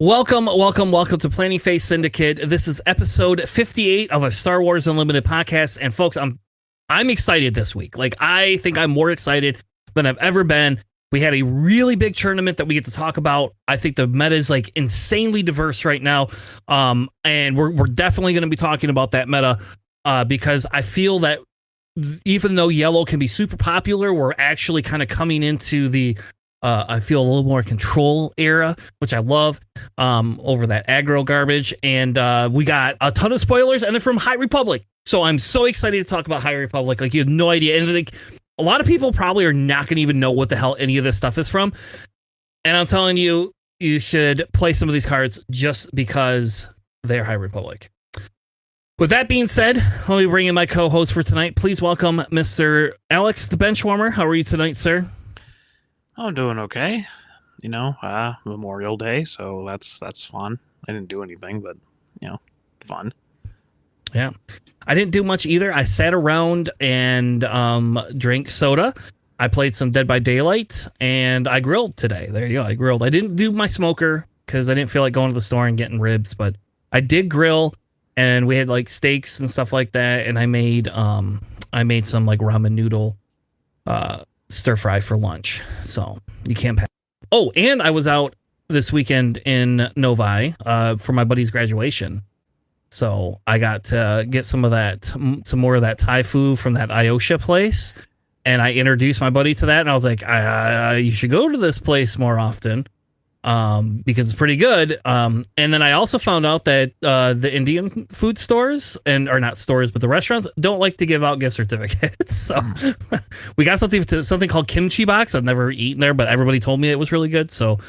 Welcome to Planning Phase Syndicate. This is episode 58 of a Star Wars Unlimited podcast. And folks, I'm excited this week. Like, I think I'm more excited than I've ever been. We had a really big tournament that we get to talk about. I think the meta is like insanely diverse right now. And we're definitely going to be talking about that meta because I feel that even though yellow can be super popular, we're actually kind of coming into the I feel a little more control era, which I love, over that aggro garbage. And we got a ton of spoilers, and they're from High Republic. So I'm so excited to talk about High Republic. Like, you have no idea. And like, a lot of people probably are not going to even know what the hell any of this stuff is from. And I'm telling you, you should play some of these cards just because they're High Republic. With that being said, let me bring in my co-host for tonight. Please welcome Mr. Alex, the Benchwarmer. How are you tonight, sir? I'm doing okay. You know, Memorial Day, so that's fun. I didn't do anything, but, you know, fun. Yeah. I didn't do much either. I sat around and drank soda. I played some Dead by Daylight, and I grilled today. There you go. I grilled. I didn't do my smoker because I didn't feel like going to the store and getting ribs, but I did grill, and we had like steaks and stuff like that, and I made some like ramen noodle stir fry for lunch. So you can't pass. Oh, and I was out this weekend in Novi for my buddy's graduation. So I got to get some more of that Thai food from that Ayosha place. And I introduced my buddy to that. And I was like, you should go to this place more often because it's pretty good. And then I also found out that the Indian food stores, or not stores, but the restaurants don't like to give out gift certificates. So we got something called kimchi box. I've never eaten there, but everybody told me it was really good. So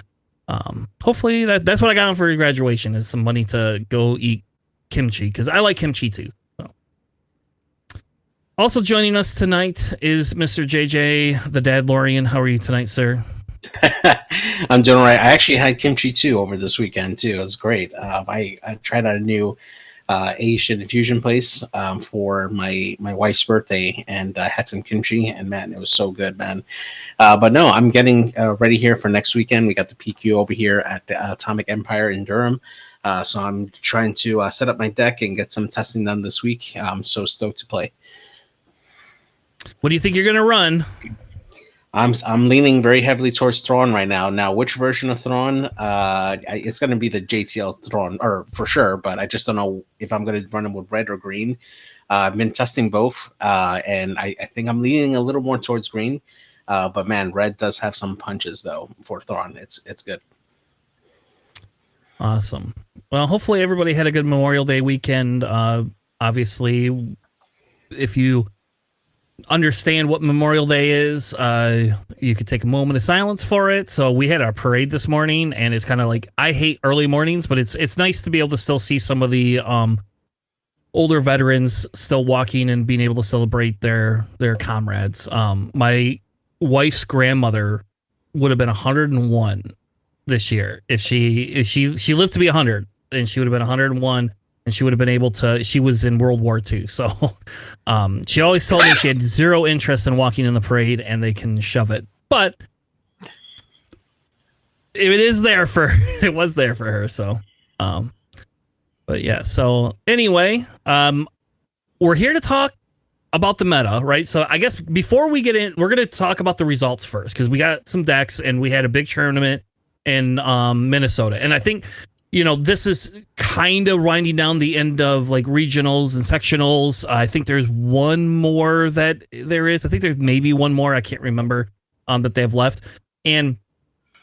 hopefully that's what I got on for graduation, is some money to go eat kimchi, because I like kimchi too. So. Also joining us tonight is Mr. JJ, the Dadlorian. How are you tonight, sir? I'm doing all right. I actually had kimchi too over this weekend too. It was great. I tried out a new Asian infusion place for my wife's birthday, and I had some kimchi, and man, it was so good, man. But no, I'm getting ready here for next weekend. We got the PQ over here at Atomic Empire in Durham. So I'm trying to set up my deck and get some testing done this week. I'm so stoked to play. What do you think you're going to run? I'm leaning very heavily towards Thrawn right now. Now, which version of Thrawn? It's going to be the JTL Thrawn, or for sure, but I just don't know if I'm going to run them with red or green. I've been testing both, and I think I'm leaning a little more towards green. But man, red does have some punches though for Thrawn. It's good. Awesome. Well, hopefully everybody had a good Memorial Day weekend. Obviously, if you understand what Memorial Day is, you could take a moment of silence for it. So we had our parade this morning, and it's kind of like, I hate early mornings, but it's nice to be able to still see some of the older veterans still walking and being able to celebrate their comrades. My wife's grandmother would have been 101 this year if she lived to be 100, and she would have been 101. And she would have been able to, she was in World War II. So she always told me she had zero interest in walking in the parade, and they can shove it. But it was there for her. So, but yeah. So anyway, we're here to talk about the meta, right? So I guess before we get in, we're going to talk about the results first, because we got some decks and we had a big tournament in Minnesota. And I think, you know, this is kind of winding down the end of like regionals and sectionals. I think there's one more that there is. I think there's maybe one more. I can't remember that they have left. And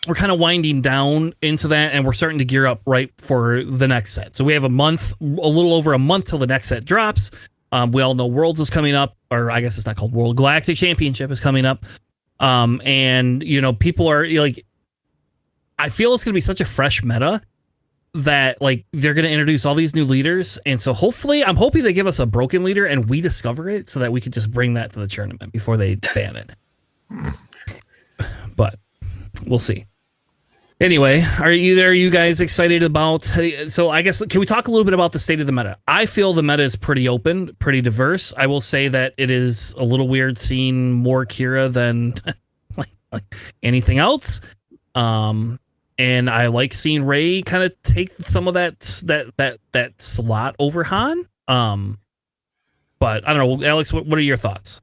we're kind of winding down into that, and we're starting to gear up right for the next set. So we have a little over a month till the next set drops. We all know Worlds is coming up, or I guess it's not called World Galactic Championship is coming up. And, you know, people are like, I feel it's going to be such a fresh meta that like they're going to introduce all these new leaders. And so hopefully, I'm hoping they give us a broken leader and we discover it so that we could just bring that to the tournament before they ban it. But we'll see. Anyway, are you guys excited about, so I guess, can we talk a little bit about the state of the meta? I feel the meta is pretty open, pretty diverse. I will say that it is a little weird seeing more Qi'ra than like anything else. and I like seeing Ray kind of take some of that slot over Han. But I don't know, Alex. What are your thoughts?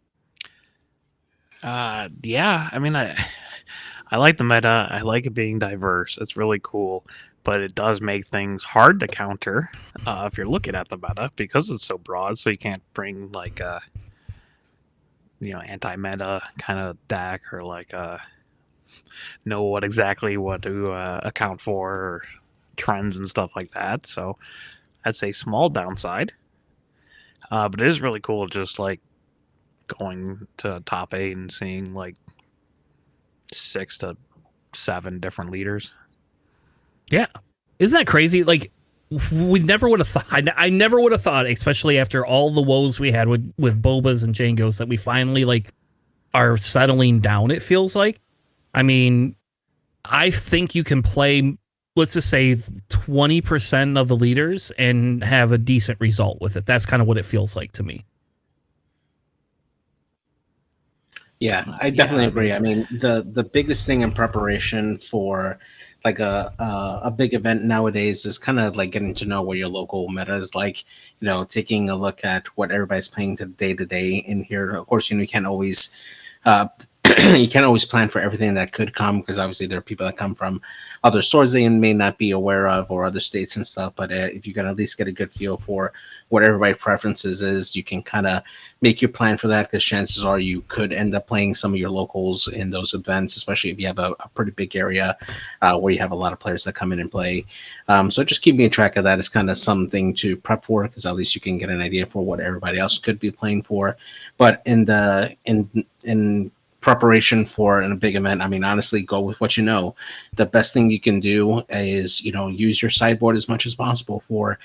Yeah, I mean, I like the meta. I like it being diverse. It's really cool, but it does make things hard to counter if you're looking at the meta because it's so broad. So you can't bring like a anti-meta kind of deck or like know what to account for or trends and stuff like that. So I'd say small downside, but it is really cool just like going to top 8 and seeing like 6 to 7 different leaders. Yeah, isn't that crazy? Like, we never would have thought. I never would have thought, especially after all the woes we had with Bobas and Jangos, that we finally like are settling down. It feels like. I mean, I think you can play, let's just say 20% of the leaders and have a decent result with it. That's kind of what it feels like to me. Yeah, I definitely agree. I mean, the biggest thing in preparation for like a big event nowadays is kind of like getting to know what your local meta is like. Taking a look at what everybody's playing day to day in here. Of course, you can't always uh, you can't always plan for everything that could come because obviously there are people that come from other stores they may not be aware of or other states and stuff. But if you can at least get a good feel for what everybody's preferences is, you can kind of make your plan for that because chances are you could end up playing some of your locals in those events, especially if you have a pretty big area where you have a lot of players that come in and play. So just keeping track of that is kind of something to prep for because at least you can get an idea for what everybody else could be playing for. But in preparation for a big event, I mean, honestly, go with what you know. The best thing you can do is, use your sideboard as much as possible for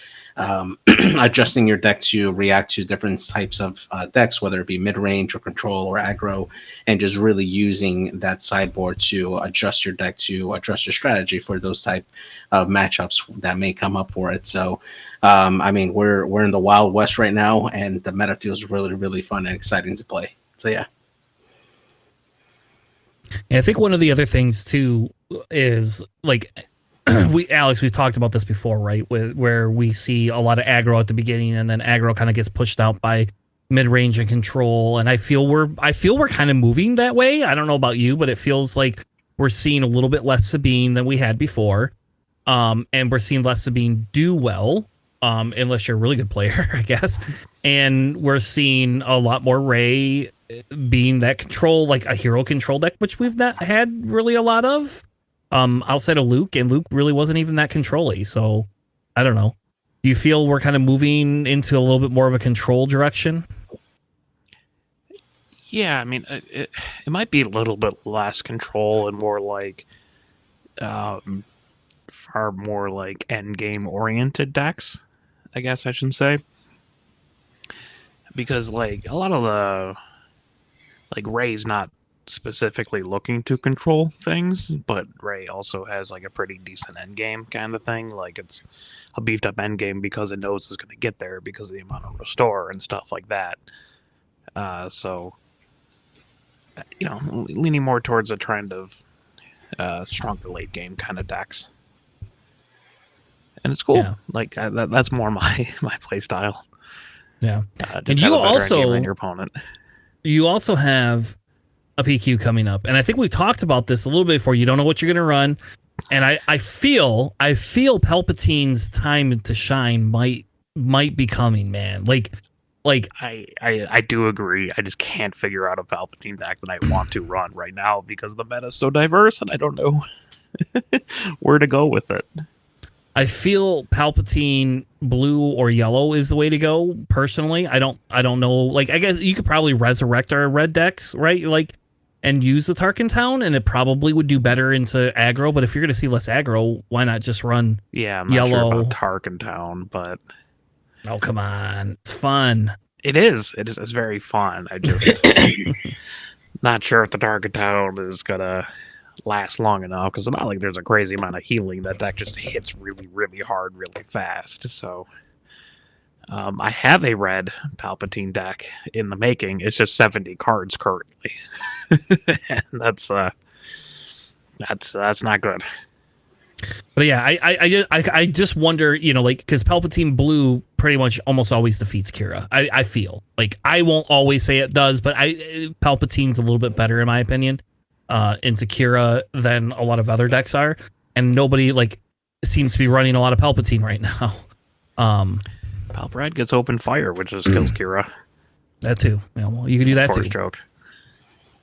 adjusting your deck to react to different types of decks, whether it be mid-range or control or aggro, and just really using that sideboard to adjust your deck to adjust your strategy for those type of matchups that may come up for it. So, I mean, we're in the Wild West right now, and the meta feels really, really fun and exciting to play. So, yeah. And I think one of the other things too is like we've talked about this before, right? Where we see a lot of aggro at the beginning and then aggro kind of gets pushed out by mid-range and control. And I feel we're kind of moving that way. I don't know about you, but it feels like we're seeing a little bit less Sabine than we had before. And we're seeing less Sabine do well, unless you're a really good player, I guess. And we're seeing a lot more Ray being that control, like a hero control deck, which we've not had really a lot of outside of Luke, and Luke really wasn't even that control-y. So I don't know. Do you feel we're kind of moving into a little bit more of a control direction? Yeah, I mean, it might be a little bit less control and more like far more like end game oriented decks, I guess I should say. Because like a lot of the like Ray's not specifically looking to control things, but Ray also has like a pretty decent end game kind of thing. Like it's a beefed up end game because it knows it's going to get there because of the amount of restore and stuff like that. So leaning more towards a trend of stronger late game kind of decks, and it's cool. Yeah. Like that's more my play style. Yeah, and you also than your opponent. You also have a PQ coming up, and I think we've talked about this a little bit before. You don't know what you're going to run, and I feel Palpatine's time to shine might be coming, man. Like I do agree. I just can't figure out a Palpatine deck that I want to run right now because the meta is so diverse, and I don't know where to go with it. I feel Palpatine blue or yellow is the way to go. Personally, I don't know. Like, I guess you could probably resurrect our red decks, right? Like, and use the Tarkin Town, and it probably would do better into aggro. But if you're going to see less aggro, why not just run? Yeah, I'm not yellow? Sure about Tarkin Town, but oh come on, it's fun. It is. It's very fun. I just not sure if the Tarkin Town is gonna last long enough because it's not like there's a crazy amount of healing. That deck just hits really, really hard, really fast. So I have a red Palpatine deck in the making. It's just 70 cards currently, and that's not good. But yeah, I just wonder, you know, like, because Palpatine Blue pretty much almost always defeats Qi'ra. I feel like I won't always say it does, but Palpatine's a little bit better in my opinion into Qi'ra than a lot of other decks are, and nobody like seems to be running a lot of Palpatine right now. Palpatine gets open fire, which just kills Qi'ra. That too. Yeah, well, you can do that Force too. choke.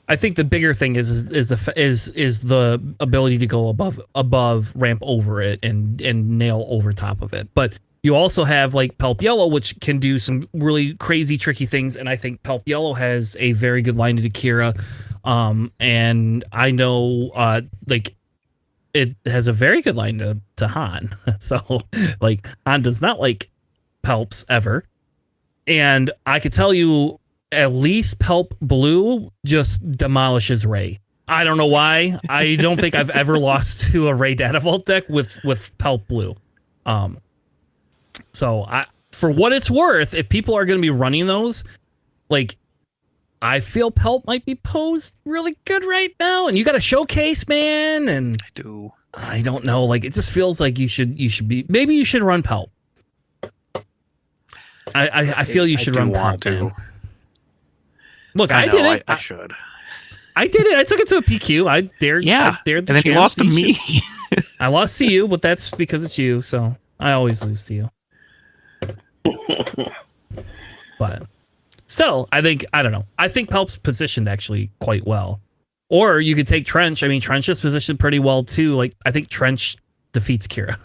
I think the bigger thing is the ability to go above, ramp over it, and nail over top of it. But you also have like Palp Yellow, which can do some really crazy, tricky things. And I think Palp Yellow has a very good line into Qi'ra. And I know like it has a very good line to Han. So like Han does not like Palps ever. And I could tell you, at least Palp Blue just demolishes Rey. I don't know why. I don't think I've ever lost to a Rey Data Vault deck with Palp Blue. So for what it's worth, if people are going to be running those, like, I feel Palp might be posed really good right now. And you got a showcase, man. And I do. I don't know. Like, it just feels like you should be. Maybe you should run Palp. I feel you should run Palp. To. Look, I did it. I should. I did it. I took it to a PQ. I dared. Yeah. I dared the and then you lost to me. I lost to you, but that's because it's you. So I always lose to you. But still, I don't know. I think Palp's positioned actually quite well. Or you could take Trench. I mean, Trench is positioned pretty well too. Like, I think Trench defeats Qi'ra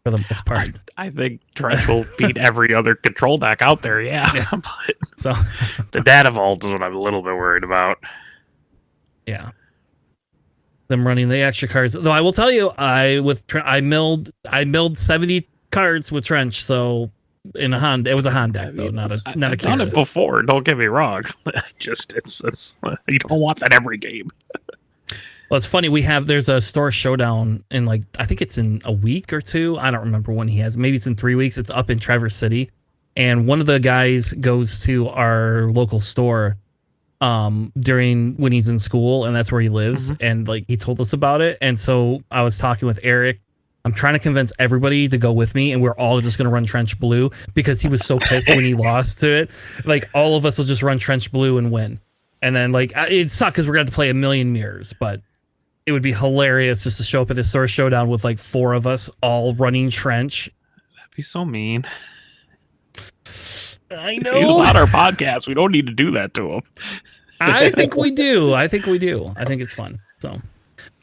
for the most part. I think Trench will beat every other control deck out there. Yeah. But So the Data Vault is what I'm a little bit worried about. yeah. Them running the extra cards. Though I will tell you, I milled 70 cards with Trench, so in a Han, it was a Han deck though, not a I've done it before, don't get me wrong. Just it's you don't want that every game. Well, it's funny, there's a store showdown in like, I think it's in a week or two. I don't remember when he has. Maybe it's in 3 weeks. It's up in Traverse City. And one of the guys goes to our local store during when he's in school, and that's where he lives. Mm-hmm. And like, he told us about it. And so I was talking with Eric. I'm trying to convince everybody to go with me, and we're all just going to run Trench Blue because he was so pissed when he lost to it. Like, all of us will just run Trench Blue and win. And then like, it sucked because we're going to have to play a million mirrors, but it would be hilarious just to show up at this Source Showdown with like 4 of us all running Trench. That'd be so mean. I know. He was on our podcast. We don't need to do that to him. I think we do. I think it's fun. So,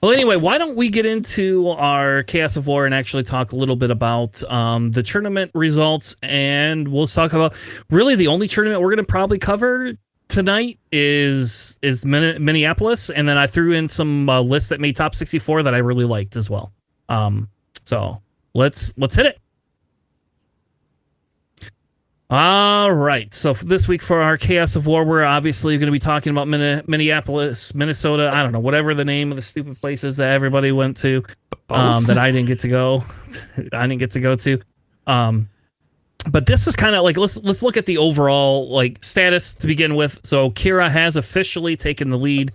well, anyway, why don't we get into our Chaos of War and actually talk a little bit about the tournament results, and we'll talk about really the only tournament we're going to probably cover tonight is Minneapolis, and then I threw in some lists that made top 64 that I really liked as well. So let's hit it. All right. So for this week for our Chaos of War, we're obviously going to be talking about Minneapolis, Minnesota. I don't know, whatever the name of the stupid places that everybody went to that I didn't get to go. I didn't get to go to. But this is kind of like, let's look at the overall like status to begin with. So Qi'ra has officially taken the lead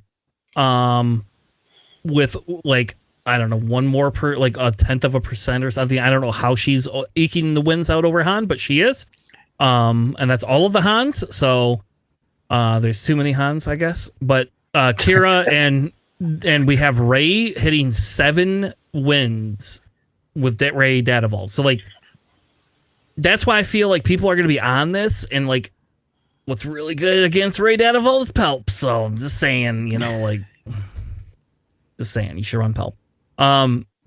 with like, I don't know, one more per like 0.1% or something. I don't know how she's eking the wins out over Han, but she is. And that's all of the Hans. So there's too many Hans, I guess. But Qi'ra and we have Rey hitting 7 wins with Rey Data Vault. So like, that's why I feel like people are going to be on this, and like, what's really good against Rey Data Vault is Palp. So I'm just saying, you know, like, just saying, you should run Palp.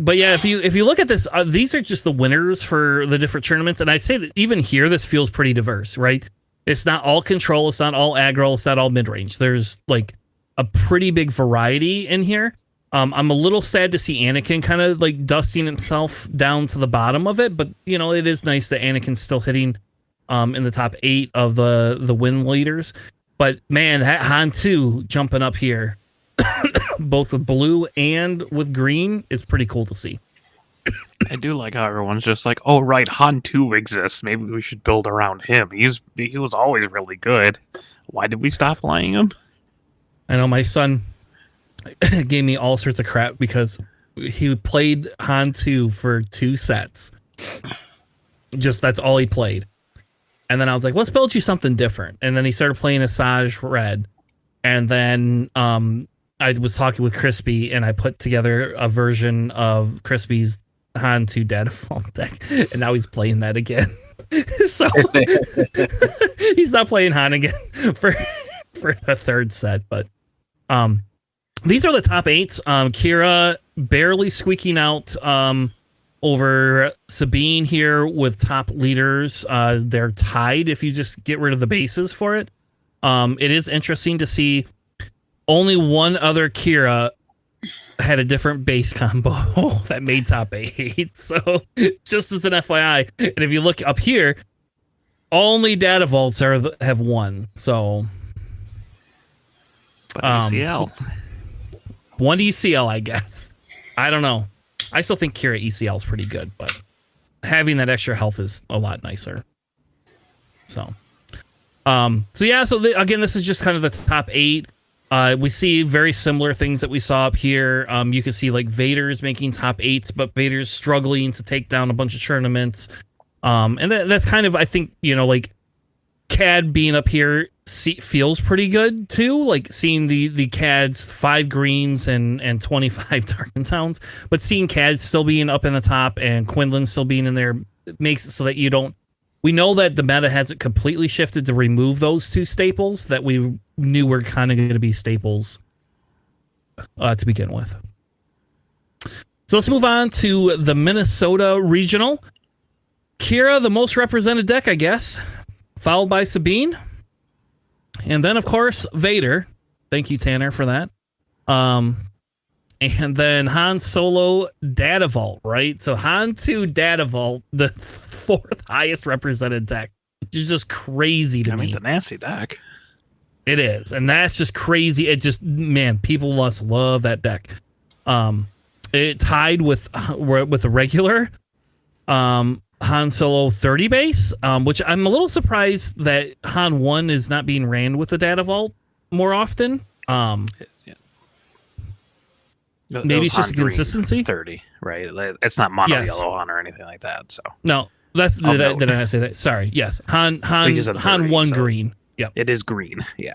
But yeah, if you look at this, these are just the winners for the different tournaments, and I'd say that even here, this feels pretty diverse, right? It's not all control, it's not all aggro, it's not all mid range. There's like a pretty big variety in here. I'm a little sad to see Anakin kind of like dusting himself down to the bottom of it, but you know, it is nice that Anakin's still hitting in the top 8 of the win leaders. But man, that Han 2 jumping up here, both with blue and with green, is pretty cool to see. I do like how everyone's just like, oh right, Han 2 exists. Maybe we should build around him. He was always really good. Why did we stop playing him? I know my son gave me all sorts of crap because he played Han 2 for 2 sets. Just that's all he played. And then I was like, let's build you something different. And then he started playing Asajj Red. And then I was talking with Crispy, and I put together a version of Crispy's Han 2 Default deck. And now he's playing that again. So he's not playing Han again for the third set. But these are the top 8s. Qi'ra barely squeaking out over Sabine here with top leaders. They're tied if you just get rid of the bases for it. It is interesting to see only one other Qi'ra had a different base combo that made top 8. So just as an FYI, and if you look up here, only data vaults have won. So ECL. One ECL, I guess. I don't know. I still think Qi'ra ECL is pretty good, but having that extra health is a lot nicer. So again, this is just kind of the top 8. We see very similar things that we saw up here. You can see like Vader's making top 8s, but Vader's struggling to take down a bunch of tournaments. And that's kind of, I think, like CAD being up here feels pretty good too. Like seeing the CAD's 5 greens and 25 Darkened Towns, but seeing CAD still being up in the top and Quinlan still being in there makes it so that you don't. We know that the meta hasn't completely shifted to remove those 2 staples that we knew were kind of going to be staples to begin with. So let's move on to the Minnesota Regional. Qi'ra, the most represented deck, I guess, followed by Sabine. And then, of course, Vader. Thank you, Tanner, for that. And then Han Solo Data Vault, right? So Han 2 Data Vault, the 4th highest represented deck, which is just crazy to me. It's a nasty deck. It is, and that's just crazy. It just, man, people must love that deck. It tied with a regular Han Solo 30 base, which I'm a little surprised that Han 1 is not being ran with the Data Vault more often. Maybe it's just a consistency. 30, right? It's not mono yellow Han or anything like that. So no, did I not say that? Sorry. Yes, Han 1 green. Yep, it is green. Yeah.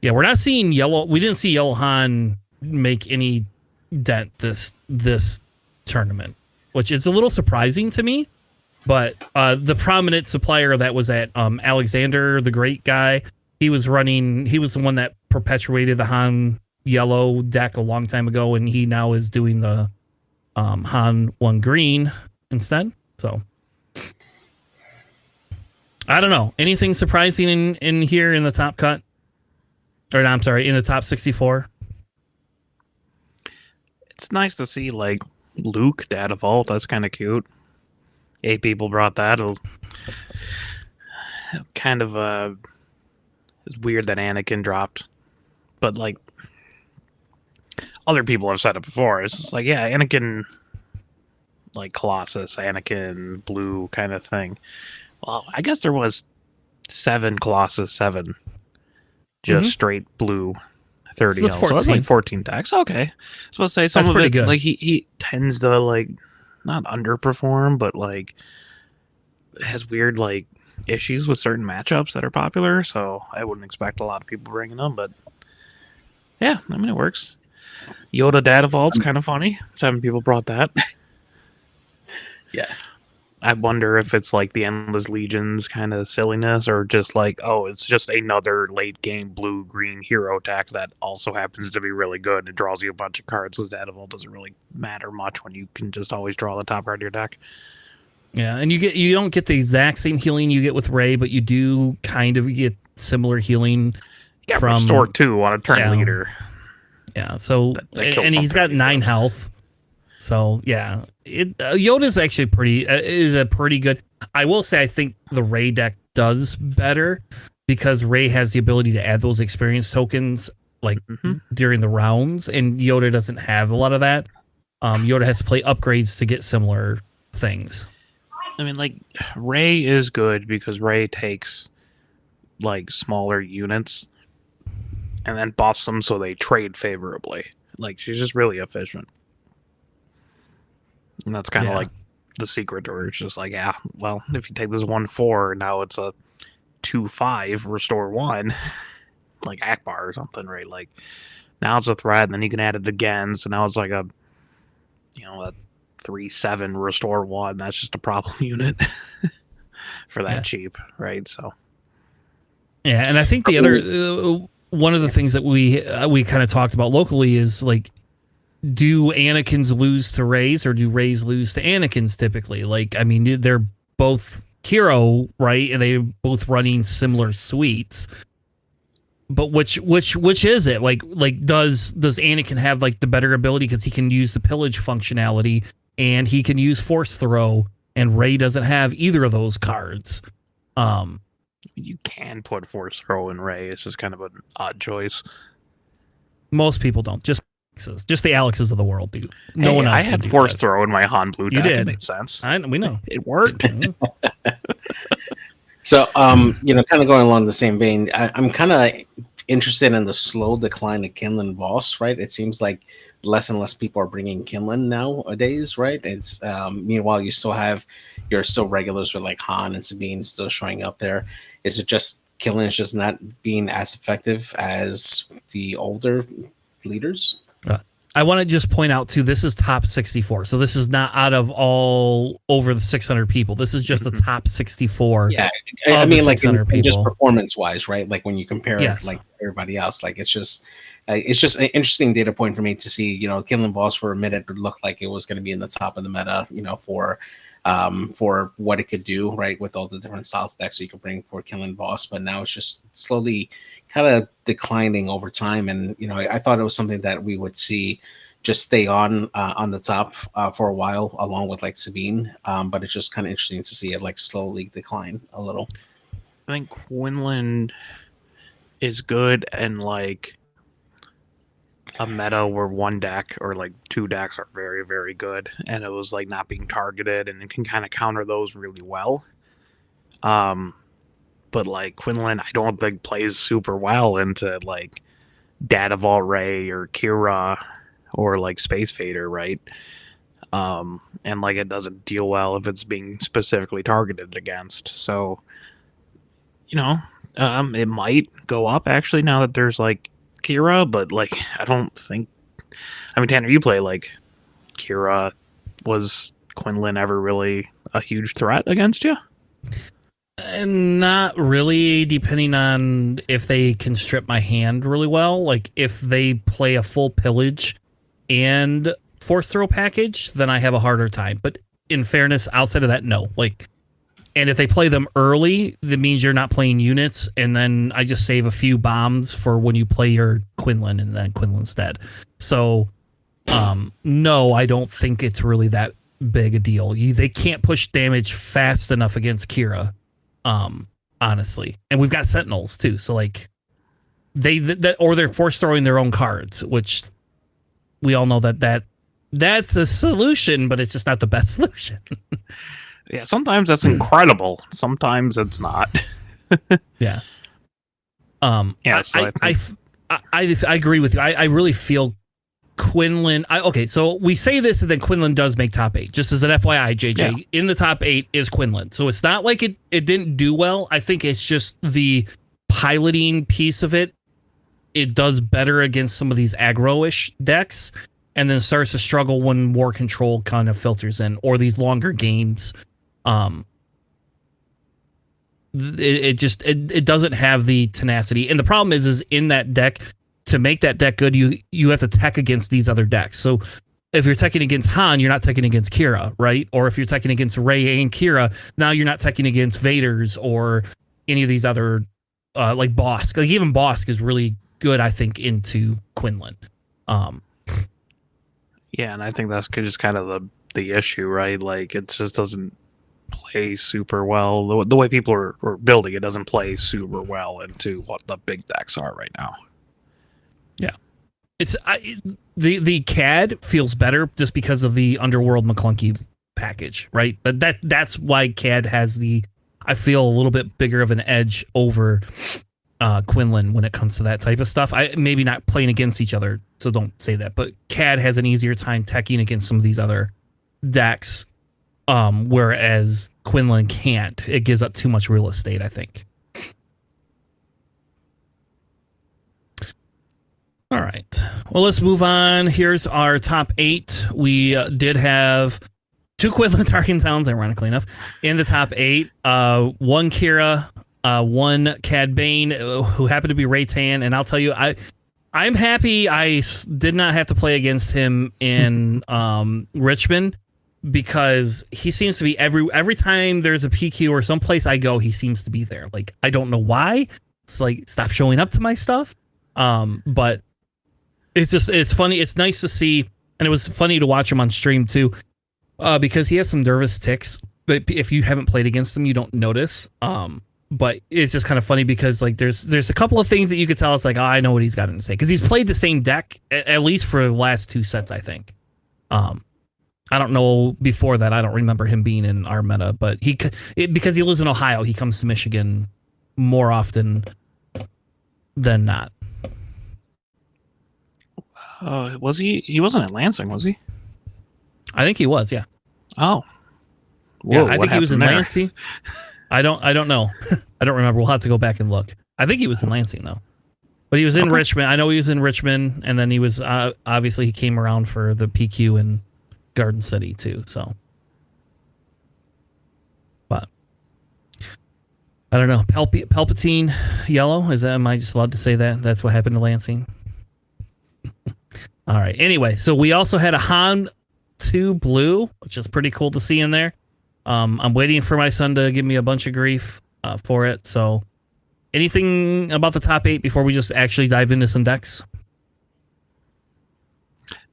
Yeah, we're not seeing yellow. We didn't see yellow Han make any dent this tournament, which is a little surprising to me. But the prominent supplier that was at Alexander the Great guy, he was the one that perpetuated the Han yellow deck a long time ago, and he now is doing the Han 1 green instead. So I don't know. Anything surprising in here in the top cut? Or no, I'm sorry, in the top 64? It's nice to see like Luke Data Vault. That's kind of cute. 8 people brought that. Kind of it's weird that Anakin dropped, but like other people have said it before. It's just like, yeah, Anakin, like Colossus, Anakin, blue kind of thing. Well, I guess there was 7 Colossus, 7 just straight blue 30. So that's 14. So that's like 14 decks. Okay. I was supposed to say some that's of pretty it, good. like he tends to like not underperform, but like has weird like issues with certain matchups that are popular. So I wouldn't expect a lot of people bringing them, but yeah, I mean it works. Yoda Data Vault's kind of funny. 7 people brought that. Yeah. I wonder if it's like the Endless Legions kind of silliness, or just like, oh, it's just another late game blue-green hero deck that also happens to be really good. It draws you a bunch of cards, so Data Vault doesn't really matter much when you can just always draw the top card of your deck. Yeah, and you don't get the exact same healing you get with Rey, but you do kind of get similar healing from Restore 2 on a turn leader. Yeah, so and he's got 9 health. So yeah, Yoda's actually is a pretty good. I will say I think the Rey deck does better because Rey has the ability to add those experience tokens like during the rounds, and Yoda doesn't have a lot of that. Yoda has to play upgrades to get similar things. I mean, like Rey is good because Rey takes like smaller units and then buffs them so they trade favorably. Like, she's just really efficient. And that's kind of Yeah. like the secret, or it's just like, yeah, well, if you take this 1-4, now it's a 2-5 restore 1, like Akbar or something, right? Like, now it's a threat, and then you can add it again, so now it's like a 3-7 restore 1. That's just a problem unit for that cheap, right? So yeah, and I think the other one of the things that we kind of talked about locally is like, do Anakins lose to Rays, or do Rays lose to Anakins typically? Like, I mean, they're both Qi'ra, right? And they're both running similar suites. But which is it? Like does Anakin have like the better ability because he can use the pillage functionality and he can use force throw, and Rey doesn't have either of those cards. You can put force throw in Rey. It's just kind of an odd choice. Most people don't. Just the Alexes of the world do. No one else. I had force throw in my Han Blue deck. You did. It made sense. We know It worked. So, kind of going along the same vein, I'm kind of interested in the slow decline of Kinlan Boss, right? It seems like less and less people are bringing Kinlan nowadays, right? It's meanwhile you're still regulars with like Han and Sabine still showing up there. Is it just Kinlan's just not being as effective as the older leaders? I want to just point out too, this is top 64. So this is not out of all over the 600 people. This is just the top 64. Yeah. I mean, like people. Just performance wise, right? Like when you compare it like to everybody else, like it's just an interesting data point for me to see, Kinlan Boss for a minute would look like it was going to be in the top of the meta, for what it could do, right? With all the different styles decks you could bring for Kinlan Boss, but now it's just slowly kind of declining over time. And, I thought it was something that we would see just stay on the top for a while, along with like Sabine. But it's just kind of interesting to see it like slowly decline a little. I think Quinlan is good and like a meta where one deck or like two decks are very, very good, and it was like not being targeted, and it can kind of counter those really well. But like Quinlan, I don't think plays super well into like Dataval Ray or Qi'ra or like Space Vader, right? And like it doesn't deal well if it's being specifically targeted against. So, it might go up actually now that there's like Qi'ra, but like I don't think. I mean, Tanner, you play like Qi'ra. Was Quinlan ever really a huge threat against you? Not really, depending on if they can strip my hand really well. Like if they play a full pillage and force throw package, then I have a harder time. But in fairness, outside of that, no. Like, and if they play them early, that means you're not playing units, and then I just save a few bombs for when you play your Quinlan and then Quinlan's dead. So, no, I don't think it's really that big a deal. They can't push damage fast enough against Qi'ra. Honestly, and we've got Sentinels too, so like or they're force throwing their own cards, which we all know that's a solution, but it's just not the best solution. Yeah, sometimes that's incredible. Sometimes it's not. Yeah. Yeah. So I agree with you. I really feel Quinlan. Okay, so we say this, and then Quinlan does make top 8. Just as an FYI, JJ, in the top 8 is Quinlan. So it's not like it didn't do well. I think it's just the piloting piece of it. It does better against some of these aggro-ish decks, and then starts to struggle when more control kind of filters in, or these longer games. It doesn't have the tenacity, and the problem is in that deck. To make that deck good, you have to tech against these other decks. So if you're teching against Han, you're not teching against Qi'ra, right? Or if you're teching against Rey and Qi'ra, now you're not teching against Vaders or any of these other like Bosk. Like even Bosk is really good, I think, into Quinlan. Yeah, and I think that's just kind of the issue, right? Like it just doesn't play super well. The way people are building it doesn't play super well into what the big decks are right now. Yeah, it's the CAD feels better just because of the Underworld McClunky package, right? But that's why CAD has I feel a little bit bigger of an edge over Quinlan when it comes to that type of stuff. I maybe not playing against each other, so don't say that. But Cad has an easier time teching against some of these other decks, whereas Quinlan can't. It gives up too much real estate, I think. All right. Well, let's move on. Here's our top 8. We did have 2 Quinlan Tarkin Towns, ironically enough, in the top 8. 1 Qi'ra, 1 Cad Bane, who happened to be Raytan. And I'll tell you, I'm happy I did not have to play against him in Richmond, because he seems to be every time there's a PQ or someplace I go, he seems to be there. Like, I don't know why. It's like, stop showing up to my stuff. But it's funny. It's nice to see. And it was funny to watch him on stream too, because he has some nervous ticks that if you haven't played against him, you don't notice. But it's just kind of funny because like there's a couple of things that you could tell. It's like, oh, I know what he's got to say, because he's played the same deck at least for the last 2 sets, I think. I don't know before that. I don't remember him being in our meta, but because he lives in Ohio, he comes to Michigan more often than not. Was he? He wasn't at Lansing, was he? I think he was. Yeah. Oh. Whoa, yeah, I think he was in Lansing. I don't know. I don't remember. We'll have to go back and look. I think he was in Lansing though, but he was in Richmond. I know he was in Richmond, and then he was obviously he came around for the PQ in Garden City too. So, but I don't know. Palpatine yellow, am I just allowed to say that? That's what happened to Lansing. All right. Anyway, so we also had a Han 2 blue, which is pretty cool to see in there. I'm waiting for my son to give me a bunch of grief for it. So, anything about the top 8 before we just actually dive into some decks?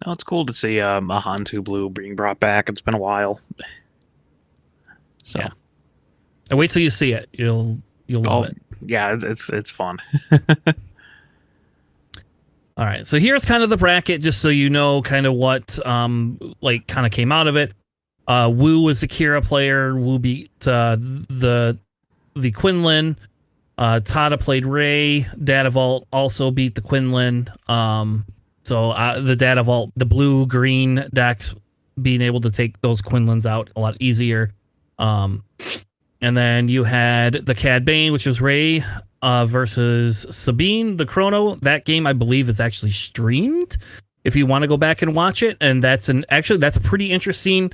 No, it's cool to see a Han 2 blue being brought back. It's been a while. So, yeah. And wait till you see it. You'll love it. Yeah, it's fun. All right, so here's kind of the bracket, just so you know kind of what kind of came out of it. Wu was a Qi'ra player. Wu beat the Quinlan. Tada played Ray. Data Vault also beat the Quinlan. So the Data Vault, the blue-green decks, being able to take those Quinlans out a lot easier. And then you had the Cad Bane, which was Ray, versus Sabine, the Chrono. That game, I believe, is actually streamed if you want to go back and watch it. And that's a pretty interesting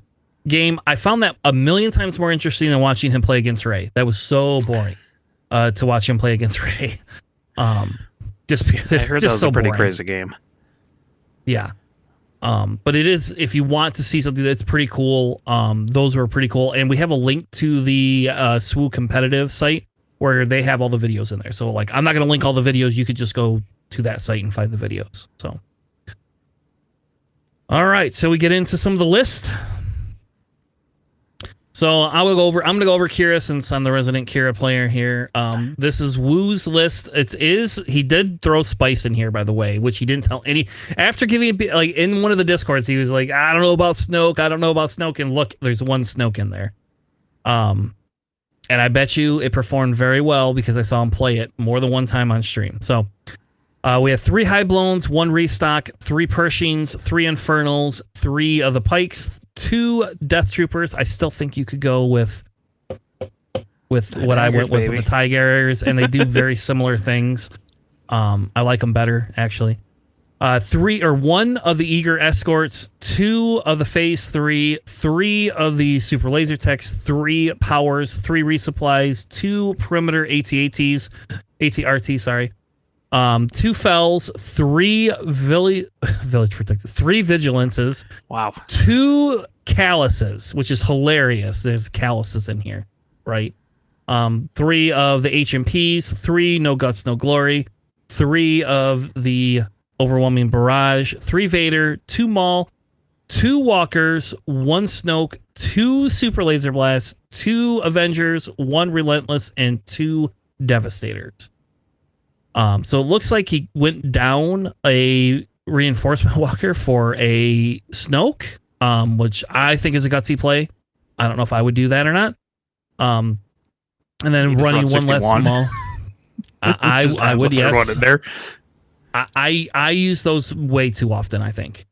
game. I found that a million times more interesting than watching him play against Ray. That was so boring to watch him play against Ray. Just because I heard just that was so a pretty boring. crazy game. Yeah. But it is, if you want to see something that's pretty cool, those were pretty cool. And we have a link to the SWU competitive site where they have all the videos in there. So like, I'm not going to link all the videos. You could just go to that site and find the videos. So, all right. So we get into some of the list. So I'm going to go over Qi'ra since I'm the resident Qi'ra player here. This is Wu's list. He did throw spice in here, by the way, which he didn't tell any. After giving, like, in one of the Discords, he was like, I don't know about Snoke. And look, there's one Snoke in there. And I bet you it performed very well because I saw him play it more than one time on stream. So we have 3 High Blowns, 1 Restock, 3 Pershings, 3 Infernals, 3 of the Pikes, 2 Death Troopers. I still think you could go with what I went with the Tigers, and they do very similar things. I like them better, actually. 1 of the Eager Escorts, 2 of the Phase 3, 3 of the Super Laser Techs, 3 Powers, 3 Resupplies, 2 Perimeter ATRT, sorry. 2 Fells, 3 Village Protectors, 3 Vigilances. Wow. 2 Calluses, which is hilarious. There's Calluses in here, right? 3 of the HMPs, 3 No Guts, No Glory, 3 of the Overwhelming Barrage, 3 Vader, 2 Maul, 2 Walkers, 1 Snoke, 2 Super Laser Blasts, 2 Avengers, 1 Relentless, and 2 Devastators. So it looks like he went down a Reinforcement Walker for a Snoke, which I think is a gutsy play. I don't know if I would do that or not. And then running one less Maul. Just I have would, the third one yes. in there. I use those way too often. I think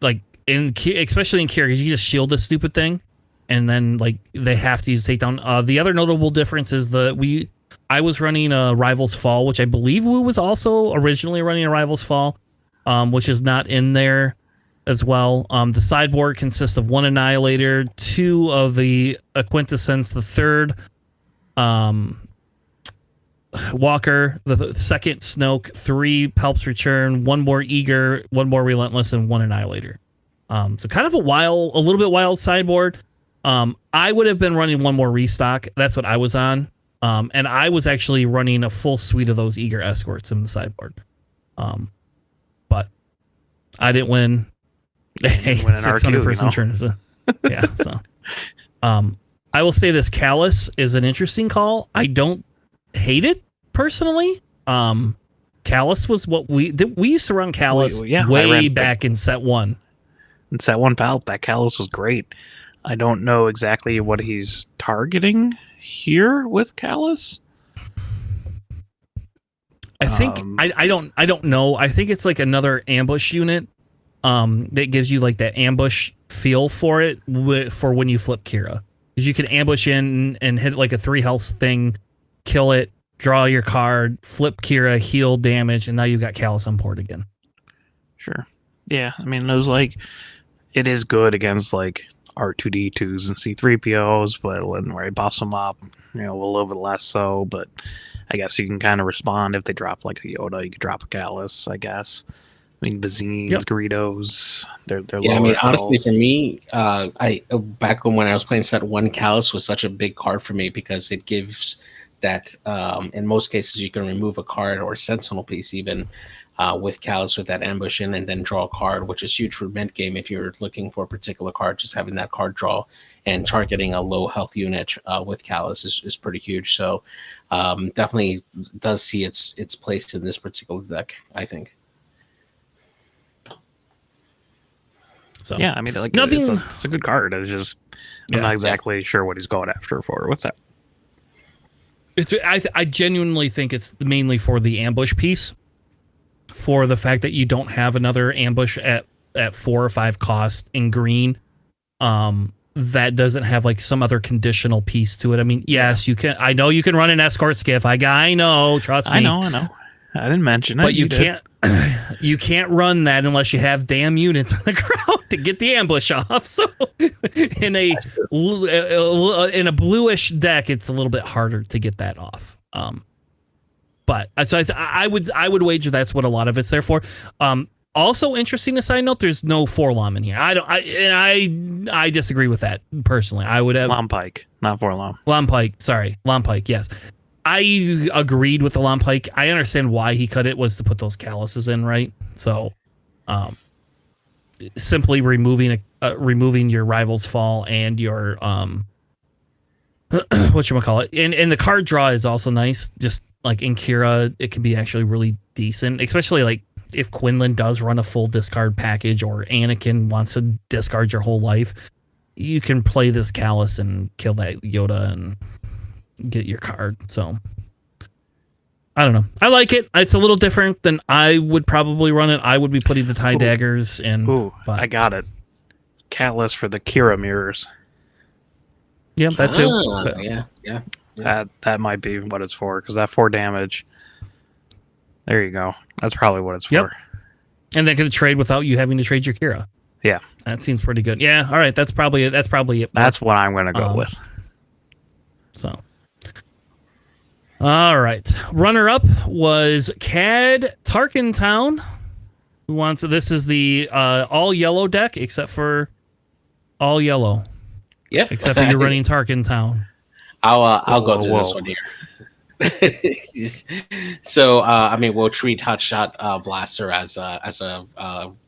like especially in Qi'ra, because you just shield this stupid thing, and then like they have to use takedown. The other notable difference is I was running a Rivals Fall, which I believe Wu was also originally running a Rivals Fall, which is not in there as well. The sideboard consists of 1 Annihilator, 2 of the Quintessence, the third Walker, the second Snoke, 3 Palp's Return, 1 more Eager, 1 more Relentless, and 1 Annihilator. So kind of a little bit wild sideboard. I would have been running 1 more Restock. That's what I was on. And I was actually running a full suite of those Eager Escorts in the sideboard. But I didn't win. Win an 600 RQ, person turn. So, yeah. So, I will say this: Callus is an interesting call. I don't hate it personally. Callus was what we used to run Callus way back in set 1. In set 1 Palp, that Callus was great. I don't know exactly what he's targeting here with Callus. I think I don't know. I think it's like another ambush unit that gives you like that ambush feel for it for when you flip Qi'ra. Because you can ambush in and hit like a 3 health thing, kill it, draw your card, flip Qi'ra, heal damage, and now you've got Callus on board again. Sure. Yeah, I mean, it is good against like R2D2s and C3POs, but when I boss them up, a little bit less so. But I guess you can kind of respond if they drop like a Yoda. You could drop a Callus, I guess. I mean, Bazines, Greedos, they're yeah. I mean, honestly, health. for me, I back when I was playing set 1, Callus was such a big card for me because it gives that. In most cases, you can remove a card or Sentinel piece even. With Callus with that ambush in and then draw a card, which is huge for mid game if you're looking for a particular card. Just having that card draw and targeting a low health unit with Callus is pretty huge. So definitely does see its place in this particular deck, I think. So Yeah, I mean, like nothing. It's a good card. It's just I'm not exactly sure what he's going after for with that. I genuinely think it's mainly for the ambush piece. For the fact that you don't have another ambush at 4 or 5 cost in green, that doesn't have like some other conditional piece to it. I mean, yes, you can. I know you can run an escort skiff. I know. Trust me. I know. I didn't mention it, but you can't. You can't run that unless you have damn units on the ground to get the ambush off. So, in a bluish deck, it's a little bit harder to get that off. But so I would wager that's what a lot of it's there for. Also, interesting a side note: there's no 4-LOM in here. I disagree with that personally. I would have LOM Pike, not 4-LOM. LOM Pike. Sorry, LOM Pike. Yes, I agreed with the LOM Pike. I understand why he cut it was to put those calluses in, right? So, simply removing your Rivals Fall and your whatchamacallit. And the card draw is also nice. Just like in Qi'ra, it can be actually really decent, especially like if Quinlan does run a full discard package or Anakin wants to discard your whole life. You can play this Callus and kill that Yoda and get your card. So I don't know. I like it. It's a little different than I would probably run it. I would be putting the TIE daggers in. But I got it. Callus for the Qi'ra mirrors. Yeah, that's it. Yeah. That might be what it's for, because that 4 damage. There you go. That's probably what it's for. And they can trade without you having to trade your Qi'ra. Yeah, that seems pretty good. Yeah, all right. That's probably it. That's what I'm going to go with. So, all right. Runner up was Cad Tarkentown. Who wants? This is the all yellow deck, except for all yellow. Yep. Except for you're running Tarkentown. I'll go through this one here. So I mean, we'll treat Hotshot Blaster as a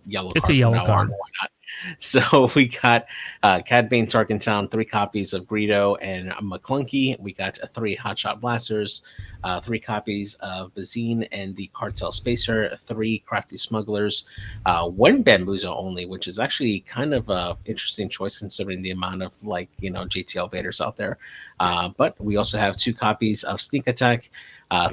yellow card. It's a yellow card. Why not? So we got Cad Bane Tarkentown, 3 copies of Greedo and McClunky. We got 3 Hotshot Blasters, 3 copies of Bazine and the Cartel Spacer, 3 Crafty Smugglers, 1 Bamboozle only, which is actually kind of a interesting choice considering the amount of JTL Vaders out there. But we also have 2 copies of Sneak Attack,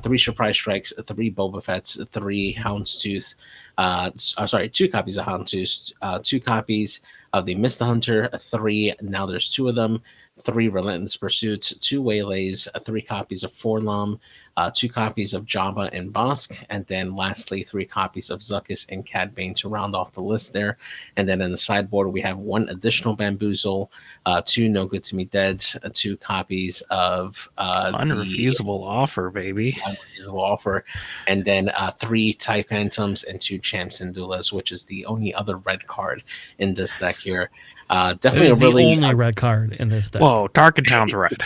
3 Surprise Strikes, 3 Boba Fett's, 3 Houndstooth. 2 copies of Houndstooth, 2 copies of the Mist Hunter, 3. Now there's 2 of them. 3 Relentless Pursuits, 2 Waylays, 3 copies of Forlom, 2 copies of Jabba and Bosk, and then lastly 3 copies of Zuckuss and Cad Bane to round off the list there. And then in the sideboard we have 1 additional Bamboozle, 2 No Good to Me Deads, 2 copies of Unrefusable Offer, baby. Unrefusable Offer, and then 3 TIE Phantoms and 2 Champs and Doulas, which is the only other red card in this deck here. Definitely it is a really the only red card in this deck. Whoa, Tarkin Town's red.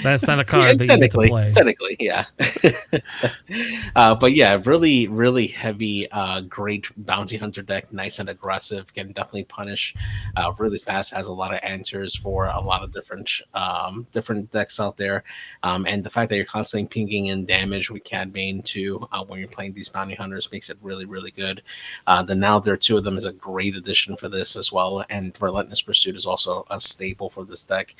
That's not a card that you get to play. Technically, yeah. But yeah, really, really heavy, great bounty hunter deck. Nice and aggressive. Can definitely punish really fast. Has a lot of answers for a lot of different decks out there. And the fact that you're constantly pinging in damage with Cad Bane too when you're playing these bounty hunters makes it really, really good. The Now There 2 of them is a great addition for this as well. And Relentless Pursuit is also a staple for this deck,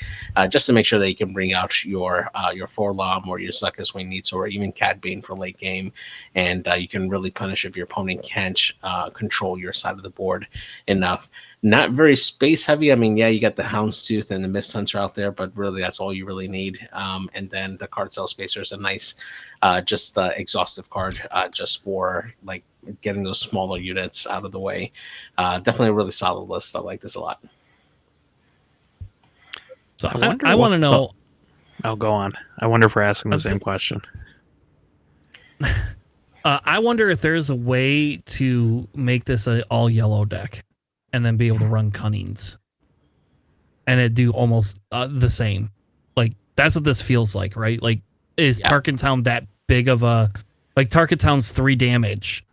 just to make sure that you can bring out your Forlom or your Zuckuss when you need to, or even Cad Bane for late game, and you can really punish if your opponent can't control your side of the board enough. Not very space heavy. I mean, yeah, you got the Houndstooth and the Mist Hunter out there, but really that's all you really need. And then the Cartel Spacer is a nice, just exhaustive card, just for like getting those smaller units out of the way. Definitely a really solid list. I like this a lot. So I want to know. Oh, go on. I wonder if we're asking the same question. I wonder if there's a way to make this an all yellow deck and then be able to run Cunnings and it do almost the same. Like, that's what this feels like, right? Like, is Tarkin Town that big of a... Like, Tarkin Town's 3 damage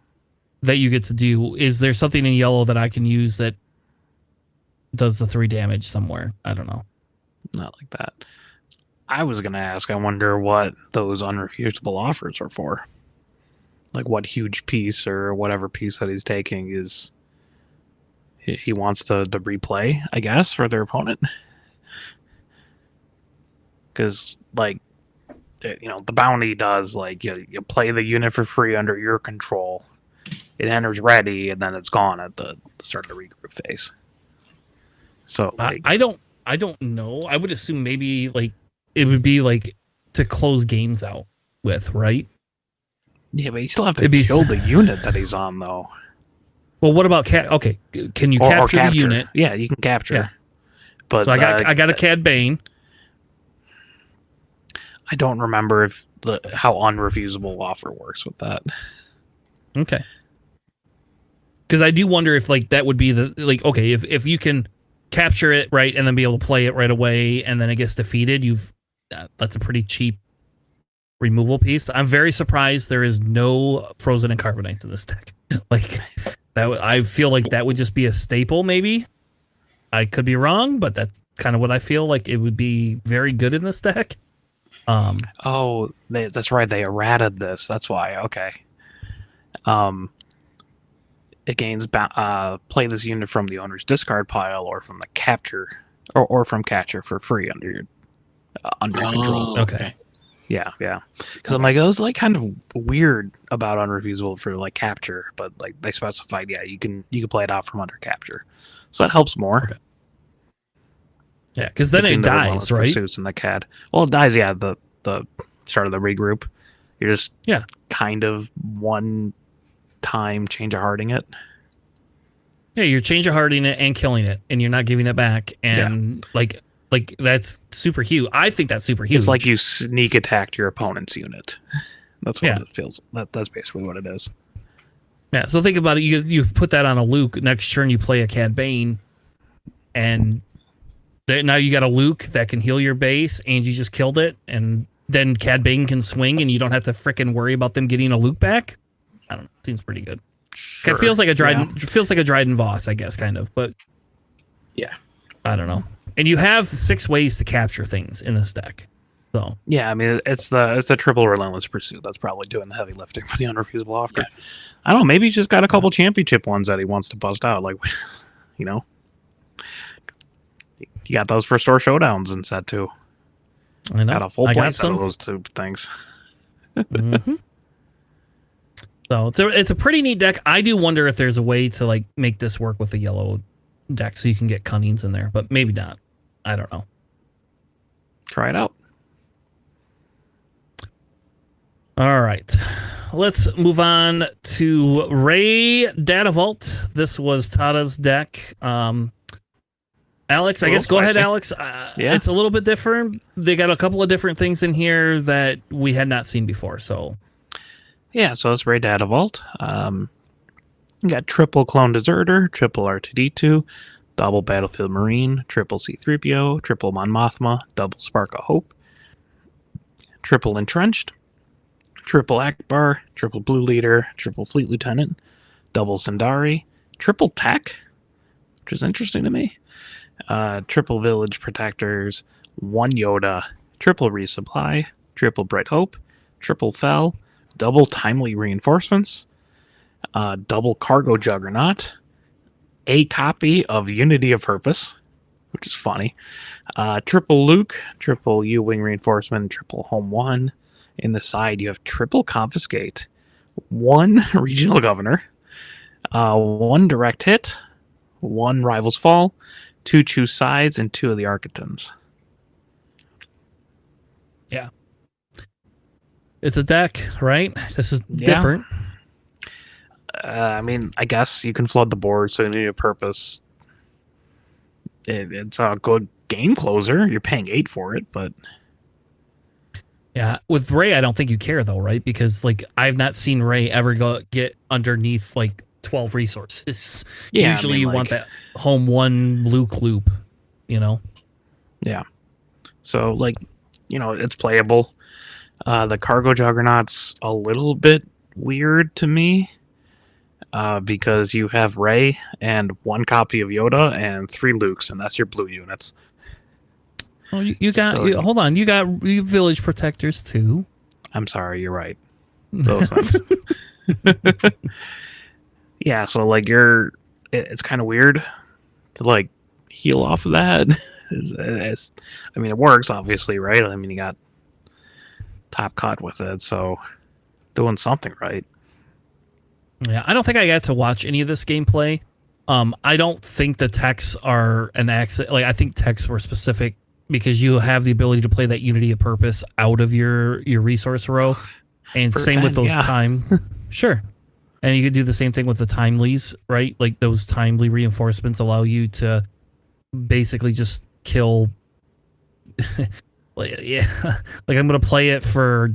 that you get to do. Is there something in yellow that I can use that does the 3 damage somewhere? I don't know. Not like that. I was going to ask, I wonder what those unrefusable offers are for. Like, what huge piece or whatever piece that he's taking is... He wants to replay, I guess, for their opponent. Because, like, the bounty does, like, you play the unit for free under your control. It enters ready, and then it's gone at the start of the regroup phase. So, like, I don't know. I would assume maybe, like, it would be, like, to close games out with, right? Yeah, but you still have to kill the unit that he's on, though. Well, what about okay? Can you capture the unit? Yeah, you can capture. Yeah. But so I got a Cad Bane. I don't remember how unrefusable offer works with that. Okay. Because I do wonder if like that would be okay, if you can capture it right and then be able to play it right away and then it gets defeated, that's a pretty cheap removal piece. I'm very surprised there is no Frozen and Carbonites in this deck. Like that, I feel like that would just be a staple. Maybe I could be wrong, but that's kind of what I feel like. It would be very good in this deck. That's right. They errated this. That's why. Okay. It gains play this unit from the owner's discard pile or from the capture or from catcher for free under your control. Okay. Yeah. Because I'm like, it was like kind of weird about unrefusable for like capture, but like they specified, you can play it out from under capture, so that helps more. Okay. Yeah, because then it dies, right? Pursuits and the CAD. Well, it dies. Yeah, the start of the regroup. You're just kind of one time change of hearting it. Yeah, you're change of hearting it and killing it, and you're not giving it back, and like that's super huge. I think that's super huge. It's like you sneak attacked your opponent's unit. That's what it feels. That's basically what it is. Yeah. So think about it. You put that on a Luke. Next turn, you play a Cad Bane, and now you got a Luke that can heal your base, and you just killed it, and then Cad Bane can swing, and you don't have to frickin' worry about them getting a Luke back. I don't know. Seems pretty good. Sure. It feels like a Dryden. Feels like a Dryden Voss, I guess, kind of. But I don't know. And you have 6 ways to capture things in this deck. So Yeah, I mean it's the triple relentless pursuit that's probably doing the heavy lifting for the unrefusable offer. Yeah. I don't know. Maybe he's just got a couple championship ones that he wants to bust out. Like, you know, you got those for store showdowns in set 2. I know Got a full I play got set of some. those 2 things. hmm So it's a pretty neat deck. I do wonder if there's a way to like make this work with the yellow deck so you can get Cunnings in there, but maybe not. I don't know. Try it out. All right. Let's move on to Ray Data Vault. This was Tada's deck. Alex, I guess go ahead, spicy. Alex. Yeah. It's a little bit different. They got a couple of different things in here that we had not seen before. So Yeah, so it's Ray Data Vault. You got triple Clone Deserter, triple R2D2, double Battlefield Marine, triple C-3PO, triple Mon Mothma, double Spark of Hope, triple Entrenched, triple Akbar, triple Blue Leader, triple Fleet Lieutenant, double Sindari, triple Tech, which is interesting to me, triple Village Protectors, one Yoda, triple Resupply, triple Bright Hope, triple Fell, double Timely Reinforcements, double Cargo Juggernaut, a copy of Unity of Purpose, which is funny, triple Luke, triple U-Wing Reinforcement, triple Home 1. In the side, you have triple Confiscate, one Regional Governor, one Direct Hit, one Rivals Fall, 2 Choose Sides, and 2 of the Architons. it's a deck, right? This is Yeah. different. I mean, I guess you can flood the board, so you need a purpose. It's a good game closer. You're paying 8 for it, but Yeah, with Ray, I don't think you care though, right? Because like I've not seen Ray ever get underneath like 12 resources. yeah, Usually I mean, you like, want that home 1 Luke loop, you know? Yeah. So, like, you know, it's playable. The Cargo Juggernaut's a little bit weird to me because you have Rey and 1 copy of Yoda and 3 Lukes, and that's your blue units. Oh, you got So- hold on. You got village protectors too. I'm sorry, you're right. Those things. Yeah, so, like, it's kind of weird to, like, heal off of that. I mean, it works, obviously, right? I mean, you got top cut with it, so doing something right. Yeah, I don't think I got to watch any of this gameplay. I don't think the techs are an accident. Like, I think techs were specific because you have the ability to play that Unity of Purpose out of your resource row, and For same with 10, those yeah. time. Sure, and you could do the same thing with the timelies, right? Like those timely reinforcements allow you to basically just kill. Like, yeah, like I'm gonna play it for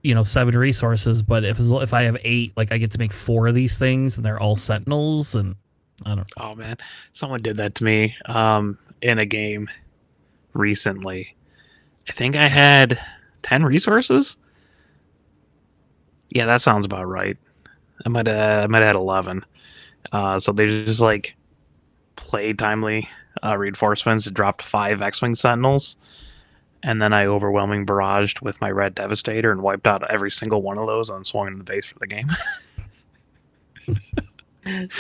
7 resources, but if I have 8, like I get to make 4 of these things, and they're all sentinels, and I don't. Oh man, someone did that to me in a game recently. I think I had 10 resources. Yeah, that sounds about right. I might have had 11. So they just like played timely reinforcements, dropped 5 X-Wing Sentinels, and then I overwhelming barraged with my Red Devastator and wiped out every single one of those and swung into the base for the game.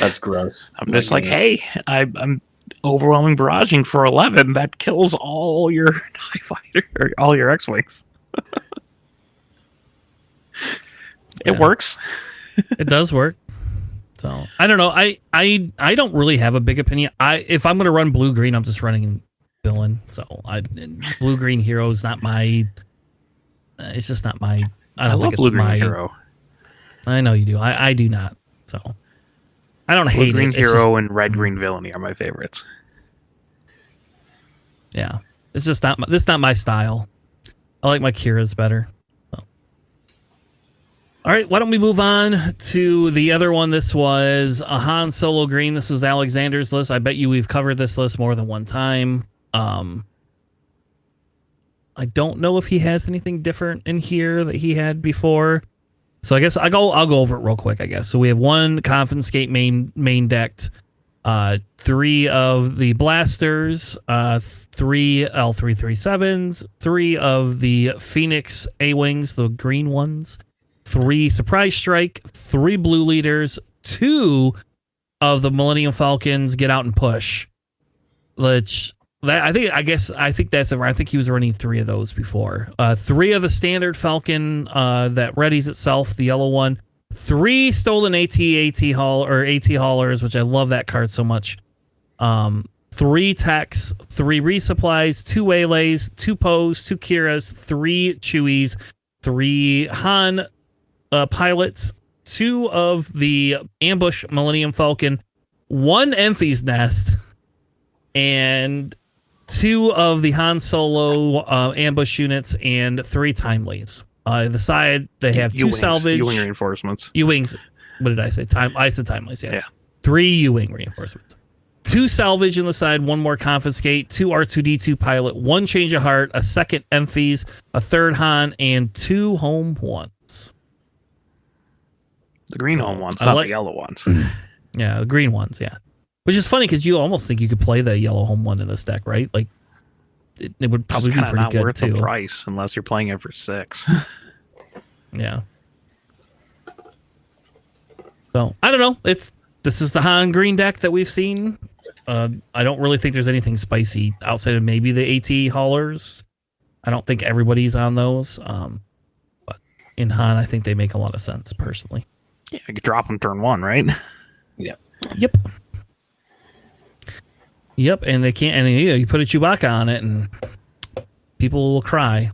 That's gross. I'm just like, hey, I'm overwhelming barraging for 11. That kills all your TIE Fighter, or all your X-Wings. It Yeah. works. It does work. So I don't know. I don't really have a big opinion. If I'm gonna run blue green, I'm just running villain. So blue green hero is not my. It's just not my. I don't love think it's Blue Green my Hero. I know you do. I do not. So I don't Blue hate Green it. It's Hero just- and Red Green Villainy are my favorites. yeah, it's just not. This is not my style. I like my Qi'ras better. So. All right, why don't we move on to the other one? This was a Han Solo green. This was Alexander's list. I bet you we've covered this list more than one time. I don't know if he has anything different in here that he had before. So I guess I'll go over it real quick, I guess. So we have 1 Confiscate main decked, 3 of the blasters, 3 L337s, 3 of the Phoenix A-Wings, the green ones, 3 Surprise Strike, 3 Blue Leaders, 2 of the Millennium Falcons Get Out and Push. Which I think that's I think he was running 3 of those before. 3 of the standard Falcon that readies itself, the yellow one. 3 stolen AT haulers, which I love that card so much. 3 techs, 3 resupplies, 2 waylays, 2 Poes, 2 Qi'ras, 3 Chewies, 3 Han pilots, 2 of the ambush Millennium Falcon, 1 Enfys nest, and 2 of the Han Solo ambush units, and 3 timelies. The side, they have 2 U-wings, salvage. U-wing reinforcements. U-wings. What did I say? I said timelies, yeah. Yeah. 3 U-wing reinforcements. 2 salvage in the side, 1 more confiscate, 2 R2-D2 pilot, 1 change of heart, a second Enfys, a 3rd Han, and 2 home ones. The green home ones, not the yellow ones. Yeah, the green ones, yeah. Which is funny because you almost think you could play the yellow home one in this deck, right? Like, it would probably be pretty not good worth too. the price unless you're playing it for 6. Yeah. So I don't know. This is the Han green deck that we've seen. I don't really think there's anything spicy outside of maybe the AT haulers. I don't think everybody's on those. But in Han, I think they make a lot of sense personally. Yeah, you could drop them turn 1, right? Yeah. Yep. Yep, and they can't. And you put a Chewbacca on it, and people will cry.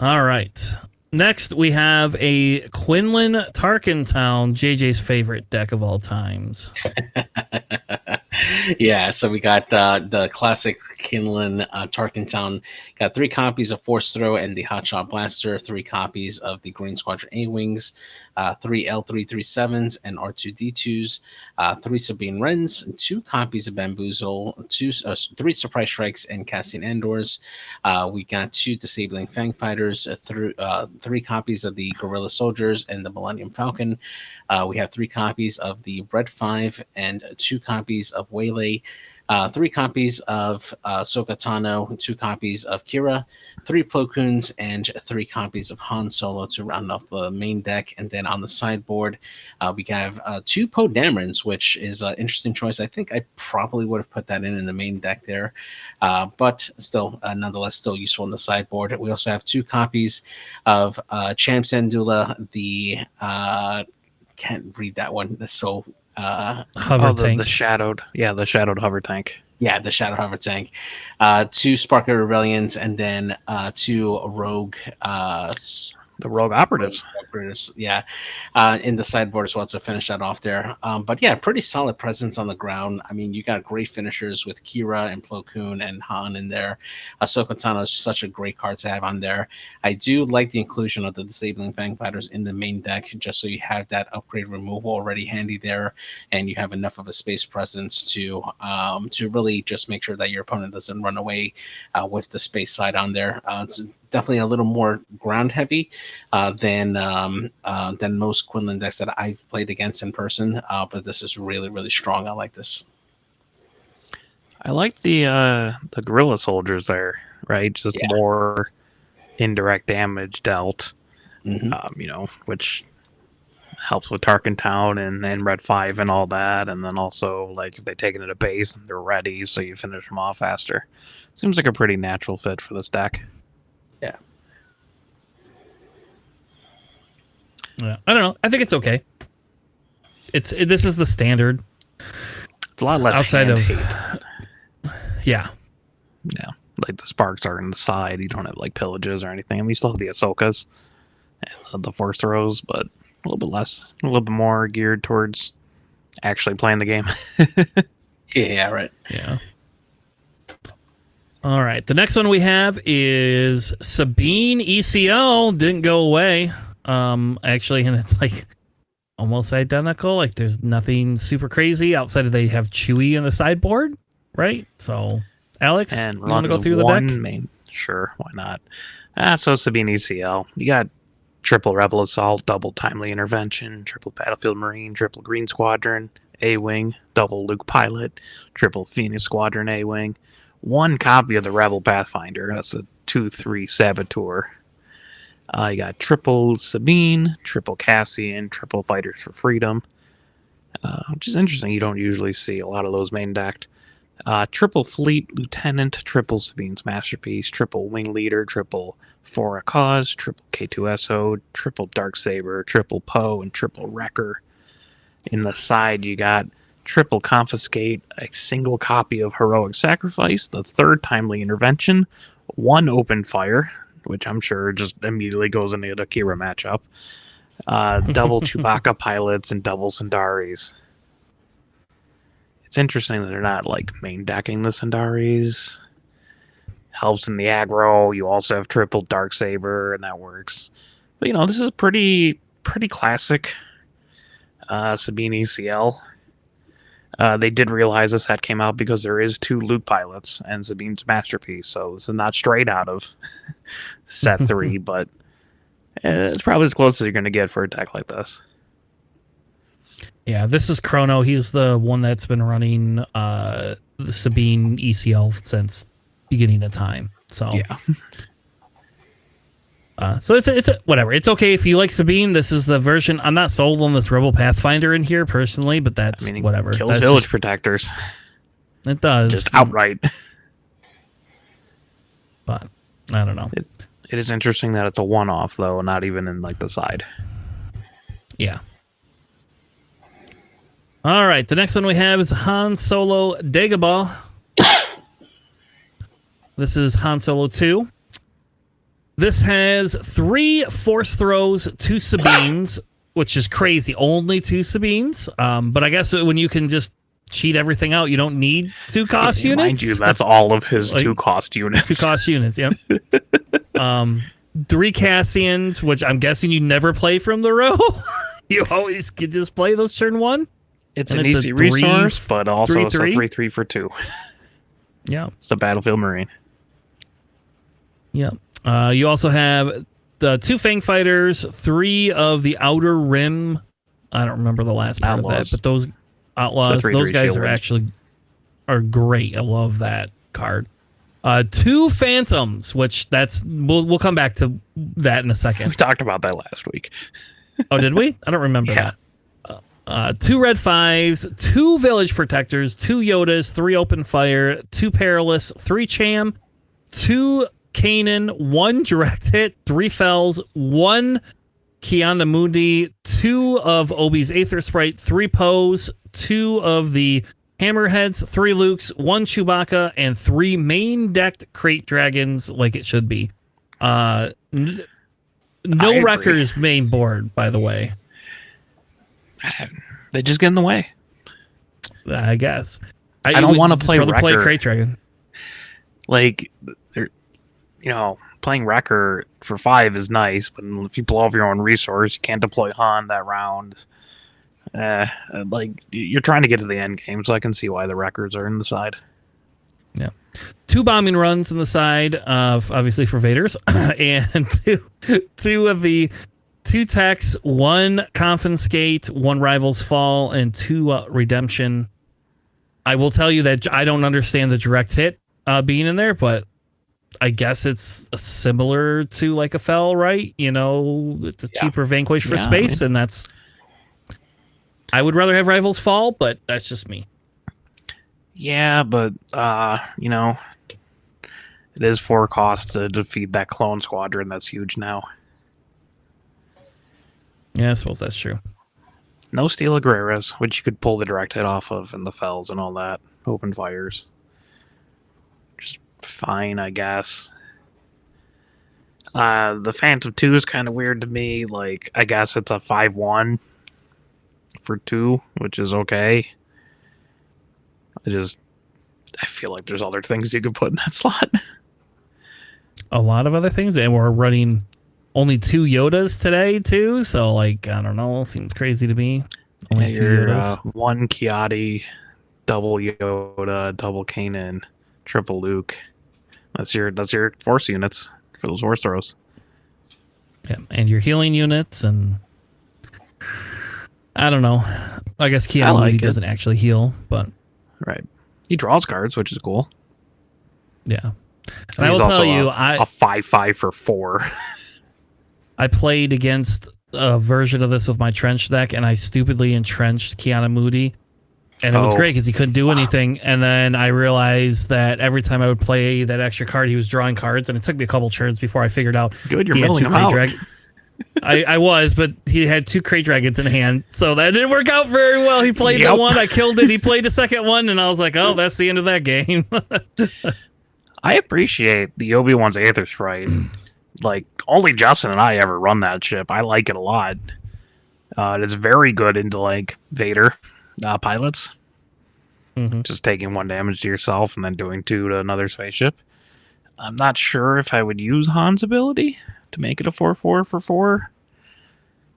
All right. Next, we have a Quinlan Tarkentown, JJ's favorite deck of all times. Yeah, so we got the classic Quinlan Tarkentown. Got 3 copies of Force Throw and the Hotshot Blaster, 3 copies of the Green Squadron A-Wings, 3 L337s and R2-D2s, 3 Sabine Wrens, 2 copies of Bamboozle, 3 Surprise Strikes and Cassian Andors. We got 2 Disabling Fang Fighters, 3 copies of the Guerrilla Soldiers and the Millennium Falcon. We have 3 copies of the Red 5 and 2 copies of Waylay, 3 copies of Ahsoka Tano, 2 copies of Qi'ra, 3 Plo Koons, and 3 copies of Han Solo to round off the main deck. And then on the sideboard, we have 2 Poe Damerons, which is an interesting choice. I think I probably would have put that in the main deck there, but still, nonetheless, still useful in the sideboard. We also have 2 copies of Champ Sandula, the can't read that one. That's so Hover tank. The shadowed hover tank. Yeah, the Shadow Hover tank. 2 Sparkler Rebellions, and then 2 Rogue. The Rogue Operatives. Yeah, in the sideboard as well to finish that off there. But yeah, pretty solid presence on the ground. I mean, you got great finishers with Qi'ra and Plo Koon and Han in there. Ahsoka Tano is such a great card to have on there. I do like the inclusion of the Disabling Fang Fighters in the main deck, just so you have that upgrade removal already handy there, and you have enough of a space presence to really just make sure that your opponent doesn't run away with the space side on there. It's definitely a little more ground heavy than most Quinlan decks that I've played against in person. But this is really, really strong. I like this. I like the Guerrilla Soldiers there, right? Just more indirect damage dealt, which helps with Tarkentown and Red 5 and all that. And then also, like, if they take it at a base, they're ready, so you finish them off faster. Seems like a pretty natural fit for this deck. Yeah, I don't know. I think it's okay. This is the standard. It's a lot less outside of yeah. Like the sparks are on the side. You don't have like pillages or anything. I mean, you still have the Ahsokas and the Force Throws, but a little bit less, a little bit more geared towards actually playing the game. Yeah, right. Yeah. All right. The next one we have is Sabine ECL. Didn't go away. Actually, and it's like almost identical. Like there's nothing super crazy outside of they have Chewie in the sideboard, right? So, Alex, and you want to go through the deck? Sure, why not? So Sabine ECL, you got triple Rebel Assault, double Timely Intervention, triple Battlefield Marine, triple Green Squadron, A-Wing, double Luke Pilot, triple Phoenix Squadron A-Wing, one copy of the Rebel Pathfinder. That's the 2-3 Saboteur. You got triple Sabine, triple Cassian, triple Fighters for Freedom, which is interesting. You don't usually see a lot of those main decked. Triple Fleet Lieutenant, triple Sabine's Masterpiece, triple Wing Leader, triple For a Cause, triple K2SO, triple Darksaber, triple Poe, and triple Wrecker. In the side, you got triple Confiscate, a single copy of Heroic Sacrifice, the third Timely Intervention, one Open Fire, which I'm sure just immediately goes into the Qi'ra matchup, double Chewbacca pilots, and double Sindaris. It's interesting that they're not like main decking the Sindaris. Helps in the aggro. You also have triple Darksaber, and that works. But this is pretty classic Sabine ECL. They did realize this set came out because there is 2 Luke pilots and Sabine's Masterpiece, so this is not straight out of set 3, but it's probably as close as you're going to get for a deck like this. Yeah, this is Chrono. He's the one that's been running the Sabine ECL since beginning of time. So yeah. So it's a whatever. It's okay if you like Sabine. This is the version. I'm not sold on this Rebel Pathfinder in here personally, but that's whatever. Kills that's village protectors. It does. Just outright. But I don't know. It is interesting that it's a one-off though, not even in like the side. Yeah. All right, the next one we have is Han Solo Dagobah. This is Han Solo 2. This has 3 Force Throws, 2 Sabines, which is crazy. Only 2 Sabines. But I guess when you can just cheat everything out, you don't need 2 cost units. Mind you, that's all of his 2 cost units. 2 cost units, yep. 3 Cassians, which I'm guessing you never play from the row. You always can just play those turn 1. It's an easy resource, but also it's a 3/3 for 2. Yeah. It's a Battlefield Marine. Yeah. You also have the 2 Fang Fighters, 3 of the Outer Rim. I don't remember the last part of that, but those Outlaws, those guys are great. I love that card. 2 Phantoms, which we'll come back to that in a second. We talked about that last week. Oh, did we? I don't remember that. 2 Red 5s, 2 Village Protectors, 2 Yodas, 3 Open Fire, 2 Perilous, 3 Cham, 2 Kanan, 1 Direct Hit, 3 Fells, 1 Kiana Mundi, 2 of Obi's Aether Sprite, 3 Poes, 2 of the Hammerheads, 3 Lukes, 1 Chewbacca, and 3 main decked Crate Dragons like it should be. No Wreckers main board, by the way. They just get in the way. I guess. I don't want to play Wrecker. Play Crate Dragon. Like, playing Wrecker for 5 is nice, but if you blow up your own resource, you can't deploy Han that round. You're trying to get to the end game, so I can see why the Wreckers are in the side. Yeah. 2 bombing runs in the side, obviously for Vader's, and two of the 2 techs, 1 Confiscate, 1 Rivals Fall, and 2 Redemption. I will tell you that I don't understand the direct hit being in there, but I guess it's similar to like a Fell, right? It's a cheaper Vanquish for space, and that's... I would rather have Rivals Fall, but that's just me. Yeah, but, it is 4 cost to defeat that clone squadron that's huge now. Yeah, I suppose that's true. No Steel Agreras, which you could pull the direct hit off of, and the Fells and all that. Open Fires. Just fine, I guess. The Phantom 2 is kind of weird to me. Like, I guess it's a 5/1 for 2, which is okay. I feel like there's other things you could put in that slot. A lot of other things, and we're running only 2 Yodas today too, so I don't know, seems crazy to me. Only 2 Yodas. 1 Kiadi, double Yoda, double Kanan, triple Luke. That's your force units for those Force Throws. Yeah, and your healing units, and I don't know. I guess I Qi'ra like it. doesn't actually heal, but Right. He draws cards, which is cool. yeah. And And I will he's also tell you, a 5/5 for 4. I played against a version of this with my trench deck, and I stupidly entrenched Keanu Moody. And it was great because he couldn't do anything. And then I realized that every time I would play that extra card, he was drawing cards. And it took me a couple turns before I figured out Good, you're he had milling two him Krayt out. I was, but he had 2 Krayt Dragons in hand. So that didn't work out very well. He played the one, I killed it. He played the second one, and I was like, oh, that's the end of that game. I appreciate the Obi-Wan's Aether Sprite. Like, only Justin and I ever run that ship. I like it a lot. It's very good into, like, Vader pilots. Mm-hmm. Just taking 1 damage to yourself and then doing 2 to another spaceship. I'm not sure if I would use Han's ability to make it a 4/4 for 4.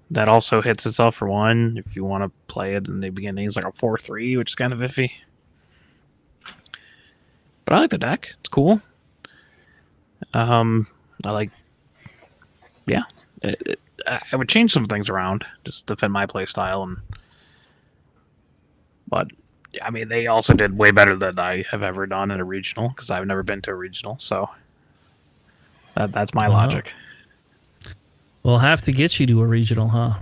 That also hits itself for 1 if you want to play it in the beginning. It's like a 4/3, which is kind of iffy. But I like the deck. It's cool. I like... Yeah. I would change some things around just to fit my play style. But... I mean, they also did way better than I have ever done in a regional, because I've never been to a regional, so that's my logic. We'll have to get you to a regional, huh?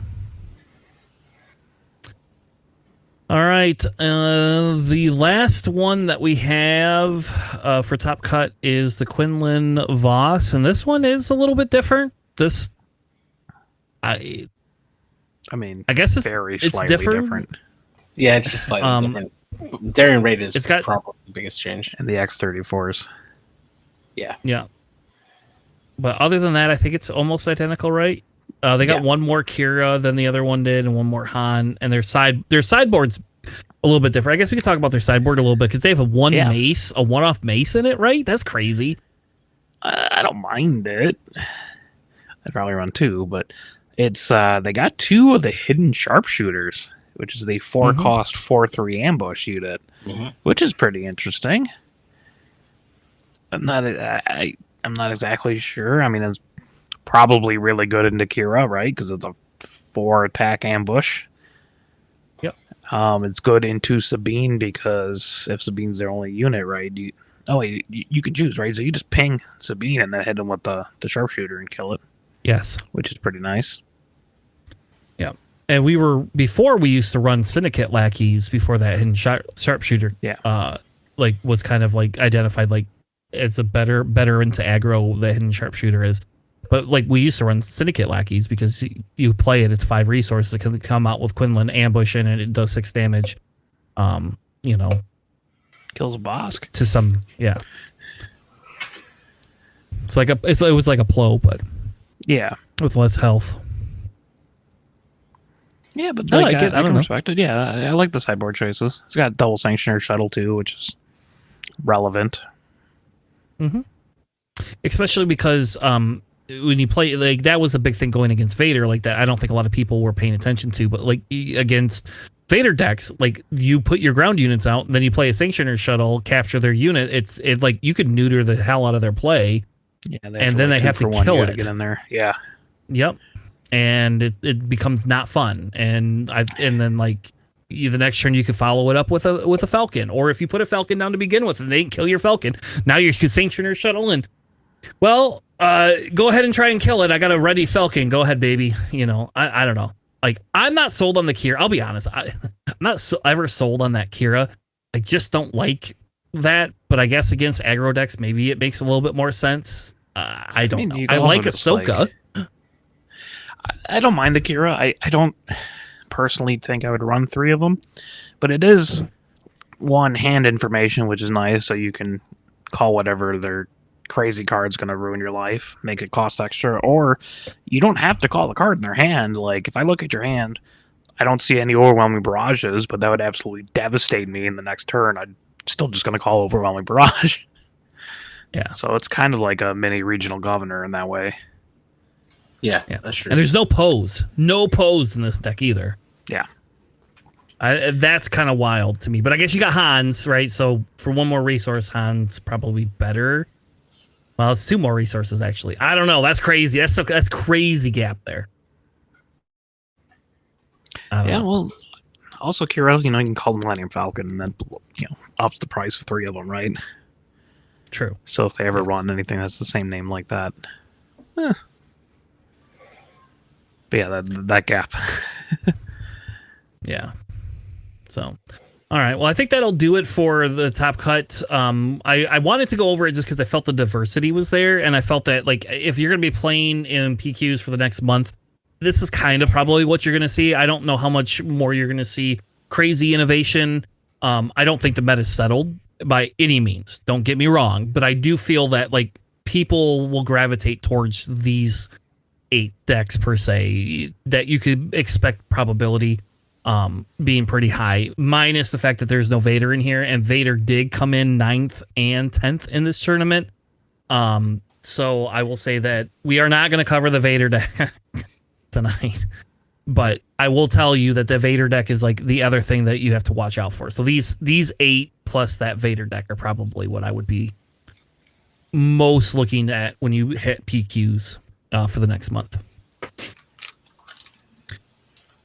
All right. The last one that we have for Top Cut is the Quinlan Voss, and this one is a little bit different. I mean, I guess it's slightly different. Yeah, it's just slightly different. Daring Raid is it's got, probably the biggest change. And the X-34s. Yeah. Yeah. But other than that, I think it's almost identical, right? They got one more Qi'ra than the other one did, and one more Han, and their sideboard's a little bit different. I guess we could talk about their sideboard a little bit, because they have a one-off mace in it, right? That's crazy. I don't mind it. I'd probably run 2, but it's they got 2 of the hidden sharpshooters, which is the 4-cost 4/3 ambush unit, which is pretty interesting. I'm not exactly sure. I mean, it's probably really good into Qi'ra, right? Because it's a 4-attack ambush. Yep. It's good into Sabine, because if Sabine's their only unit, right? You can choose, right? So you just ping Sabine and then hit them with the sharpshooter and kill it. Yes. Which is pretty nice. Yeah. And we used to run Syndicate lackeys before that hidden sharpshooter. Yeah. Was kind of like identified like as a better into aggro the hidden sharpshooter is. But like we used to run Syndicate lackeys because you play it, it's 5 resources. It can come out with Quinlan ambush and it does 6 damage. Kills a Bosk. To some, yeah. It was like a Plo, but yeah, with less health. Yeah, but I like it. I can respect it. Yeah, I like the sideboard choices. It's got double sanctioner shuttle too, which is relevant. Mm-hmm. Especially because when you play, like, that was a big thing going against Vader, like that I don't think a lot of people were paying attention to, but like against Vader decks, like you put your ground units out, and then you play a sanctioner shuttle, capture their unit. It's like you could neuter the hell out of their play. Yeah, and then they have to kill it. To get in there. Yeah. Yep. And it becomes not fun. And then like the next turn you could follow it up with a Falcon, or if you put a Falcon down to begin with and they didn't kill your Falcon, now you're sanctioner shuttle and go ahead and try and kill it. I got a ready Falcon. Go ahead, baby. I don't know. Like, I'm not sold on the Qi'ra. I'll be honest. I'm not ever sold on that Qi'ra. I just don't like that. But I guess against aggro decks, maybe it makes a little bit more sense. I don't know. I like Ahsoka. I don't mind the Qi'ra. I don't personally think I would run 3 of them. But it is one hand information, which is nice. So you can call whatever their crazy card's going to ruin your life, make it cost extra, or you don't have to call the card in their hand. Like, if I look at your hand, I don't see any overwhelming barrages, but that would absolutely devastate me in the next turn. I'm still just going to call overwhelming barrage. Yeah. So it's kind of like a mini regional governor in that way. Yeah, that's true. And there's no pose in this deck either. Yeah. That's kind of wild to me, but I guess you got Hans, right? So for one more resource, Hans probably better. Well, it's 2 more resources, actually. I don't know. That's crazy. That's crazy gap there. Yeah, well, Also, Qi'ra, you can call the Millennium Falcon, and then ups the price of 3 of them, right? True. So if they ever run anything that's the same name like that, but yeah, that gap. Yeah. So, all right. Well, I think that'll do it for the top cut. I wanted to go over it just because I felt the diversity was there, and I felt that like if you're going to be playing in PQs for the next month, this is kind of probably what you're going to see. I don't know how much more you're going to see. Crazy innovation. I don't think the meta's settled by any means. Don't get me wrong, but I do feel that like people will gravitate towards these 8 decks per se, that you could expect probability being pretty high, minus the fact that there's no Vader in here, and Vader did come in 9th and 10th in this tournament. So I will say that we are not going to cover the Vader deck tonight, but I will tell you that the Vader deck is like the other thing that you have to watch out for. So these 8 plus that Vader deck are probably what I would be most looking at when you hit PQs for the next month.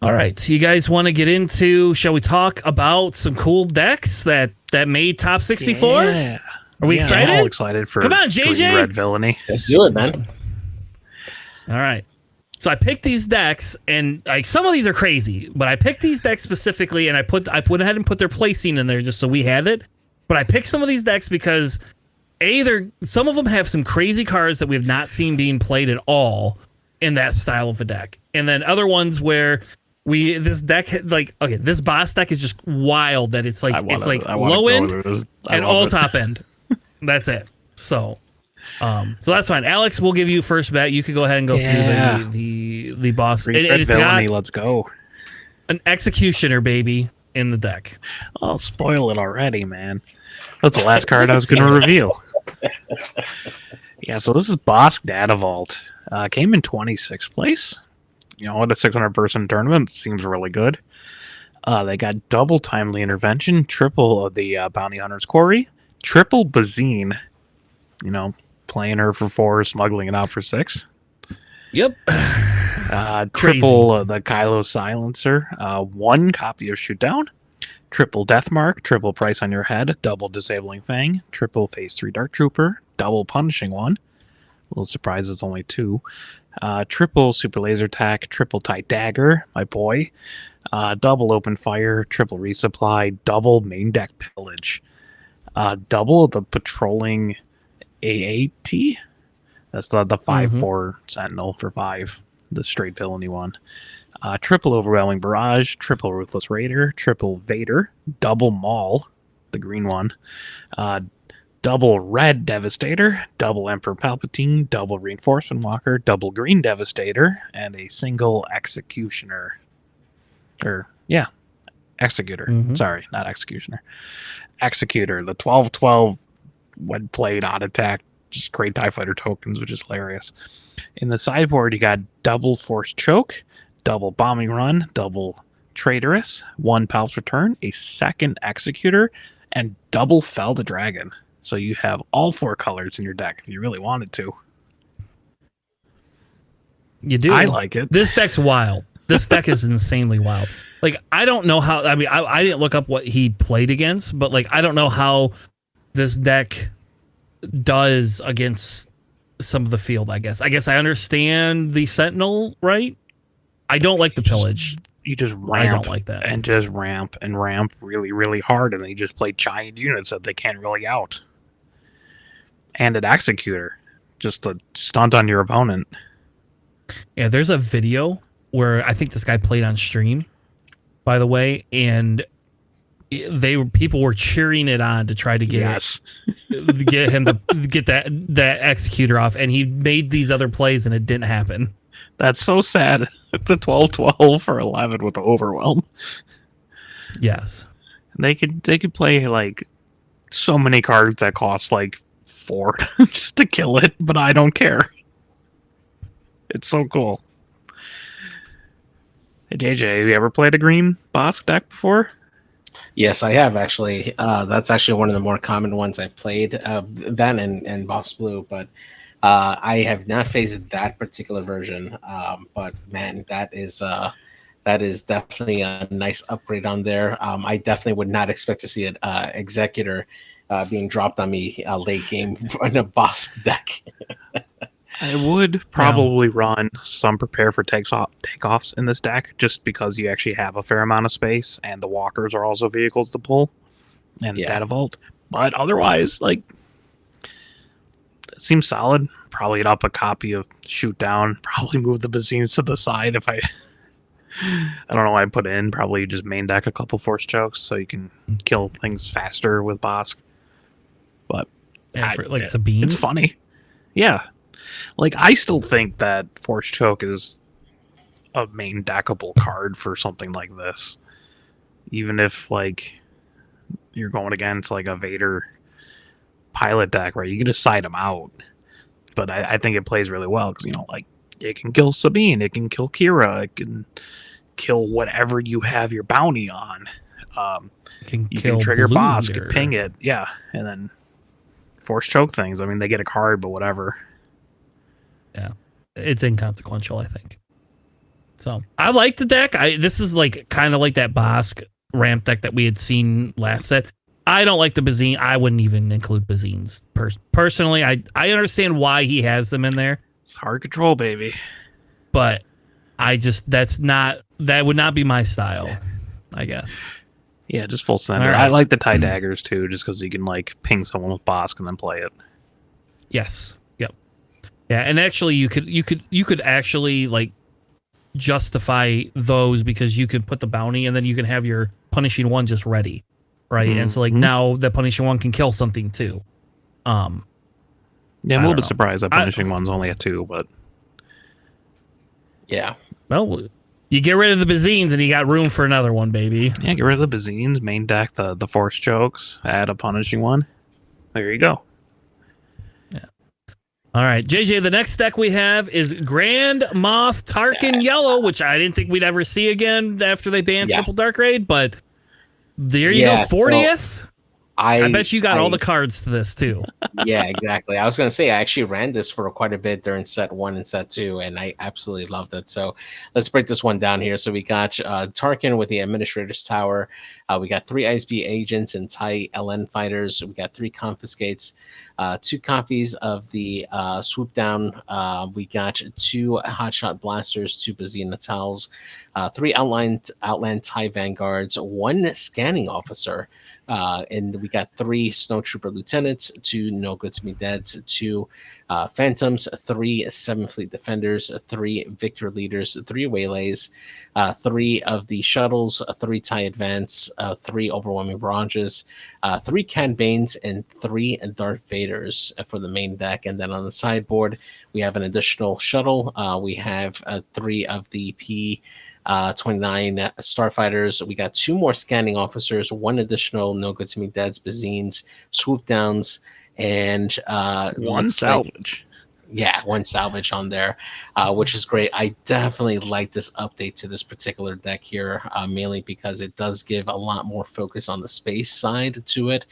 All right, so you guys want to get into, shall we talk about some cool decks that made top 64? Yeah. Are we excited? I'm all excited for Come on, JJ. Green Red Villainy. Let's do it, man. All right. So I picked these decks, and like some of these are crazy, but I picked these decks specifically, and I went ahead and put their placing in there just so we had it. But I picked some of these decks because some of them have some crazy cards that we have not seen being played at all in that style of a deck, and then other ones where this boss deck is just wild. That it's like low end and all top end. That's it. So that's fine. Alex, we'll give you first bet. You can go ahead and go through the boss. Red Villainy, let's go. An Executioner, baby, in the deck. I'll spoil it already, man. That's the last card I was going to reveal. Yeah, so this is Bosk Data Vault. Came in 26th place. At a 600-person tournament, seems really good. They got double Timely Intervention, triple of the Bounty Hunter's Quarry, triple Bazine, playing her for 4, smuggling it out for 6. Yep. Triple the Kylo Silencer, 1 copy of Shootdown, triple Deathmark, triple Price on Your Head, double Disabling Fang, triple Phase 3 Dark Trooper, double Punishing One. A little surprised it's only 2. Triple Super Laser Attack, triple Tight Dagger, my boy, double Open Fire, triple Resupply, double Main Deck Pillage, double the Patrolling AAT. That's the 5/4 Sentinel for 5, the straight villainy one. Triple Overwhelming Barrage, triple Ruthless Raider, triple Vader, double Maul, the green one, double Red Devastator, double Emperor Palpatine, double Reinforcement Walker, double Green Devastator, and a single Executioner. Executor. Sorry, not Executioner. Executor, the 12/12 when played on attack, just great TIE Fighter tokens, which is hilarious. In the sideboard, you got double Force Choke, double Bombing Run, double Traitorous, 1 Palp's Return, a second Executor, and double Fell the Dragon. So you have all 4 colors in your deck if you really wanted to. You do. I like it. This deck's wild. This deck is insanely wild. Like, I don't know how... I mean, I didn't look up what he played against, but, like, I don't know how this deck does against some of the field, I guess. I understand the Sentinel, right? I don't like the Pillage. You just ramp. I don't like that. And just ramp really, really hard, and they just play giant units that they can't really out. And an Executor. Just to stunt on your opponent. Yeah, there's a video where I think this guy played on stream, by the way, and people were cheering it on to try to get get him to get that Executor off, and he made these other plays and it didn't happen. That's so sad. It's a 12/12 for 11 with the Overwhelm. Yes. They could play like so many cards that cost like 4 just to kill it, but I don't care. It's so cool. Hey, JJ, have you ever played a green Bosk deck before? Yes, I have actually. That's actually one of the more common ones I've played. That and Boss Blue, but I have not faced that particular version. But man, that is that is definitely a nice upgrade on there. I definitely would not expect to see an Executor being dropped on me late game in a Bosk deck. I would probably run some prepare for takeoffs in this deck, just because you actually have a fair amount of space, and the walkers are also vehicles to pull, and data vault. But otherwise, like, it seems solid. Probably up a copy of Shoot Down. Probably move the Bazines to the side if I. I don't know why I put it in. Probably just main deck a couple Force Chokes so you can kill things faster with Bosk. But like Sabine, it's funny. Yeah. Like, I still think that Force Choke is a main deckable card for something like this. Even if, like, you're going against, like, a Vader pilot deck, right? You can just side them out. But I think it plays really well because, you know, like, it can kill Sabine, it can kill Qi'ra, it can kill whatever you have your bounty on. You can trigger Bosk, ping it, yeah, and then Force Choke things. I mean, they get a card, but whatever. Yeah, it's inconsequential, I think. So I like the deck. This is like kind of like that Bosk ramp deck that we had seen last set. I don't like the Bazine. I wouldn't even include Bazines. Personally, I understand why he has them in there. It's hard control, baby. But that would not be my style, I guess. Yeah, just full sender. Right. I like the tie daggers too, just because you can like ping someone with Bosk and then play it. Yes. Yep. Yeah, and actually you could actually like justify those because you could put the bounty and then you can have your punishing one just ready. Right. Mm-hmm. And so like now the punishing one can kill something too. Yeah, I'm a little bit surprised that punishing one's only at 2, but yeah. Well, you get rid of the Bazines and you got room for another one, baby. Yeah, get rid of the Bazines, main deck the Force Chokes, add a punishing one. There you go. Yeah. All right, JJ, the next deck we have is Grand Moff Tarkin Yellow, which I didn't think we'd ever see again after they banned Triple Dark Raid, but there you go, 40th. So I bet you got all the cards to this too. Yeah, exactly. I was going to say, I actually ran this for quite a bit during set 1 and set 2, and I absolutely loved it. So let's break this one down here. So we got Tarkin with the Administrator's Tower. We got 3 ISB agents and TIE LN fighters. We got 3 confiscates, 2 copies of the swoop down. We got 2 hotshot blasters, 2 Bazine Natals, 3 outland TIE vanguards, 1 scanning officer. And we got 3 snowtrooper lieutenants, 2 no good to me deads, 2 phantoms, 3 7th fleet defenders, 3 victor leaders, 3 waylays, 3 of the shuttles, 3 TIE advance, 3 overwhelming barrages, 3 Cad Banes, and 3 Darth Vaders for the main deck. And then on the sideboard, we have an additional shuttle. We have 3 of the P-29 starfighters. We got 2 more scanning officers, 1 additional no good to me deads, Bazines, swoop downs, and 1 salvage. Yeah, 1 salvage on there, which is great. I definitely like this update to this particular deck here, mainly because it does give a lot more focus on the space side to it.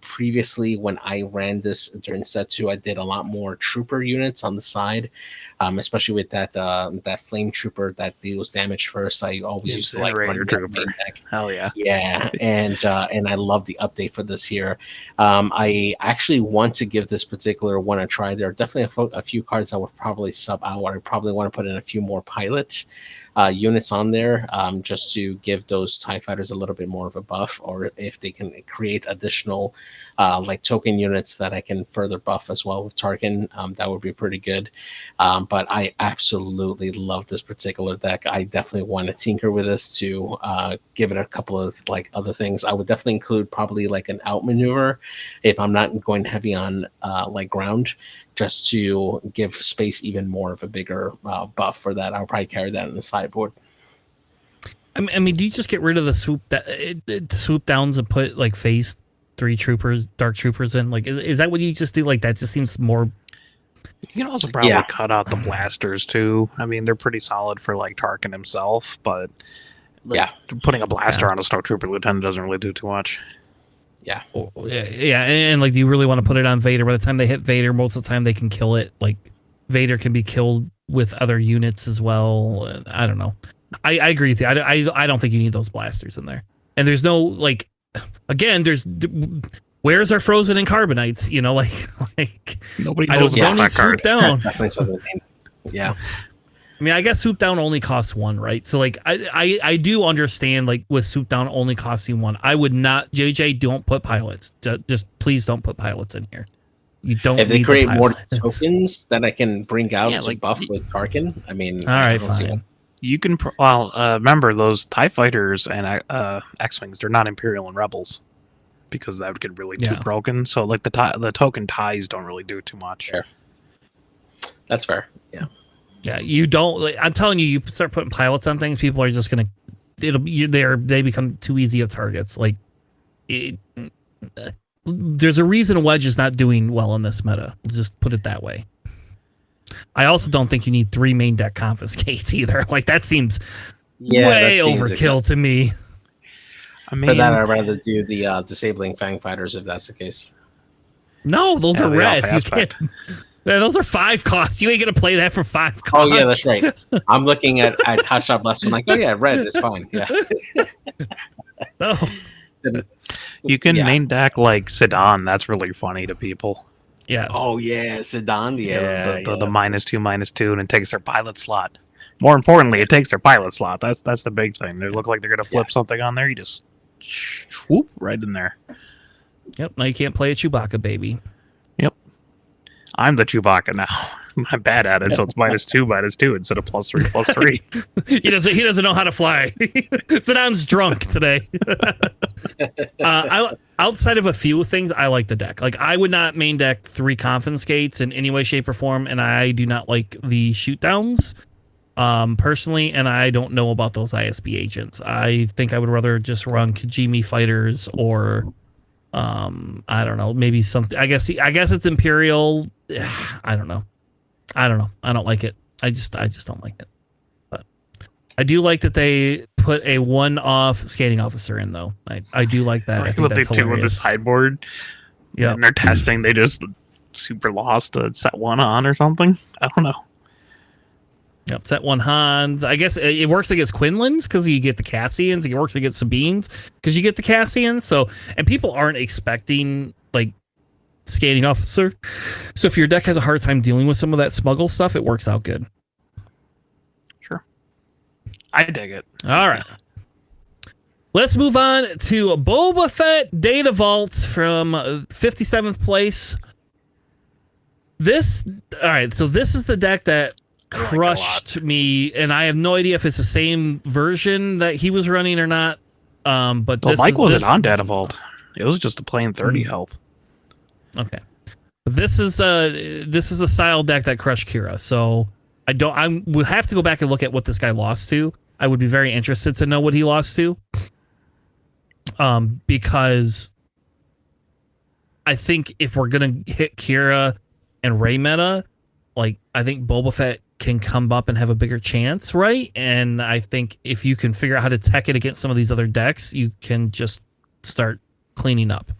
Previously, when I ran this during set 2, I did a lot more trooper units on the side, especially with that flame trooper that deals damage first. I always used to like run trooper. Hell yeah, yeah, and I love the update for this here. I actually want to give this particular one a try. There are definitely a few cards I would probably sub out. I probably want to put in a few more pilot units on there, just to give those TIE fighters a little bit more of a buff, or if they can create additional like token units that I can further buff as well with Tarkin, that would be pretty good. But I absolutely love this particular deck. I definitely want to tinker with this to give it a couple of like other things. I would definitely include probably like an outmaneuver if I'm not going heavy on like ground, just to give space even more of a bigger buff for that. I'll probably carry that in the sideboard. I mean, do you just get rid of the swoop downs and put like phase 3 troopers, dark troopers in? Like, is that what you just do? Like, that just seems more. You can also probably cut out the blasters too. I mean, they're pretty solid for like Tarkin himself, but like, putting a blaster on a snowtrooper lieutenant doesn't really do too much. Yeah. Yeah, and like, do you really want to put it on Vader? By the time they hit Vader, most of the time they can kill it. Like, Vader can be killed with other units as well. I don't know. I agree with you. I don't think you need those blasters in there. And there's no like, again, where's our frozen and carbonites? You know, like Nobody I knows don't about need that swoop card. down. That's definitely something. Yeah. I mean, I guess swoop down only costs one, right? So like, I do understand like with swoop down only costing one. I would not, JJ, don't put pilots. Just please don't put pilots in here. You don't. If they need create the more pilots. tokens that I can bring out Yeah, to like, buff with Karkin, I mean, All I right, don't see fine. one. You can remember those TIE fighters and X-wings. They're not Imperial and Rebels because that would get really too Yeah. broken. So like the token ties don't really do too much. Sure. That's fair. Yeah. Yeah, you don't. Like, I'm telling you, you start putting pilots on things, people are just gonna. They become too easy of targets. Like, there's a reason Wedge is not doing well in this meta. Just put it that way. I also don't think you need 3 main deck confiscates either. Like that seems way that seems overkill excessive. to me. I mean, For that, I'd rather do the disabling Fang Fighters if that's the case. No, those Yeah, are the red. off You aspect. can't- Yeah, those are 5 costs. You ain't gonna play that for 5 Oh costs. yeah, that's right. I'm looking at Touch Shop less. I'm like, oh yeah, red is fine. Yeah. No. you can Yeah. main deck like Sedan. That's really funny to people. Yes. Oh yeah, Sedan. Yeah. the that's -2/-2, and it takes their pilot slot. More importantly, it takes their pilot slot. That's the big thing. They look like they're gonna flip something on there. You just swoop right in there. Yep. Now you can't play a Chewbacca, baby. I'm the Chewbacca now. I'm bad at it, so it's -2/-2 instead of +3/+3. He doesn't know how to fly. Saddam's drunk today. Outside of a few things, I like the deck. Like I would not main deck 3 confiscates in any way, shape, or form, and I do not like the shoot downs. Personally, and I don't know about those ISB agents. I think I would rather just run Kijimi fighters or I don't know, maybe something. I guess it's Imperial. I don't know. I don't like it. I just don't like it. But I do like that they put a one-off scanning officer in though. I do like that. I think What they that's do with the hilarious. sideboard. Yeah. And they're testing. They just super lost to set one on or something. I don't know. Yep, set one Hans. I guess it works against Quinlans because you get the Cassians. It works against Sabines because you get the Cassians. So, and people aren't expecting like scanning officer. So if your deck has a hard time dealing with some of that smuggle stuff, it works out good. Sure. I dig it. All right. Let's move on to Boba Fett Data Vault from 57th place. All right, so this is the deck that crushed me, and I have no idea if it's the same version that he was running or not. But Well, this Mike wasn't this, on Data Vault. It was just a plain 30 health. Okay, this is a style deck that crushed Qi'ra. So I will have to go back and look at what this guy lost to. I would be very interested to know what he lost to. Because I think if we're gonna hit Qi'ra and Rey meta, like I think Boba Fett can come up and have a bigger chance, right? And I think if you can figure out how to tech it against some of these other decks, you can just start cleaning up.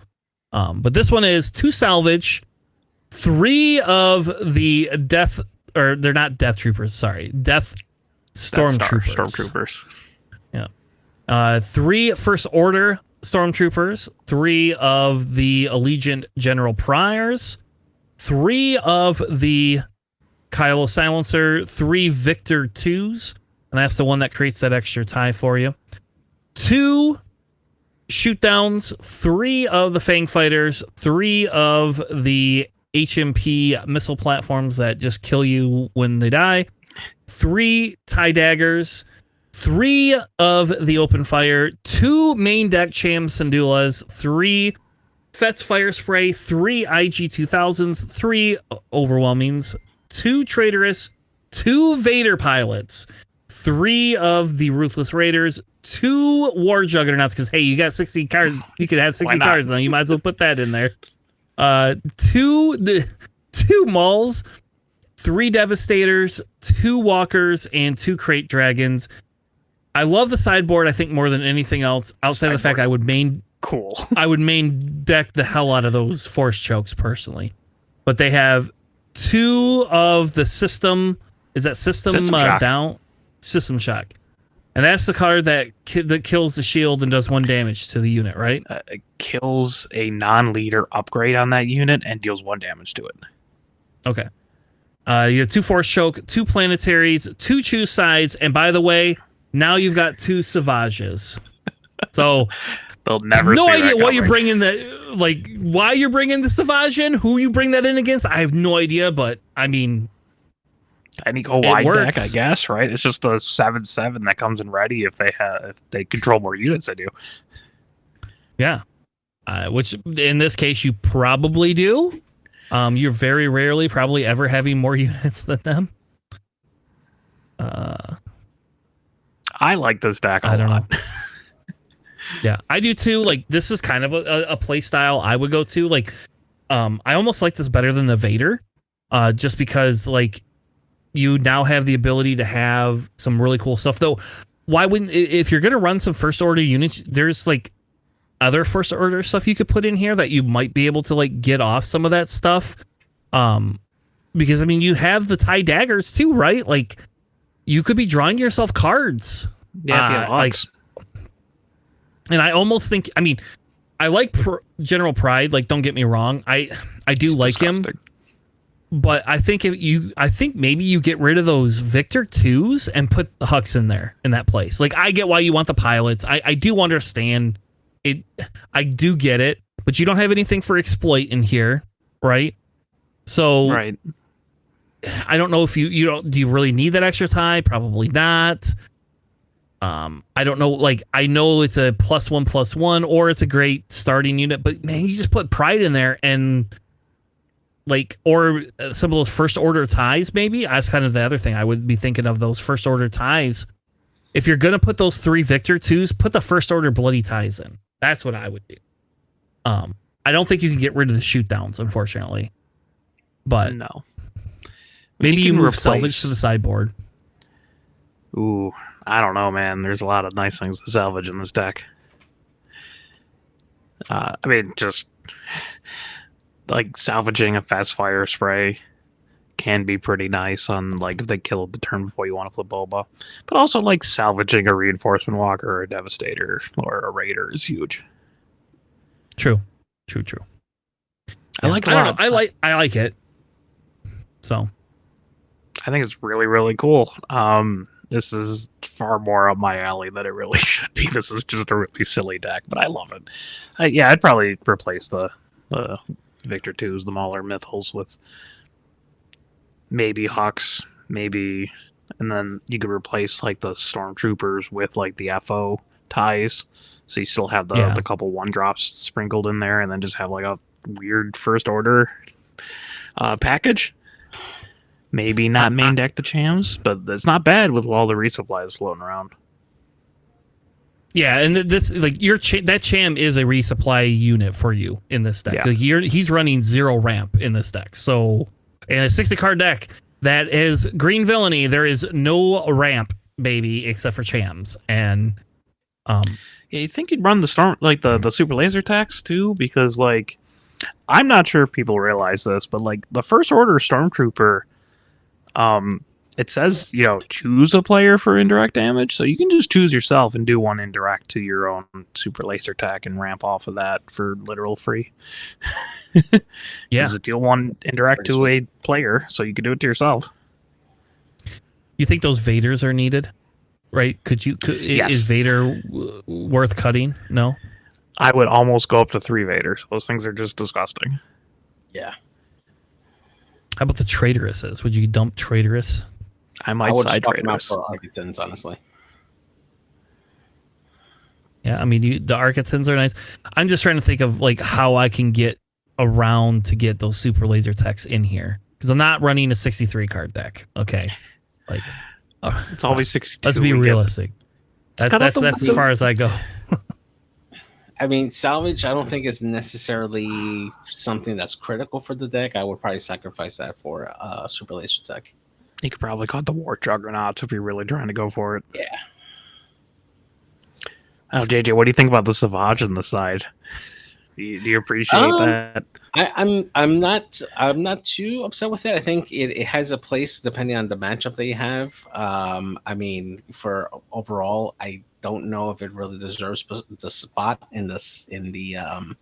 But this one is 2 salvage, 3 of the death, or they're not death troopers, sorry, death stormtroopers. Stormtroopers. 3 First Order stormtroopers, 3 of the Allegiant General Priors, 3 of the Kylo Silencer, 3 Victor 2s, and that's the one that creates that extra tie for you. 2 shoot downs, 3 of the Fang Fighters, 3 of the HMP missile platforms that just kill you when they die, 3 tie daggers, 3 of the open fire, 2 main deck Cham Syndulas, 3 Fett's Fire Spray, 3 IG 2000s, 3 Overwhelmings, 2 Traitorous, 2 Vader Pilots, 3 of the Ruthless Raiders, 2 War Juggernauts, because hey, you got 60 cards, you could have 60 cards now, you might as well put that in there. 2 Mauls, 3 Devastators, 2 Walkers, and 2 Crate Dragons. I love the sideboard, I think, more than anything else, outside of the fact I would main deck the hell out of those Force Chokes, personally. But they have 2 of the system... Is that System Shock. down? System Shock. And that's the card that kills the shield and does 1 damage to the unit, right? It kills a non-leader upgrade on that unit and deals 1 damage to it. Okay. You have 2 Force Choke, 2 Planetaries, 2 Choose Sides, and by the way, now you've got 2 Savages. So they'll never. No see idea that what you're coming. bringing why you're bringing the Savage in, who you bring that in against. I have no idea, but I mean, Any go wide works. deck, I guess, right? It's just a 7/7 that comes in ready if they control more units. They do. yeah. Which in this case you probably do. You're very rarely probably ever having more units than them. I like this deck a I don't lot. know. Yeah, I do too. Like, this is kind of a play style I would go to. Like, I almost like this better than the Vader, just because like you now have the ability to have some really cool stuff. Though, why wouldn't, if you're gonna run some first order units, there's like other first order stuff you could put in here that you might be able to like get off some of that stuff. Because I mean, you have the TIE daggers too, right? Like, you could be drawing yourself cards. Yeah, if you have like. Hawks. And I almost think, I mean, I like General Pride. Like, don't get me wrong, I do It's like him, disgusting. but I think I think maybe you get rid of those Victor 2s and put the Hux in there in that place. Like, I get why you want the pilots. I do understand it. I do get it, but you don't have anything for exploit in here, right? So Right. I don't know if you don't. Do you really need that extra tie? Probably not. I don't know. Like, I know it's a +1/+1, or it's a great starting unit, but man, you just put Pride in there and like, or some of those first order ties. Maybe that's kind of the other thing I would be thinking of, those first order ties. If you're gonna put those 3 Victor 2s, put the first order bloody ties in. That's what I would do. I don't think you can get rid of the shoot downs, unfortunately, but No. maybe you can move replace- salvage to the sideboard. Ooh, I don't know, man. There's a lot of nice things to salvage in this deck. I mean, just like salvaging a fast fire spray can be pretty nice on like if they kill the turn before you want to flip Boba. But also like salvaging a reinforcement walker or a devastator or a raider is huge. True. I like it a I don't lot. know. I like it. So I think it's really, really cool. This is far more up my alley than it really should be. This is just a really silly deck, but I love it. I'd probably replace the Victor 2s, the Mauler Mythals, with maybe Hawks, maybe, and then you could replace like the Stormtroopers with like the FO ties, so you still have the couple 1-drops sprinkled in there, and then just have like a weird first order package. Maybe not main deck the Chams, but it's not bad with all the resupplies floating around. yeah, and this, like, that Cham is a resupply unit for you in this deck. Yeah. Like, he's running 0 ramp in this deck. So in a 60 card deck that is green villainy, there is no ramp, baby, except for Chams. And Yeah, you think you'd run the storm like the super laser attacks too, because like I'm not sure if people realize this, but like the first order stormtrooper, it says, choose a player for indirect damage, so you can just choose yourself and do 1 indirect to your own super laser attack and ramp off of that for literal free. yeah, Just deal 1 indirect to a player, so you can do it to yourself. you think those Vaders are needed, right? Yes. Is Vader worth cutting? No. I would almost go up to 3 Vaders. Those things are just disgusting. Yeah. How about the Traitorous? Would you dump Traitorous? I I might would side swap them out Traitors. for Architects, honestly. Yeah, I mean, the Architects are nice. I'm just trying to think of like how I can get around to get those super laser techs in here, because I'm not running a 63 card deck. Okay, like It's always 62. let's be we get. realistic. That's cut out the as far as I go. I mean, salvage, I don't think is necessarily something that's critical for the deck. I would probably sacrifice that for a super laser tech. You could probably cut the War Juggernauts if you're really trying to go for it. Yeah. Oh, JJ, what do you think about the Savage on the side? Do you appreciate that? I'm not too upset with it. I think it has a place depending on the matchup that you have. I mean, for overall, I don't know if it really deserves the spot in the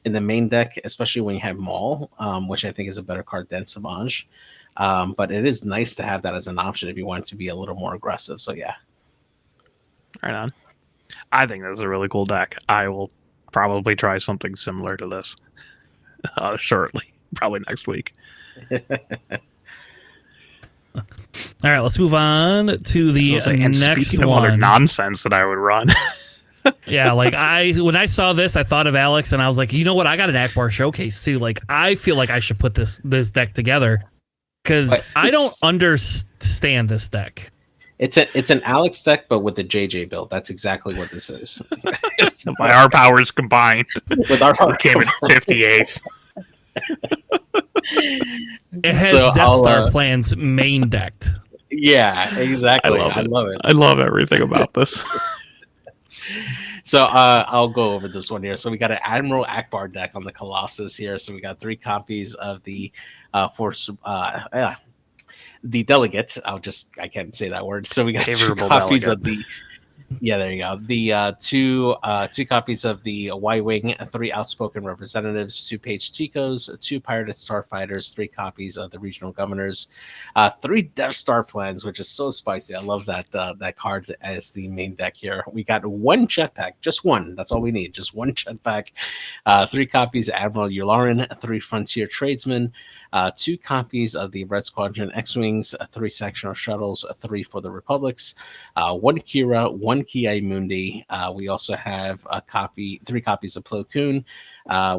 main deck, especially when you have Maul, which I think is a better card than Samaj. But it is nice to have that as an option if you want to be a little more aggressive. So yeah. Right on. I think that's a really cool deck. I will probably try something similar to this shortly, probably next week. All right, let's move on to the next speaking of one. other nonsense that I would run. Yeah, like when I saw this, I thought of Alex, and I was like, you know what? I got an Akbar showcase too. Like, I feel like I should put this deck together because I don't understand this deck. It's an Alex deck, but with the JJ build. That's exactly what this is. By our powers combined, with our power came in 58. It has Death Star plans main decked. Yeah, exactly. I love it. I love everything about this. So I'll go over this one here. So we got an Admiral Akbar deck on the Colossus here. So we got 3 copies of the the delegate. I can't say that word. So we got 2 copies delegate. of the. Yeah, there you go. The two copies of the Y-Wing, 3 outspoken representatives, 2 page Ticos, 2 pirated starfighters, 3 copies of the regional governors, 3 Death Star plans, which is so spicy. I love that card as the main deck here. We got 1 jetpack, just 1. That's all we need, just 1 jetpack. 3 copies of Admiral Yularen, 3 frontier tradesmen, 2 copies of the Red Squadron X-wings, 3 sectional shuttles, 3 for the Republics, 1 Qi'ra, 1 Ki Mundi. We also have 3 copies of Plo Koon.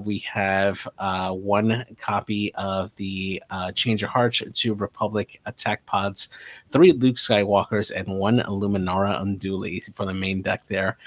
We have 1 copy of the Change of Heart, 2 Republic attack pods, 3 Luke Skywalkers, and 1 Luminara Unduli for the main deck there.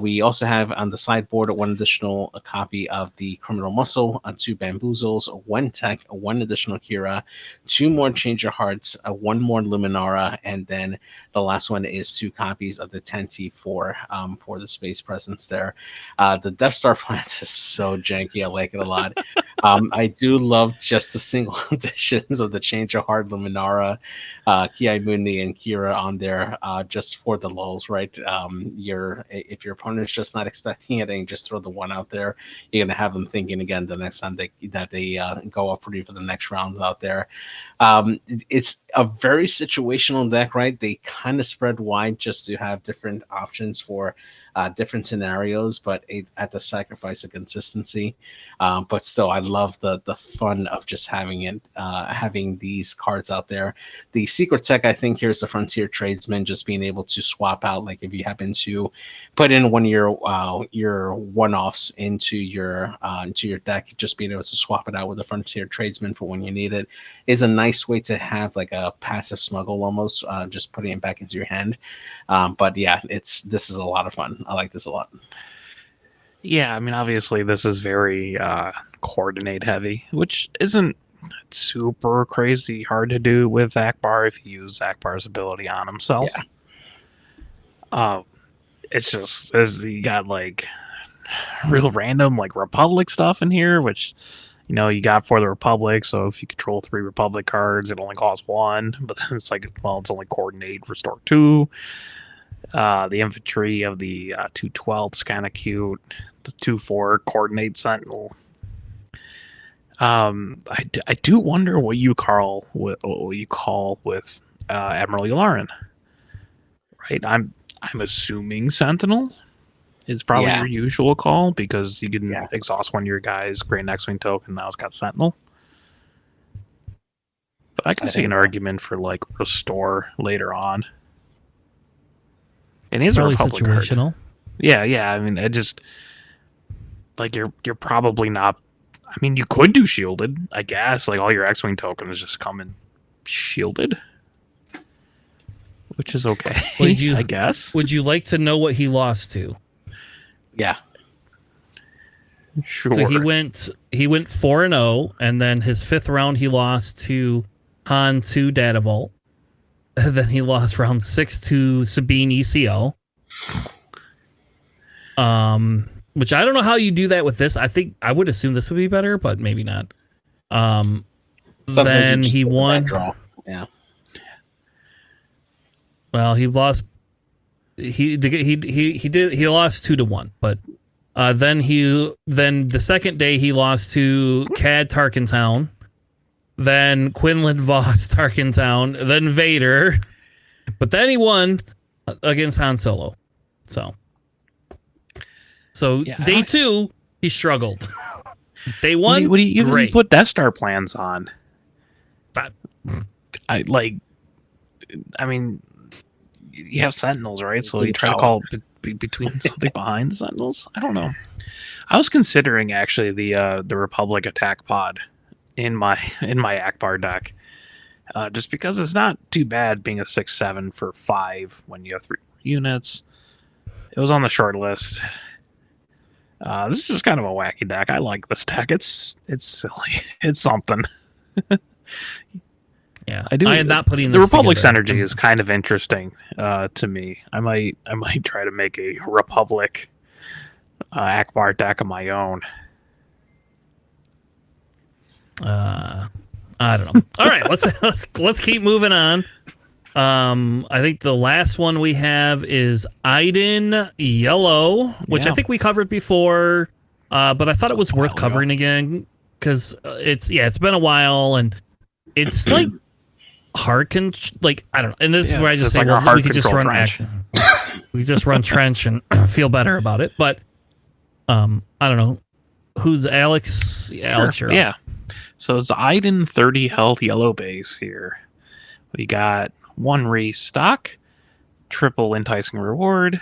We also have on the sideboard 1 additional copy of the Criminal Muscle, 2 Bamboozles, 1 Tech, 1 additional Qi'ra, 2 more Change of Hearts, 1 more Luminara, and then the last one is 2 copies of the 10T4 for the space presence there. The Death Star plans is so janky. I like it a lot. I do love just the single editions of the Change of Heart, Luminara, Ki Mundi, and Qi'ra on there just for the lulls, right? If your opponent's just not expecting it and you just throw the 1 out there, you're going to have them thinking again the next time they go up for you for the next rounds out there. It's a very situational deck, right? They kind of spread wide just to have different options for different scenarios, but at the sacrifice of consistency. But still, I love the fun of just having these cards out there. The secret tech, I think, here's the Frontier Tradesman, just being able to swap out, like if you happen to put in one of your one-offs into your deck, just being able to swap it out with the Frontier Tradesman for when you need it is a nice way to have like a passive smuggle almost, just putting it back into your hand. But yeah, this is a lot of fun. I like this a lot. Yeah, I mean, obviously this is very coordinate heavy, which isn't super crazy hard to do with Akbar if you use Akbar's ability on himself. Yeah. It's just as you got like real random like Republic stuff in here, which you got for the Republic. So if you control 3 Republic cards, it only costs 1. But then it's like, well, it's only coordinate, restore 2. The infantry of the 212's kind of cute. The 2-4 coordinate sentinel. I do wonder what you call with Admiral Yularen. Right, I'm assuming sentinel is probably your usual call because you can exhaust one of your guys' Great X-wing token. Now it's got sentinel. But I can see an argument for like restore later on. And he's really a Republic situational. Card. Yeah. I mean, it just like you're probably not. I mean, you could do shielded, I guess. Like all your X-wing tokens just come in shielded, which is okay. I guess. Would you like to know what he lost to? Yeah. Sure. So he went 4-0, and then his 5th round he lost to Han 2 Dadavolt. And then he lost round 6 to Sabine ECO. which I don't know how you do that with this. I think I would assume this would be better, but maybe not. Then he won. Draw. Yeah. Well, he lost. He lost 2-1, but then the second day he lost to Cad Tarkentown, then Quinlan Voss Tarkentown, then Vader, but then he won against Han Solo. So yeah, day 2 he struggled. Day 1, what do you great. Put Death Star plans on? I mean, you have Sentinels, right? So you try to call between something behind the Sentinels. I don't know. I was considering actually the Republic attack pod in my Akbar deck, just because it's not too bad being a 6/7 for 5 when you have 3 units. It was on the short list. This is just kind of a wacky deck. I like this deck. It's silly. It's something. Yeah, I do. I am not putting the this Republic's together. energy is kind of interesting to me. I might try to make a Republic Akbar deck of my own. I don't know. All right, let's keep moving on. I think the last one we have is Iden Yellow, which I think we covered before, but I thought it was worth covering again because it's been a while and it's like hard I don't know. And this is where I just say, well, we could just run action. We just run trench and feel better about it. But I don't know. Who's Alex? Sure. Alex, you're up. Yeah. So it's Iden 30 health yellow base here. We got 1 restock, triple enticing reward,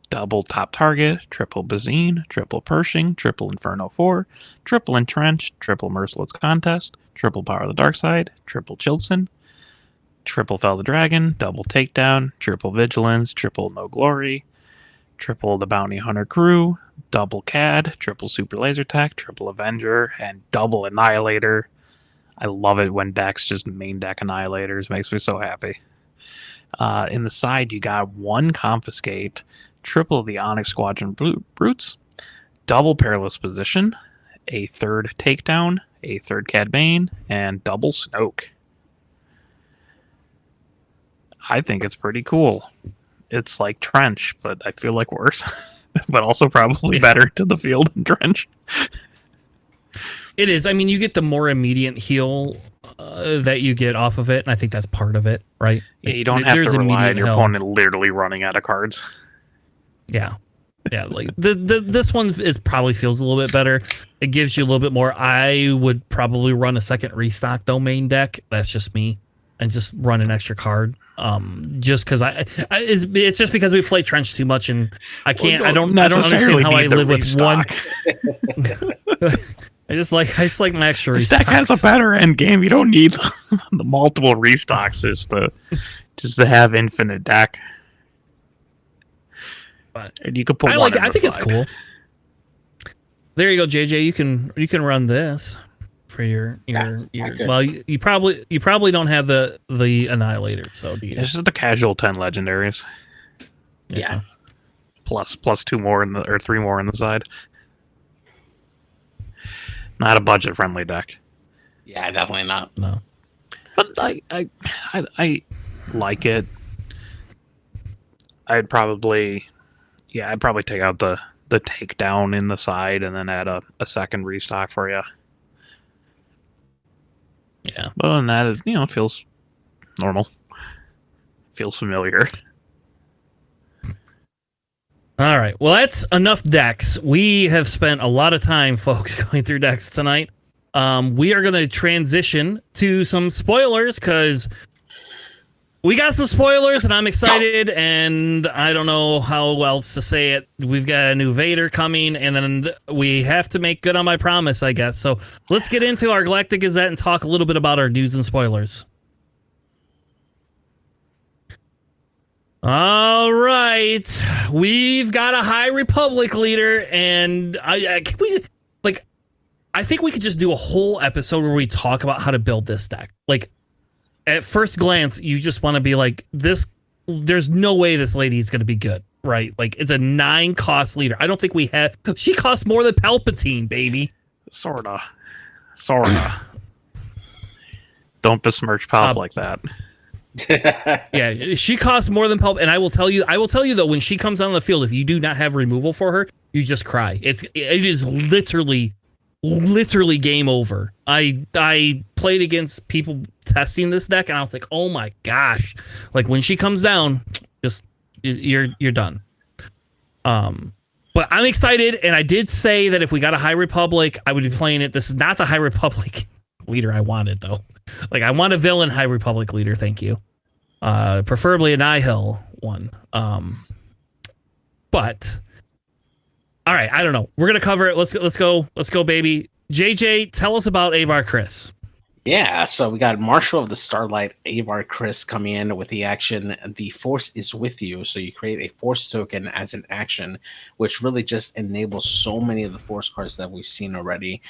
double top target, triple Bazine, triple Pershing, triple Inferno 4, triple entrench, triple merciless contest, triple power of the dark side, triple Chilson, triple fell the dragon, double takedown, triple vigilance, triple no glory, triple the bounty hunter crew, double cad, triple super laser tech, triple avenger, and double annihilator. I love it when decks just main deck annihilators. Makes me so happy. In the side, you got 1 confiscate, triple the Onyx Squadron brutes, double perilous position, a 3rd takedown, a 3rd Cad Bane, and double Snoke. I think it's pretty cool. It's like Trench, but I feel like worse, but also probably better to the field than Trench. It is. I mean, you get the more immediate heal that you get off of it, and I think that's part of it, right? Yeah, you don't have to rely on your opponent literally running out of cards. Yeah. Yeah, like this one probably feels a little bit better. It gives you a little bit more. I would probably run a second restock domain deck. That's just me, and just run an extra card. Just because it's just because we play Trench too much, and I can't. I don't understand how I live with one. I just like my extra This restocks. deck has a better end game. You don't need the multiple restocks just to have infinite deck. But and you could put. I think it's cool. There you go, JJ. You can run this for your. Well, you probably don't have the annihilator, so do you? It's just the casual 10 legendaries. Yeah. Plus 2 more or 3 more on the side. Not a budget friendly deck. Yeah, definitely not. No. But I like it. I'd probably take out the takedown in the side and then add a second restock for you. Yeah. But other than that, it feels normal. Feels familiar. All right. Well, that's enough decks. We have spent a lot of time, folks, going through decks tonight. We are going to transition to some spoilers because we got some spoilers and I'm excited and I don't know how else to say it. We've got a new Vader coming and then we have to make good on my promise, I guess. So let's get into our Galactic Gazette and talk a little bit about our news and spoilers. All right, we've got a High Republic leader, and I think we could just do a whole episode where we talk about how to build this deck. Like, at first glance, you just want to be like, this. There's no way this lady is going to be good. right? Like it's a 9 cost leader. I don't think we have. She costs more than Palpatine, baby. Sorta. Don't besmirch Palp like that. Yeah, she costs more than Palp, and I will tell you though, when she comes on the field, if you do not have removal for her, you just cry. It is literally game over. I played against people testing this deck, and I was like, oh my gosh! Like when she comes down, just you're done. But I'm excited, and I did say that if we got a High Republic, I would be playing it. This is not the High Republic leader I wanted, though. Like, I want a villain High Republic leader, thank you. Preferably an Nihil one. But all right, I don't know. We're gonna cover it. Let's go, baby. JJ, tell us about Avar Chris. Yeah, so we got Marshal of the Starlight, Avar Chris, coming in with the action, The Force is with you. So you create a Force token as an action, which really just enables so many of the Force cards that we've seen already.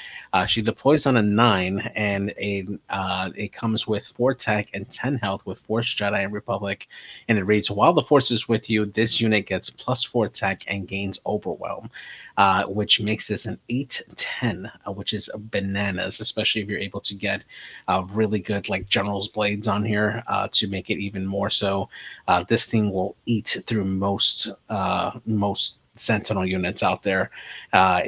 She deploys on a 9, and it comes with 4 attack and 10 health with Force, Jedi, and Republic. And it reads, while the Force is with you, this unit gets +4 attack and gains Overwhelm, which makes this an 8/10, which is bananas, especially if you're able to get really good like General's Blades on here to make it even more so. This thing will eat through most Sentinel units out there.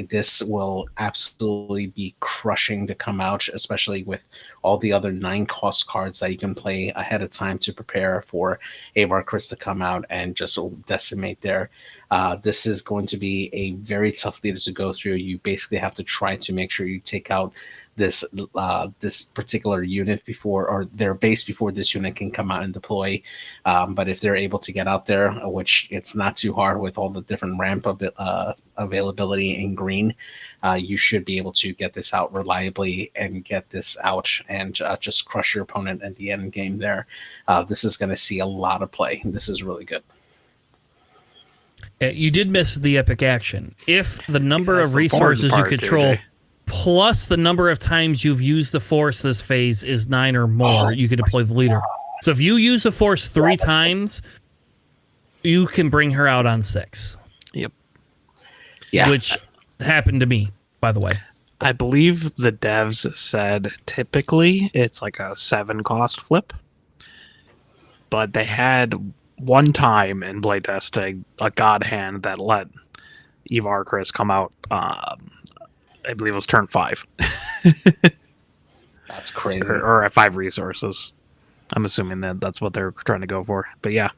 This will absolutely be crushing to come out, especially with all the other 9 cost cards that you can play ahead of time to prepare for Avar Chris to come out and just decimate there. This is going to be a very tough leader to go through. You basically have to try to make sure you take out this particular unit before, or their base before this unit can come out and deploy. But if they're able to get out there, which it's not too hard with all the different ramp availability in green, you should be able to get this out reliably and get this out and just crush your opponent at the end game there. This is going to see a lot of play. This is really good. You did miss the epic action. If the number of resources you control, plus the number of times you've used the Force this phase is 9 or more, you can deploy the leader. So if you use the Force 3 times, you can bring her out on 6. Yep. Yeah. Which happened to me, by the way. I believe the devs said typically it's like a 7 cost flip, but they had one time in playtesting a god hand that let Avar Chris come out. I believe it was turn 5. That's crazy. Or at 5 resources. I'm assuming that's what they're trying to go for. But yeah.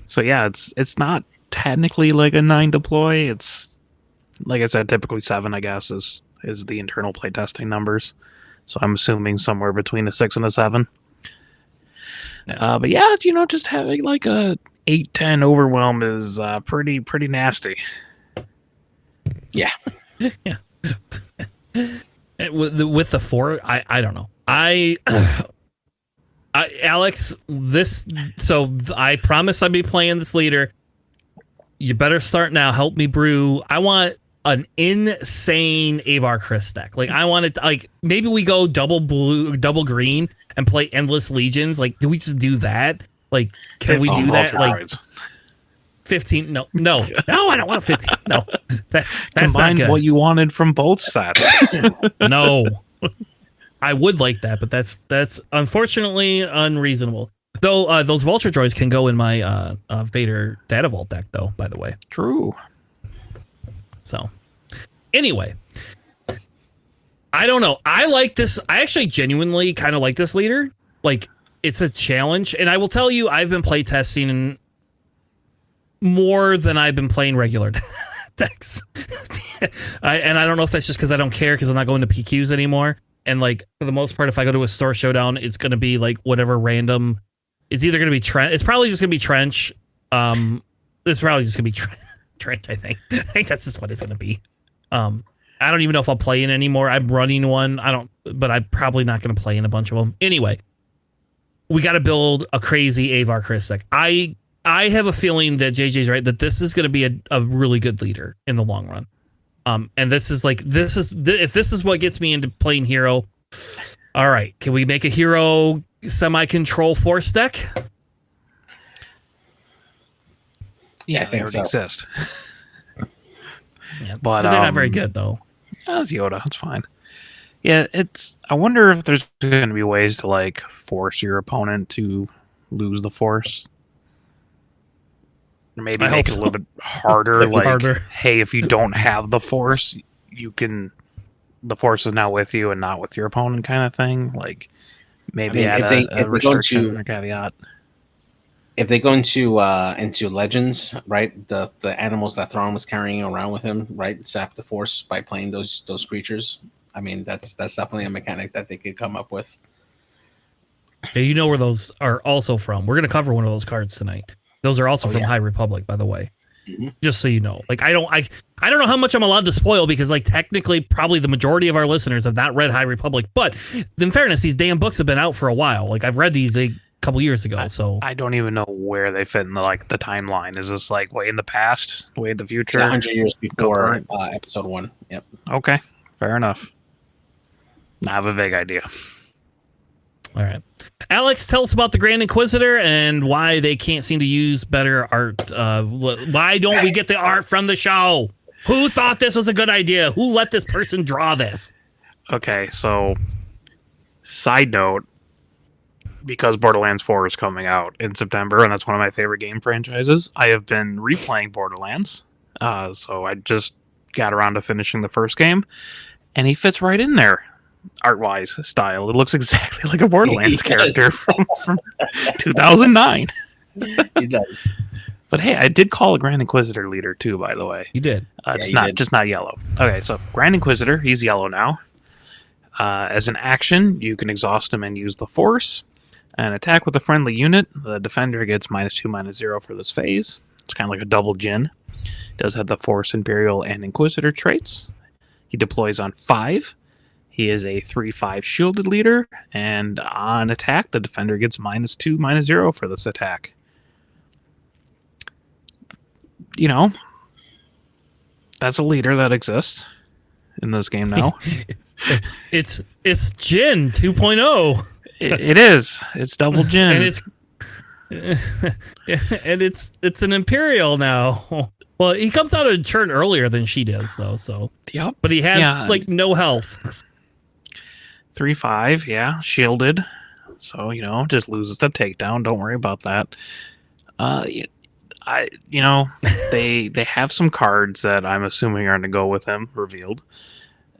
So yeah, it's not technically like a 9 deploy. It's, like I said, typically 7, I guess, is the internal playtesting numbers. So I'm assuming somewhere between a 6 and a 7. But yeah, just having like a 8/10 overwhelm is pretty nasty. Yeah. Yeah. With the 4, I don't know. Alex, I promise I'd be playing this leader. You better start now. Help me brew. I want an insane Avar Chris deck. Like, I want it, like, maybe we go double blue, double green and play Endless Legions. Like, do we just do that? Like, can we do that? Like, 15? No, I don't want 15. No, that's combine not good. What you wanted from both sets. No, I would like that, but that's unfortunately unreasonable. Though those Vulture Droids can go in my Vader Data Vault deck, though. By the way, true. So, anyway, I don't know. I like this. I actually genuinely kind of like this leader. Like, it's a challenge, and I will tell you, I've been playtesting more than I've been playing regular decks. I don't know if that's just because I don't care because I'm not going to PQs anymore. And like, for the most part, if I go to a store showdown, it's going to be like whatever random. It's either going to be Trench. It's probably just going to be Trench. It's probably just going to be Trench. I think that's just what it's going to be. I don't even know if I'll play in anymore. I'm running one. But I'm probably not going to play in a bunch of them. Anyway, we got to build a crazy Avar Chris deck. I have a feeling that JJ's right, that this is going to be a really good leader in the long run. And if this is what gets me into playing hero, all right, can we make a hero semi-control Force deck? Yeah, I they think already so. exist. Yeah, But they're not very good though. That's Yoda. That's fine. Yeah, I wonder if there's going to be ways to like force your opponent to lose the Force. Or maybe I make hope it a little bit harder. Make it Like, harder. hey, if you don't have the Force, you can. The Force is now with you and not with your opponent, kind of thing. Like, maybe I mean, add if they a go restriction into or caveat. if they go into Legends, right? The animals that Thrawn was carrying around with him, right? Sap the Force by playing those creatures. I mean, that's definitely a mechanic that they could come up with. Yeah, you know where those are also from. We're gonna cover one of those cards tonight. Those are also Oh, from yeah. High Republic, by the way. Mhm. Just so you know. Like I don't know how much I'm allowed to spoil because like technically probably the majority of our listeners have not read High Republic. But in fairness, these damn books have been out for a while. Like I've read these a couple years ago. So I don't even know where they fit in the timeline. Is this like way in the past, way in the future? 100 years before current. Episode 1. Yep. Okay, fair enough. I have a vague idea. all right. Alex, tell us about the Grand Inquisitor and why they can't seem to use better art. Why don't we get the art from the show? Who thought this was a good idea? Who let this person draw this? Okay, so side note, because Borderlands 4 is coming out in September, and that's one of my favorite game franchises, I have been replaying Borderlands. So I just got around to finishing the first game, and he fits right in there. Art-wise, style. It looks exactly like a Borderlands character from 2009. He does. But hey, I did call a Grand Inquisitor leader too, by the way. You did. Just not yellow. Okay, so Grand Inquisitor, he's yellow now. As an action, you can exhaust him and use the Force. And attack with a friendly unit. The defender gets -2/-0 for this phase. It's kind of like a double Jin. Does have the Force, Imperial, and Inquisitor traits. He deploys on 5. He is a 3/5 shielded leader, and on attack, the defender gets -2/-0 for this attack. You know, that's a leader that exists in this game now. It's Jin 2.0. It is. It's double Jin. And it's an Imperial now. Well, he comes out of turn earlier than she does, though. So Yep. but he has like no health. 3/5, yeah, shielded. So, just loses the takedown. Don't worry about that. They have some cards that I'm assuming are going to go with him revealed.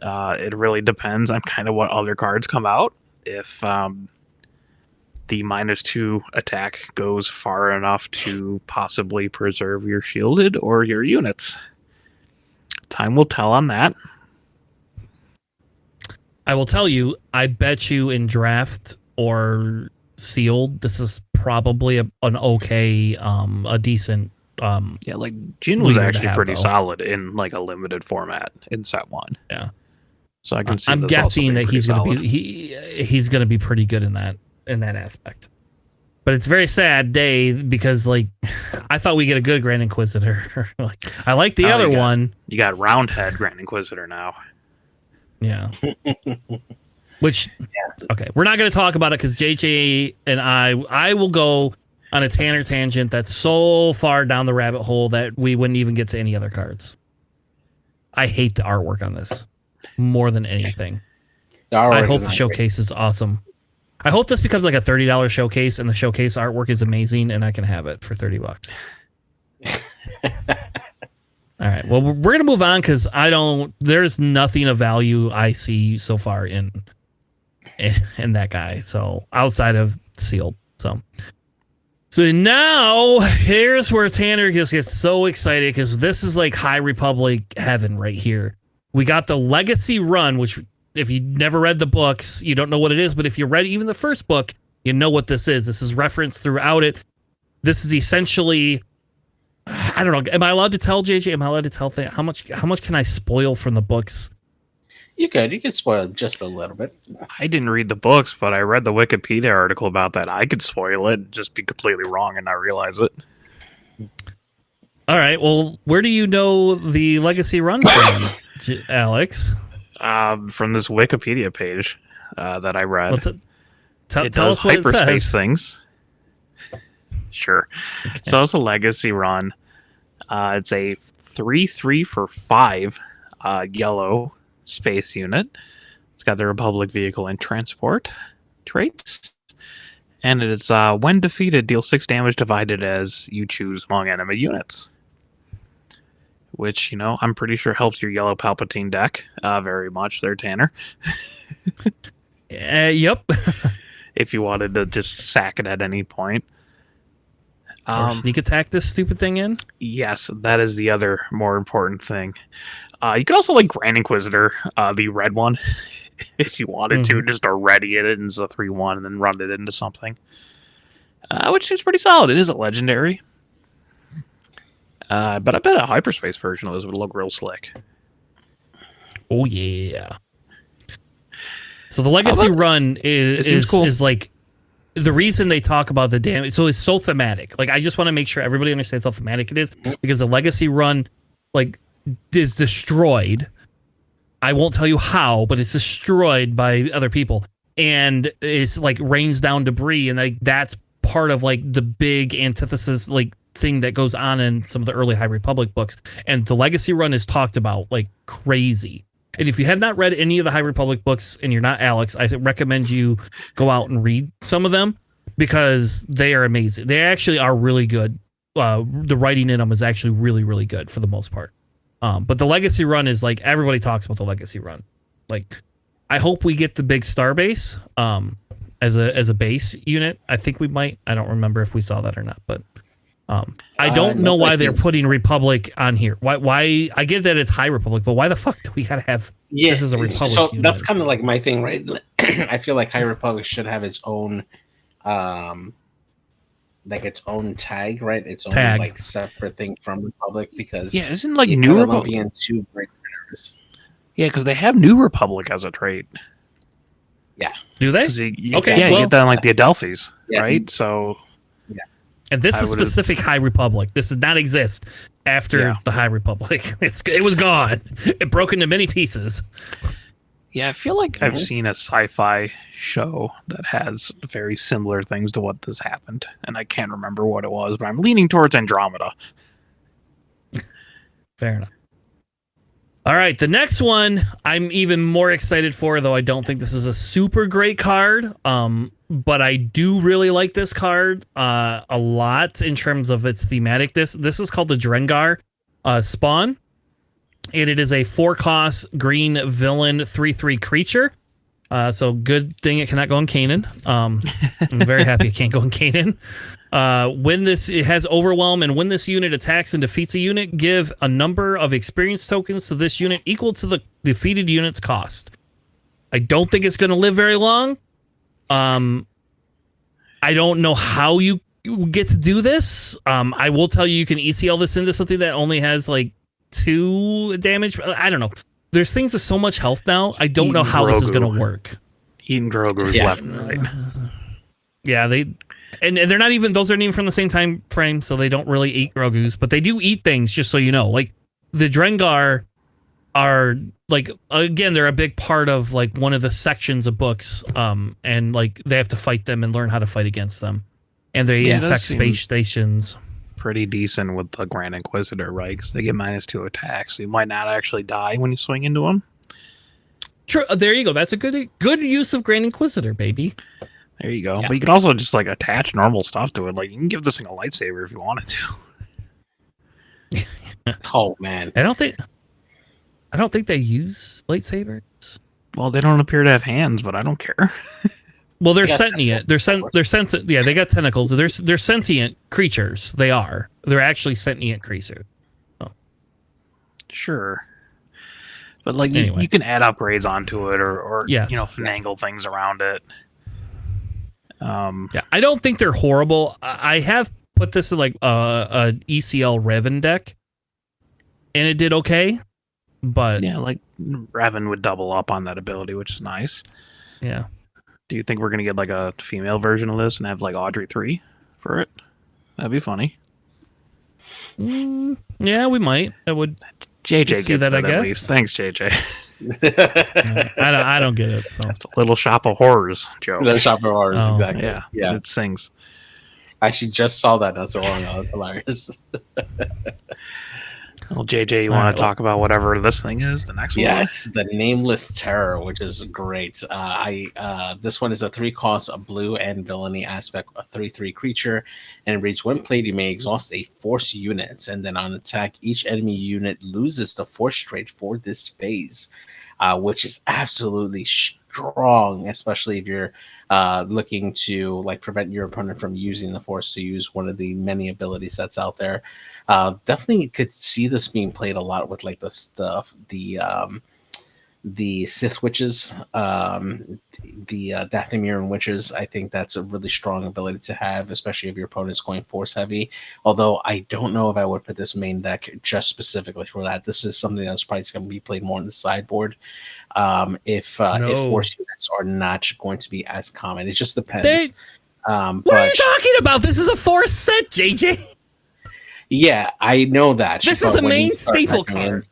It really depends on kind of what other cards come out. If the -2 attack goes far enough to possibly preserve your shielded or your units. Time will tell on that. I will tell you, I bet you in draft or sealed, this is probably a decent. Yeah, like Jin was leader to actually have, pretty though. solid in like a limited format in set 1. Yeah, so I can see. I'm this also guessing being that pretty he's going solid. to be he's going to be pretty good in that aspect. But it's a very sad day because like I thought we get a good Grand Inquisitor. Like I like the other one. You got Roundhead Grand Inquisitor now. Yeah. Which, okay, we're not going to talk about it because JJ and I will go on a Tanner tangent that's so far down the rabbit hole that we wouldn't even get to any other cards. I hate the artwork on this more than anything. I hope the showcase is awesome. I hope this becomes like a $30 showcase and the showcase artwork is amazing and I can have it for $30. All right. Well, we're going to move on because there's nothing of value I see so far in that guy. So outside of sealed. So now here's where Tanner just gets so excited because this is like High Republic heaven right here. We got the Legacy Run, which if you never read the books, you don't know what it is. But if you read even the first book, you know what this is. This is referenced throughout it. This is essentially... I don't know. Am I allowed to tell, JJ? Am I allowed to tell things? How much can I spoil from the books? You could spoil just a little bit. I didn't read the books, but I read the Wikipedia article about that. I could spoil it, just be completely wrong and not realize it. All right. Well, where do you know the Legacy Run from, Alex? From this Wikipedia page that I read. Well, it tell does us what it hyperspace says. things. Sure. Okay. So it's a Legacy Run. It's a 3/3 for 5 yellow space unit. It's got the Republic vehicle and transport traits. And it's when defeated, deal 6 damage divided as you choose among enemy units. Which, I'm pretty sure helps your yellow Palpatine deck very much there, Tanner. Yep. If you wanted to just sack it at any point. Or sneak attack this stupid thing in? Yes, that is the other more important thing. You could also Grand Inquisitor, the red one, if you wanted to, just ready it into a 3/1 and then run it into something. Which is pretty solid. It is a legendary. But I bet a hyperspace version of this would look real slick. Oh, yeah. So the Legacy run is cool. is like the reason they talk about the damage. So it's so thematic. I just want to make sure everybody understands how thematic it is, because the Legacy run is destroyed. I won't tell you how, but it's destroyed by other people, and it's rains down debris, and that's part of the big antithesis thing that goes on in some of the early High Republic books. And the Legacy run is talked about like crazy. And if you have not read any of the High Republic books and you're not Alex, I recommend you go out and read some of them, because they are amazing. They actually are really good. The writing in them is actually really, really good for the most part. But the Legacy run is everybody talks about the Legacy run. I hope we get the big Starbase as a base unit. I think we might. I don't remember if we saw that or not, but I don't know why they're putting Republic on here. Why? I get that it's High Republic, but why the fuck do we gotta have this as a Republic so unit? that's kind of my thing, right? I feel like High Republic should have its own its own tag, right? Its own tag. Separate thing from Republic, because isn't New Republic being two great winners. Yeah, because they have New Republic as a trait. Yeah, do they? Okay, well, you get that in the Adelphis, right? So, yeah. And this is specific High Republic. This did not exist after the High Republic. It was gone. It broke into many pieces. Yeah, I feel like I've seen a sci-fi show that has very similar things to what this happened, and I can't remember what it was, but I'm leaning towards Andromeda. Fair enough. All right, the next one I'm even more excited for, though I don't think this is a super great card, but I do really like this card a lot in terms of its thematic. This is called the Drengar Spawn. And it is a 4-cost green villain 3/3 creature. So good thing it cannot go in Kanan. I'm very happy it can't go in Kanan. It has Overwhelm, and when this unit attacks and defeats a unit, give a number of experience tokens to this unit equal to the defeated unit's cost. I don't think it's going to live very long. I don't know how you get to do this. I will tell you can ECL this into something that only has 2 damage. I don't know. There's things with so much health now. I don't know how this is going to work. Eating Grogu's left and right. Yeah, and they're not even. Those aren't even from the same time frame, so they don't really eat Grogu's. But they do eat things, just so you know. The Drengar are again, they're a big part of one of the sections of books. And they have to fight them and learn how to fight against them. And they infect space stations. Pretty decent with the Grand Inquisitor, right? Because they get -2 attacks. So you might not actually die when you swing into them. True. There you go. That's a good use of Grand Inquisitor, baby. There you go. Yeah. But you can also just attach normal stuff to it. You can give this thing a lightsaber if you wanted to. Oh man, I don't think they use lightsabers. Well, they don't appear to have hands, but I don't care. Well, they're sentient. They're sentient. Yeah, they got tentacles. They're sentient creatures. They are. They're actually sentient creatures. Oh. Sure. But anyway. you can add upgrades onto it, or yes. finagle things around it. Yeah, I don't think they're horrible. I have put this in a ECL Revan deck, and it did okay. But yeah, Revan would double up on that ability, which is nice. Yeah. Do you think we're going to get a female version of this and have Audrey 3 for it? That'd be funny. Yeah, we might. I would. JJ gets that, I guess. At least. Thanks, JJ. I don't get it. So it's a Little Shop of Horrors, Joe. Little Shop of Horrors, exactly. Yeah, yeah. It sings. I actually just saw that not so long ago. That's hilarious. Well, JJ, you All want right, to talk about whatever this thing is? The next one. Yes, the Nameless Terror, which is great. This one is a 3-cost, a blue and villainy aspect, a 3/3 creature, and it reads: when played, you may exhaust a force unit, and then on attack, each enemy unit loses the force trait for this phase, which is absolutely strong, especially if you're looking to like prevent your opponent from using the force to use one of the many ability sets out there. Definitely could see this being played a lot with like the stuff, the Sith witches, the Dathomir witches. I think that's a really strong ability to have, especially if your opponent's going force heavy. Although I don't know if I would put this main deck just specifically for that. This is something that's probably going to be played more in the sideboard. If force units are not going to be as common, it just depends. What are you talking about? This is a force set, JJ. Yeah, I know that. This is a main staple card.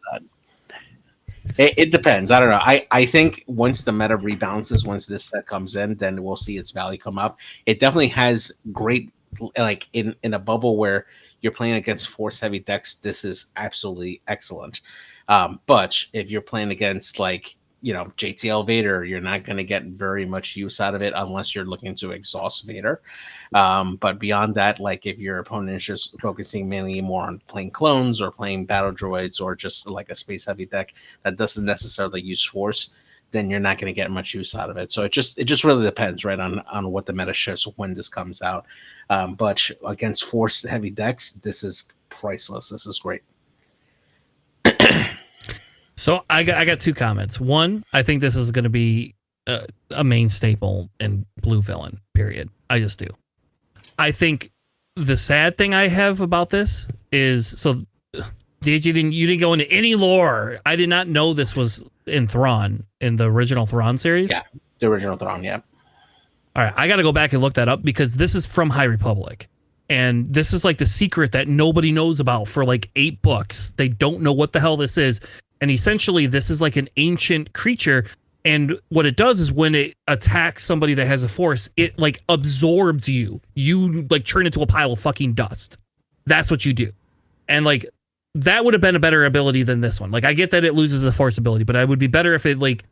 It depends. I don't know. I think once the meta rebalances, once this set comes in, then we'll see its value come up. It definitely has great, like in a bubble where you're playing against force heavy decks. This is absolutely excellent. But if you're playing against like, JTL Vader, you're not going to get very much use out of it unless you're looking to exhaust Vader. But beyond that, like if your opponent is just focusing mainly more on playing clones or playing battle droids or just like a space heavy deck that doesn't necessarily use force, then you're not going to get much use out of it. So it just really depends, right, on what the meta shifts when this comes out. But against force heavy decks, this is priceless. This is great. So I got 2 comments. One, I think this is going to be a main staple in blue villain, period. I just do. I think the sad thing I have about this is, so you didn't go into any lore. I did not know this was in Thrawn, in the original Thrawn series. Yeah, the original Thrawn, yeah. All right, I got to go back and look that up because this is from High Republic. And this is like the secret that nobody knows about for like 8 books. They don't know what the hell this is. And essentially, this is like an ancient creature. And what it does is when it attacks somebody that has a force, it like absorbs you. You like turn into a pile of fucking dust. That's what you do. And like that would have been a better ability than this one. Like I get that it loses a force ability, but I would be better if it like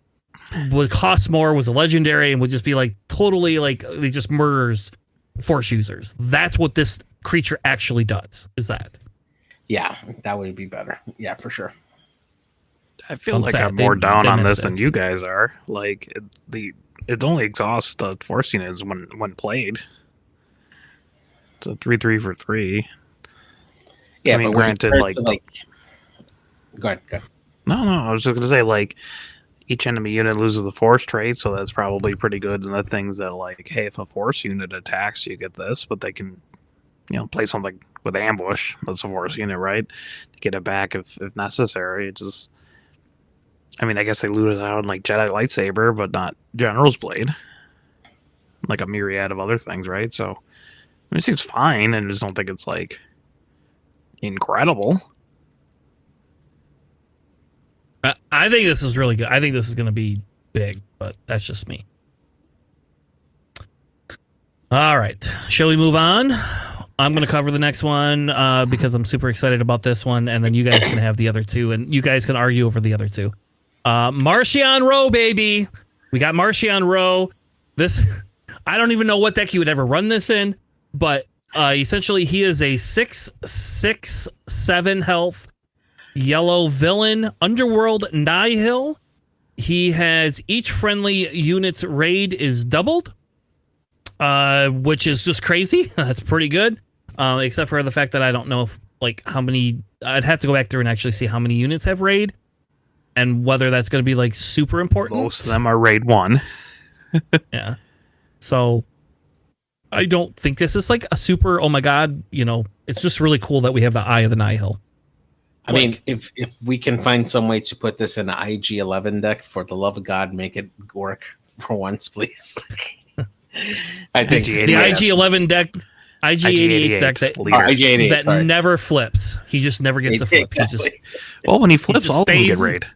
would cost more, was a legendary, and would just be like totally like it just murders force users. That's what this creature actually does. Is that? Yeah, that would be better. Yeah, for sure. I feel like I'm more down on this than you guys are. Like it only exhausts the force units when played. It's a 3/3 for 3. Yeah, I mean, but granted, like go ahead. No, I was just gonna say like each enemy unit loses the force trait, so that's probably pretty good. And the things that like, hey, if a force unit attacks, you get this, but they can, play something with ambush. That's a force unit, right? To get it back if necessary. It just, I mean, I guess they looted out like Jedi lightsaber, but not General's blade. Like a myriad of other things, right? So it seems fine, and I just don't think it's like incredible. I think this is really good. I think this is going to be big, but that's just me. All right. Shall we move on? I'm going to cover the next one because I'm super excited about this one, and then you guys can have the other 2, and you guys can argue over the other 2. Martian Rowe, baby. We got Martian Rowe. This, I don't even know what deck you would ever run this in, but essentially he is a 6/7 health yellow villain, Underworld Nihil. He has each friendly unit's raid is doubled, which is just crazy. That's pretty good, except for the fact that I don't know if like how many. I'd have to go back through and actually see how many units have raid, and whether that's going to be like super important. Most of them are raid 1. Yeah, so I don't think this is like a super. Oh my god, it's just really cool that we have the Eye of the Nihil. I mean, if we can find some way to put this in an IG-11 deck, for the love of God, make it work for once, please. I think the IG-11 deck, IG-88 deck that never flips. He just never gets to flip. Exactly. When he flips, all of them get raid.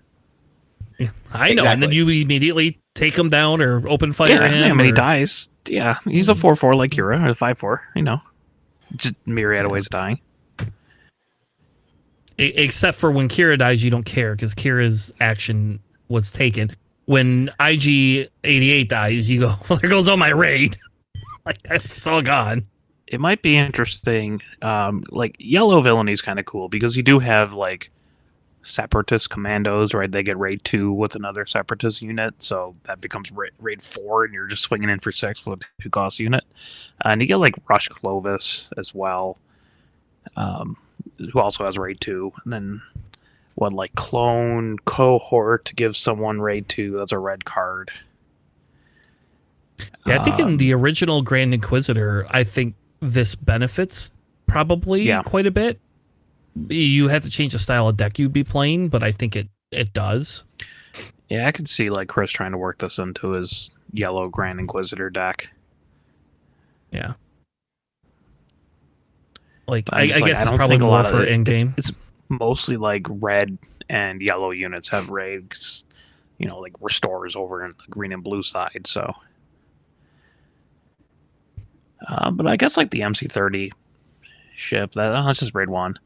I know, and then you immediately take him down or open fire him. And he dies. Yeah, he's a 4/4 like Qi'ra, or a 5/4. Just myriad of ways of dying. Except for when Qi'ra dies, you don't care because Kira's action was taken. When IG-88 dies, you go, well, there goes all my raid. Like, it's all gone. It might be interesting. Like, yellow villainy is kind of cool because you do have, like, separatist commandos, right? They get raid 2 with another separatist unit, so that becomes raid 4, and you're just swinging in for 6 with a 2-cost unit. And you get, like, Rush Clovis as well, who also has raid 2. And then, like, Clone Cohort to give someone raid 2, that's a red card. Yeah, I think in the original Grand Inquisitor, I think this benefits probably quite a bit. You have to change the style of deck you'd be playing, but I think it does. Yeah, I could see like Chris trying to work this into his yellow Grand Inquisitor deck. Yeah. Like I guess it's probably more for in-game. It's mostly like red and yellow units have raid, 'cause, you know, like restores over in the green and blue side, so. But I guess like the MC-30 ship, that's just raid 1.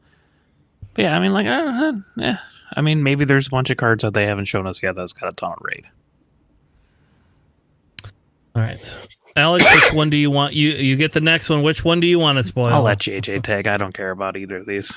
But yeah, I mean, like, yeah. I mean, maybe there's a bunch of cards that they haven't shown us yet that's got a ton of raid. All right. Alex, which one do you want? You get the next one. Which one do you want to spoil? I'll let JJ take. I don't care about either of these.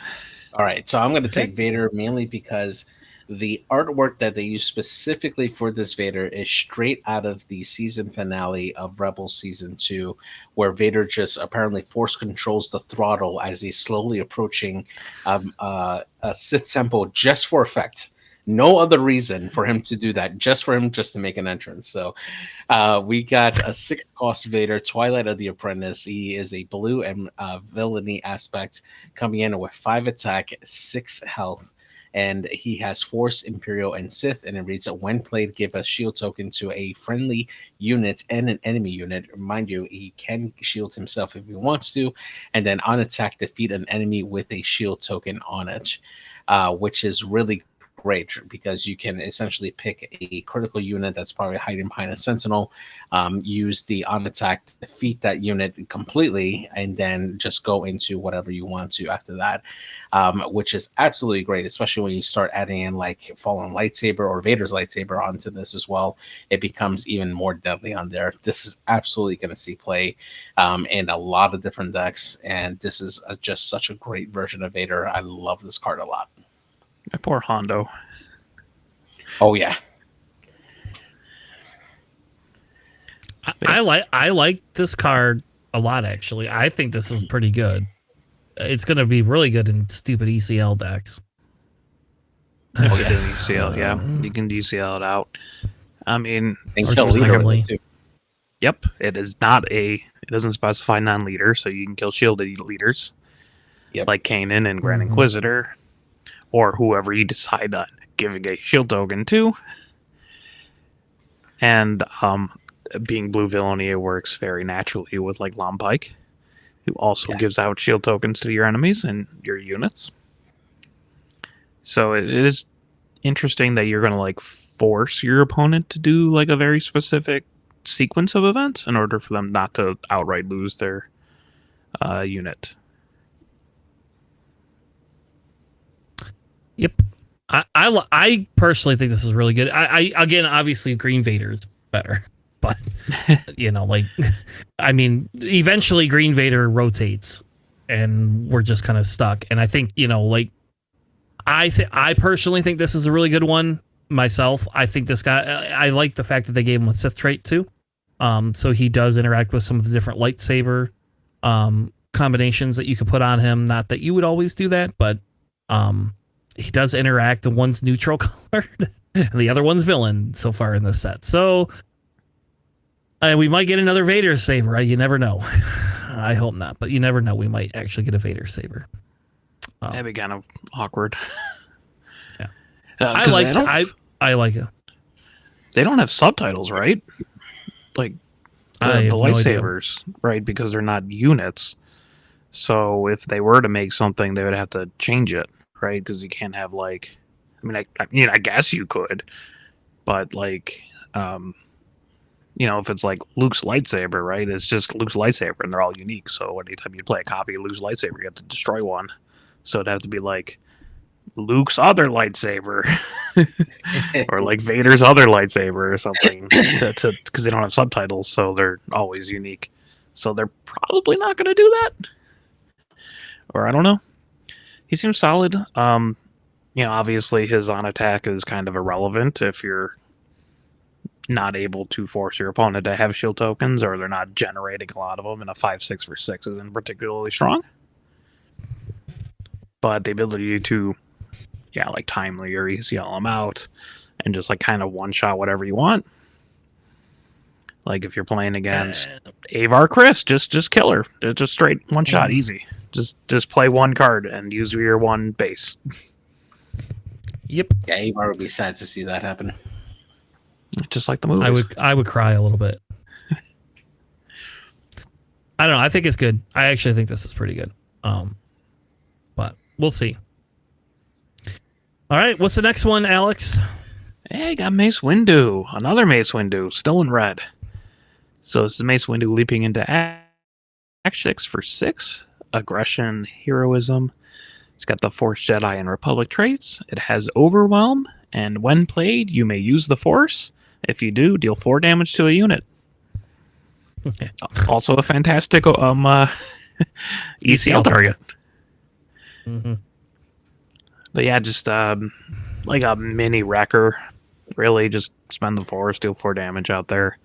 All right, so I'm going to take Vader mainly because the artwork that they use specifically for this Vader is straight out of the season finale of Rebels Season 2, where Vader just apparently force controls the throttle as he's slowly approaching a Sith temple just for effect. No other reason for him to do that, just for him just to make an entrance. So we got a 6-cost Vader, Twilight of the Apprentice. He is a blue and villainy aspect coming in with 5 attack, 6 health. And he has Force, Imperial, and Sith. And it reads that when played, give a shield token to a friendly unit and an enemy unit. Mind you, he can shield himself if he wants to. And then on attack, defeat an enemy with a shield token on it, which is really great because you can essentially pick a critical unit that's probably hiding behind a sentinel, use the on attack to defeat that unit completely, and then just go into whatever you want to after that, which is absolutely great, especially when you start adding in like Fallen Lightsaber or Vader's lightsaber onto this as well. It becomes even more deadly on there. This is absolutely going to see play in a lot of different decks, and this is just such a great version of Vader. I love this card a lot. My poor Hondo. Oh yeah. I like this card a lot, actually. I think this is pretty good. It's going to be really good in stupid ECL decks. If you do ECL, yeah, you can DCL it out. I mean, yep, it is not it doesn't specify non-leader, so you can kill shielded leaders, like Kanan and Grand Inquisitor, or whoever you decide on giving a shield token to. And being blue villainy, it works very naturally with like Lompike, who also gives out shield tokens to your enemies and your units. So it is interesting that you're going to like force your opponent to do like a very specific sequence of events in order for them not to outright lose their unit. Yep. I personally think this is really good. I again, obviously Green Vader is better, but you know, like, I mean, eventually Green Vader rotates and we're just kind of stuck. And I think, you know, like, I personally think this is a really good one myself. I think this guy, I like the fact that they gave him a Sith trait too. So he does interact with some of the different lightsaber combinations that you could put on him. Not that you would always do that, but he does interact. The one's neutral colored and the other one's villain so far in the set. So we might get another Vader saber. You never know. I hope not, but you never know. We might actually get a Vader saber. That'd be kind of awkward. Yeah, I like it. They don't have subtitles, right? Like the lightsabers, right? Because they're not units. So if they were to make something, they would have to change it, right? Because you can't have like, I mean, I guess you could, but like, if it's like Luke's lightsaber, right? It's just Luke's lightsaber, and they're all unique. So anytime you play a copy of Luke's lightsaber, you have to destroy one. So it'd have to be like Luke's other lightsaber, or like Vader's other lightsaber, or something, because they don't have subtitles, so they're always unique. So they're probably not going to do that, or I don't know. He seems solid. Obviously his on attack is kind of irrelevant if you're not able to force your opponent to have shield tokens, or they're not generating a lot of them, and a 5/6 for 6 isn't particularly strong. But the ability to, like timely or ECL them out, and just like kind of one shot whatever you want. Like if you're playing against Avar Chris, just kill her. It's just straight one shot, easy. Just play one card and use your one base. Yep. Yeah, Avar would be sad to see that happen. Just like the movies. I would cry a little bit. I don't know. I think it's good. I actually think this is pretty good. But we'll see. All right, what's the next one, Alex? Hey, I got Mace Windu. Another Mace Windu, still in red. So it's the Mace Windu leaping into Act 6 for 6. Aggression, heroism. It's got the Force, Jedi, and Republic traits. It has Overwhelm, and when played, you may use the Force. If you do, deal 4 damage to a unit. Also a fantastic ECL target. Mm-hmm. But yeah, just like a mini wrecker. Really, just spend the Force, deal 4 damage out there.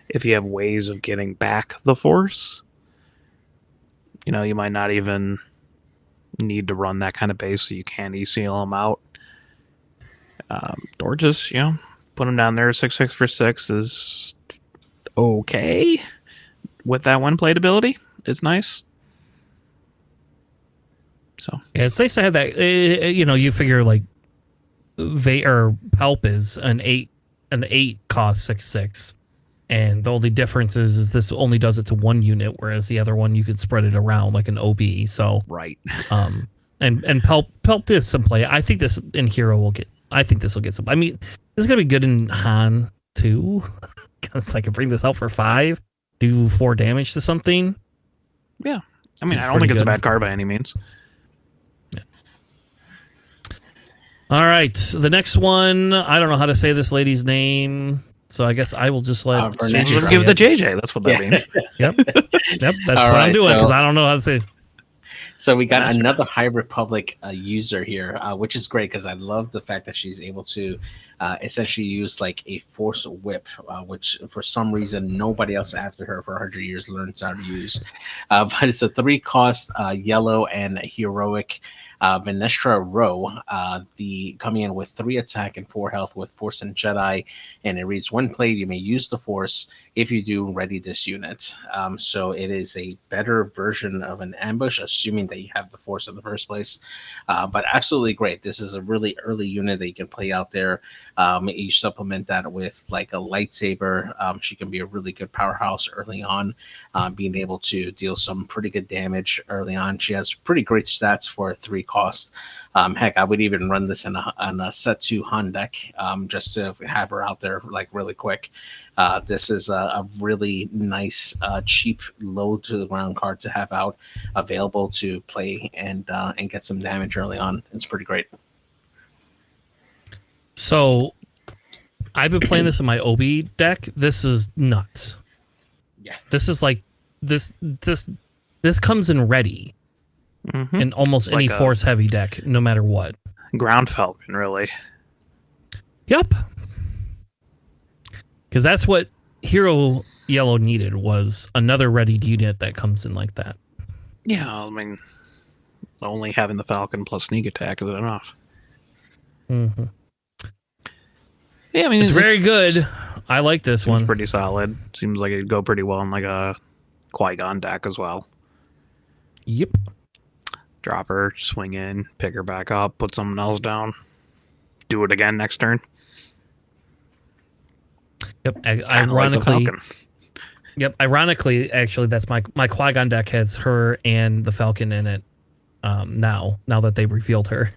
If you have ways of getting back the Force, you might not even need to run that kind of base, so you can ECL them out. Or just, put them down there. 6/6 for 6 is okay with that one played ability. It's nice. So yeah, it's nice to have that. You figure like Vader Pelp is an 8 cost 6/6, and the only difference is this only does it to one unit, whereas the other one you can spread it around like an OB. So right. And Pelp did some play. I think this in Hero will get. I think this will get some. I mean, this is gonna be good in Han too, because I can bring this out for 5, do 4 damage to something. Yeah, I mean, I don't think it's a bad card by any means. Yeah. All right, the next one. I don't know how to say this lady's name, so I guess I will just let. Just give it the JJ. That's what that means. Yep. That's what I'm doing because I don't know how to say. So we got another High Republic user here, which is great because I love the fact that she's able to essentially use like a Force Whip, which for some reason nobody else after her for 100 years learns how to use. But it's a 3-cost yellow and heroic Venestra Row, coming in with 3 attack and 4 health with Force and Jedi, and it reads, when played, you may use the Force. If you do, ready this unit. So it is a better version of an ambush, assuming that you have the Force in the first place. But absolutely great. This is a really early unit that you can play out there. You supplement that with like a lightsaber. She can be a really good powerhouse early on, being able to deal some pretty good damage early on. She has pretty great stats for a 3-cost. Heck, I would even run this on a set 2 Han deck, just to have her out there like really quick. This is a really nice, cheap, low to the ground card to have out, available to play and get some damage early on. It's pretty great. So, I've been playing this in my OB deck. This is nuts. Yeah, this is like this comes in ready in almost any Force heavy deck, no matter what. Ground Falcon, really. Yep. Because that's what Hero Yellow needed, was another ready unit that comes in like that. Yeah, I mean, only having the Falcon plus sneak attack is enough. Mm-hmm. Yeah, I mean, it's very good. I like this one. Pretty solid. Seems like it'd go pretty well in like a Qui-Gon deck as well. Yep. Drop her, swing in, pick her back up, put something else down, do it again next turn. Yep. Ironically, actually, that's my Qui-Gon deck has her and the Falcon in it. Now that they revealed her,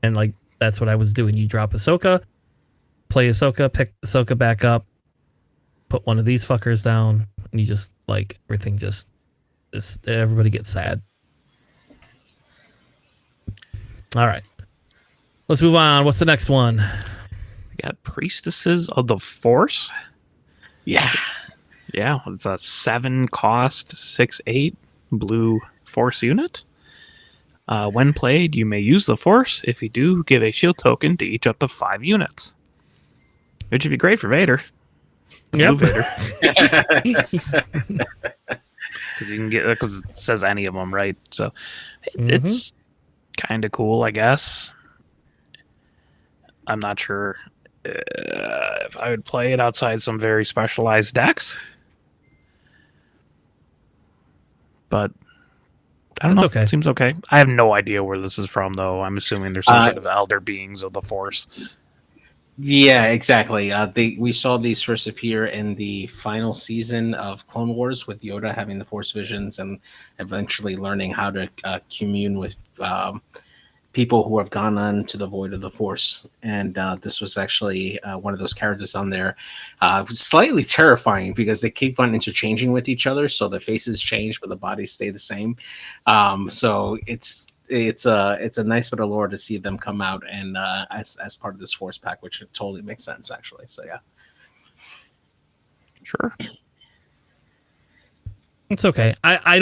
and like that's what I was doing. You drop Ahsoka, play Ahsoka, pick Ahsoka back up, put one of these fuckers down, and you just like everything just everybody gets sad. All right, let's move on. What's the next one? We got Priestesses of the Force. Yeah. Yeah, it's a 7 cost, 6/8 blue Force unit. When played, you may use the Force. If you do, give a shield token to each up to 5 units. Which would be great for Vader. Yep. Blue Vader. Because you can get, because it says any of them, right? So it's kind of cool, I guess. I'm not sure if I would play it outside some very specialized decks. But I don't know. Okay. Seems okay. I have no idea where this is from, though. I'm assuming there's some sort of elder beings of the Force. Yeah, exactly. We saw these first appear in the final season of Clone Wars with Yoda having the Force visions and eventually learning how to commune with people who have gone on to the void of the Force. And this was actually one of those characters on there. Slightly terrifying because they keep on interchanging with each other, so the faces change but the bodies stay the same. So it's a nice bit of lore to see them come out and as part of this Force pack, which totally makes sense actually. So yeah, Sure. It's okay. I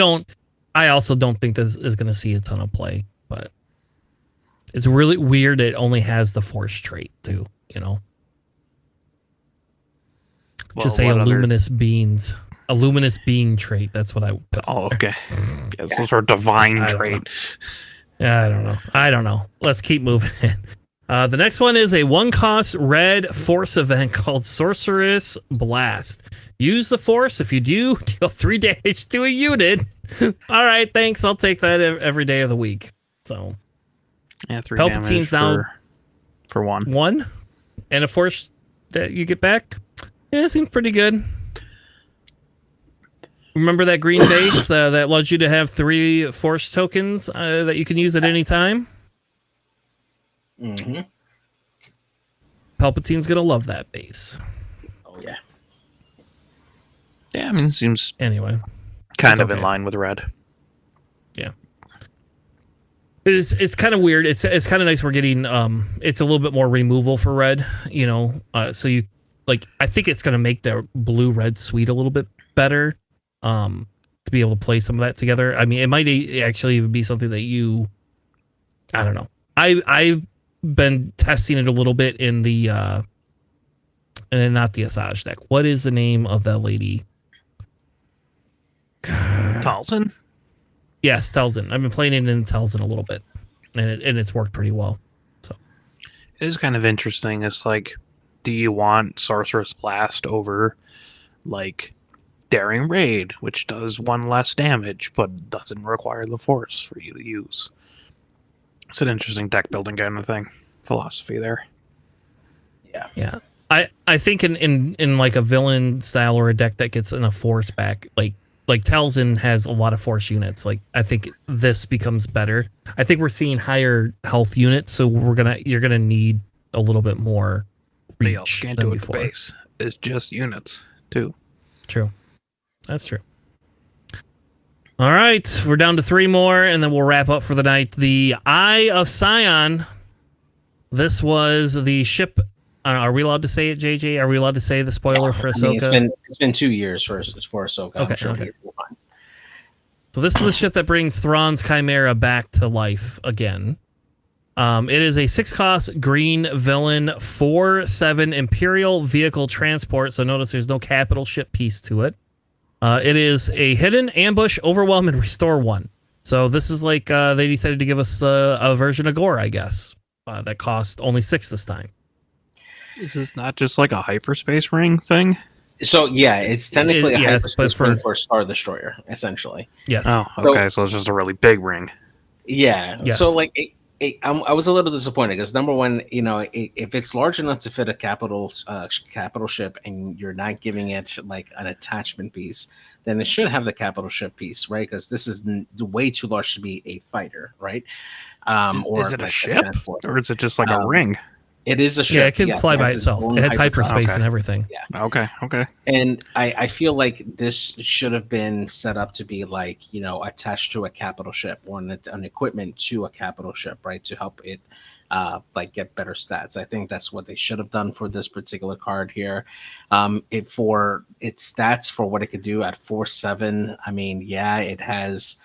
also don't think this is going to see a ton of play, but it's really weird. It only has the Force trait too, you know. Well, Just say what a other- luminous beings, a luminous being trait. That's what I. Put Oh, there. okay. Yeah, some sort of divine I don't trait. Yeah, I don't know. Let's keep moving. The next one is a 1-cost red Force event called Sorceress Blast. Use the Force. If you do, deal 3 damage to a unit. All right, thanks. I'll take that every day of the week. So Yeah, 3 Palpatine's damage now for 1. 1 and a Force that you get back. Yeah, it seems pretty good. Remember that green base that allows you to have 3 Force tokens that you can use at any time? mm-hmm. Palpatine's gonna love that base. Oh yeah. Yeah, I mean, it seems Anyway, kind it's of in okay. line with red. Yeah, it's kind of weird. It's kind of nice. We're getting it's a little bit more removal for red. You know, so you like. I think it's gonna make the blue red suite a little bit better. To be able to play some of that together. I mean, it might actually even be something that you. I don't know. I've been testing it a little bit in the and not the Asajj deck. What is the name of that lady? Talzin? Yes, Telzin. I've been playing it in Telzin a little bit, and it's worked pretty well. So It is kind of interesting. It's like, do you want Sorceress Blast over, like, Daring Raid, which does 1 less damage, but doesn't require the Force for you to use? It's an interesting deck building kind of thing. Philosophy there. yeah, I think in like a villain style or a deck that gets enough Force back, like Telzin has a lot of Force units. Like I think this becomes better. I think we're seeing higher health units, so you're gonna need a little bit more They reach also can't than do it before. for base. It's just units, too. True. That's true. All right, we're down to 3 more, and then we'll wrap up for the night. The Eye of Sion. This was the ship. Are we allowed to say it, JJ? Are we allowed to say the spoiler for Ahsoka? I mean, it's been 2 years for Ahsoka. Okay, I'm sure okay. we're fine. So this is the ship that brings Thrawn's Chimera back to life again. It is a 6-cost green villain 4/7 Imperial vehicle transport. So notice there's no capital ship piece to it. It is a hidden, ambush, overwhelm, and restore 1. So this is like they decided to give us a version of Gore, I guess, that cost only 6 this time. Is this not just like a hyperspace ring thing? So yeah, it's technically a yes, but hyperspace ring for a Star Destroyer, essentially. Yes. Oh, So- okay. So it's just a really big ring. Yeah. Yes. So like, I was a little disappointed because number one, you know, if it's large enough to fit a capital ship and you're not giving it like an attachment piece, then it should have the capital ship piece, right? Because this is way too large to be a fighter, right? Or Is it a like ship transport. or is it just like a ring? It is a ship. Yeah, it can yes, fly it by has its itself. own It has hypersonic. hyperspace Okay. and everything. Okay. And I feel like this should have been set up to be like, attached to a capital ship or an equipment to a capital ship, right? To help it like get better stats. I think that's what they should have done for this particular card here. It for its stats for what it could do at 4/7. I mean, yeah, it has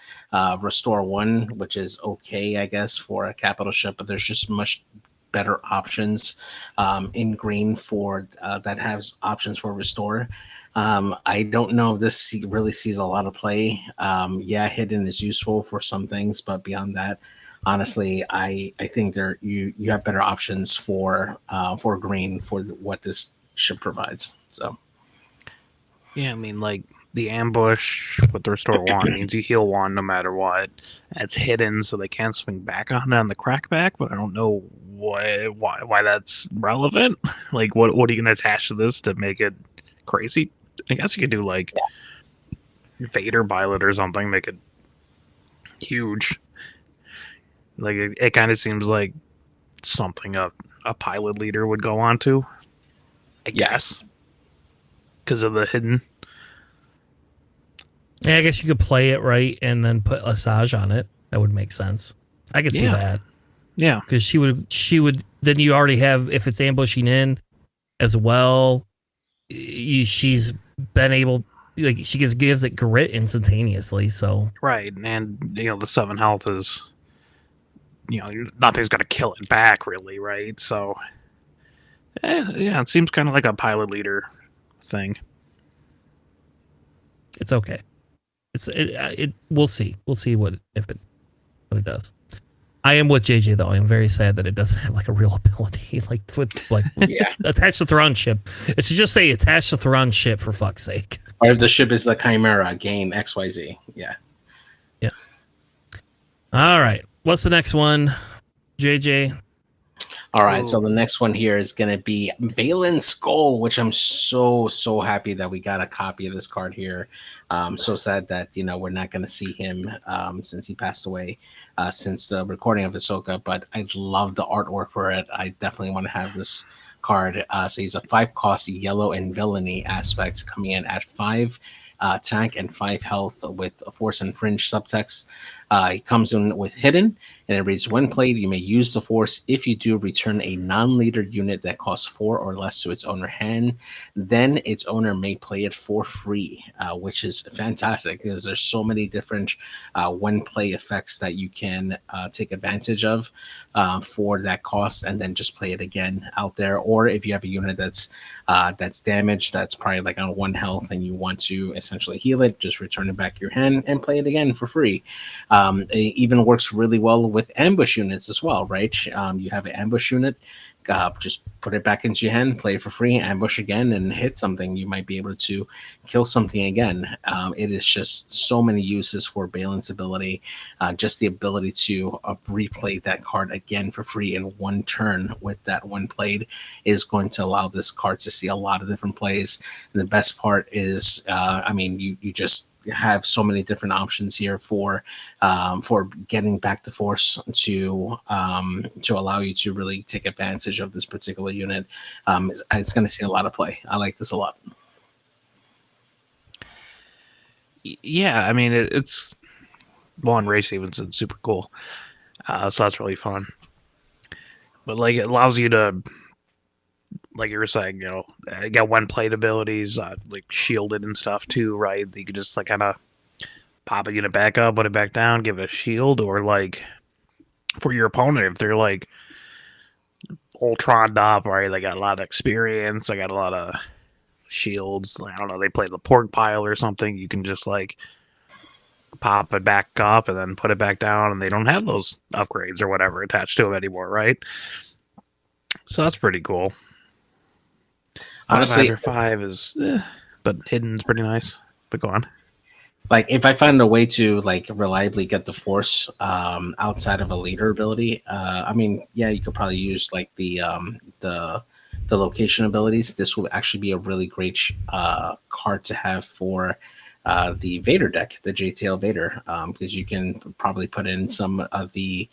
restore 1, which is okay, I guess, for a capital ship, but there's just much better options in green for that has options for restore. I don't know if this really sees a lot of play. Yeah, hidden is useful for some things, but beyond that, honestly, I think there you have better options for green for what this ship provides. So Yeah, I mean, like the ambush with the restore 1 means you heal 1 no matter what. It's hidden, so they can't swing back on it on the crackback. But I don't know why that's relevant. Like, what are you gonna attach to this to make it crazy? I guess you could do like Vader pilot or something, make it huge. Like it kind of seems like something a pilot leader would go on to. I guess because of the hidden. Yeah, I guess you could play it right and then put Asajj on it. That would make sense. I could see that. Yeah, because she would. Then you already have, if it's ambushing in as well. She's been able, like, she gives it grit instantaneously. So right, and the 7 health is, nothing's gonna kill it back really, right? So, yeah, it seems kind of like a pilot leader thing. it's okay. We'll see. We'll see what it does. I am with JJ though. I'm very sad that it doesn't have like a real ability, like attach the Thrawn ship. It should just say attach the Thrawn ship for fuck's sake. or if the ship is the Chimera, gain XYZ. Yeah. All right. What's the next one, JJ? All right, so the next one here is going to be Balin Skull, which I'm so happy that we got a copy of this card here. So sad that we're not going to see him since he passed away since the recording of Ahsoka, but I love the artwork for it. I definitely want to have this card. So he's a 5-cost yellow and villainy aspect coming in at 5 attack and 5 health with a Force and Fringe subtext. He comes in with hidden, and it reads, when played, you may use the Force. If you do, return a non-leader unit that costs 4 or less to its owner hand. Then its owner may play it for free, which is fantastic because there's so many different when play effects that you can take advantage of for that cost, and then just play it again out there. Or if you have a unit that's damaged, that's probably like on 1 health, and you want to essentially heal it, just return it back to your hand and play it again for free. It even works really well with ambush units as well, right? You have an ambush unit, just put it back into your hand, play it for free, ambush again, and hit something. You might be able to kill something again. It is just so many uses for Balin's ability. Just the ability to replay that card again for free in 1 turn with that when played is going to allow this card to see a lot of different plays. And the best part is, you just have so many different options here for getting back the Force to allow you to really take advantage of this particular unit. It's going to see a lot of play. I like this a lot. Yeah, I mean it's one Ray Stevenson's super cool, so that's really fun. But like it allows you to, like you were saying, get one plate abilities, like shielded and stuff too, right? You could just like kind of pop a unit back up, put it back down, give it a shield, or like for your opponent, if they're like Ultroned up, right? They got a lot of experience, they got a lot of shields. I don't know, they play the pork pile or something. You can just like pop it back up and then put it back down, and they don't have those upgrades or whatever attached to them anymore, right? So that's pretty cool. Honestly, 5 is, but hidden's pretty nice. But go on. Like if I find a way to like reliably get the Force outside of a leader ability, you could probably use like the location abilities. This would actually be a really great card to have for the Vader deck, the JTL Vader, because you can probably put in some of the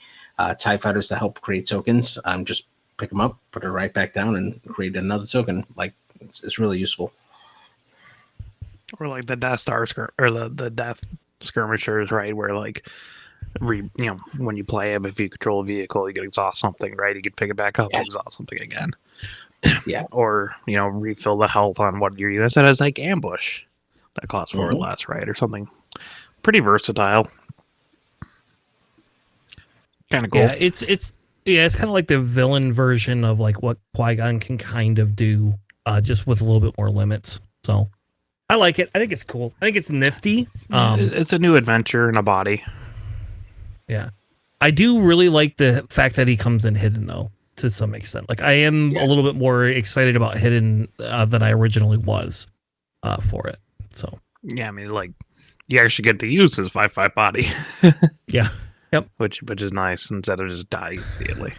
TIE fighters that help create tokens. Just pick them up, put it right back down, and create another token. Like it's really useful. Or like the Death Star or the Death Skirmishers, right? Where like when you play him, if you control a vehicle, you can exhaust something, right? You can pick it back up and exhaust something again. Yeah. Or refill the health on what your units that has like ambush that costs 4 or less, right? Or something pretty versatile. Kind of cool. Yeah, it's kind of like the villain version of like what Qui-Gon can kind of do, just with a little bit more limits. So I like it. I think it's cool. I think it's nifty. It's a new adventure in a body. Yeah, I do really like the fact that he comes in hidden though, to some extent. Like I am a little bit more excited about hidden than I originally was for it. So yeah, I mean, like you actually get to use his 5/5 body. Yeah. Yep. Which is nice instead of just die immediately.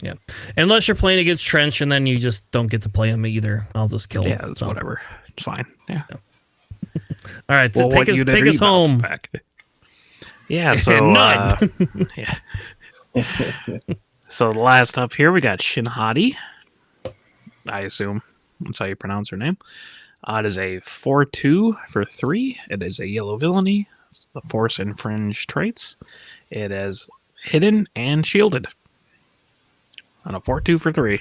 Yeah. Unless you're playing against Trench and then you just don't get to play him either. I'll just kill him. Yeah, it's whatever. It's fine. Yeah. All right. So take us home. Back? Yeah. So yeah. So last up here we got Shinhati. I assume that's how you pronounce her name. It is a 4/2 for 3. It is a yellow villainy. The Force and Fringe traits. It is hidden and shielded. On a 4/2 for 3.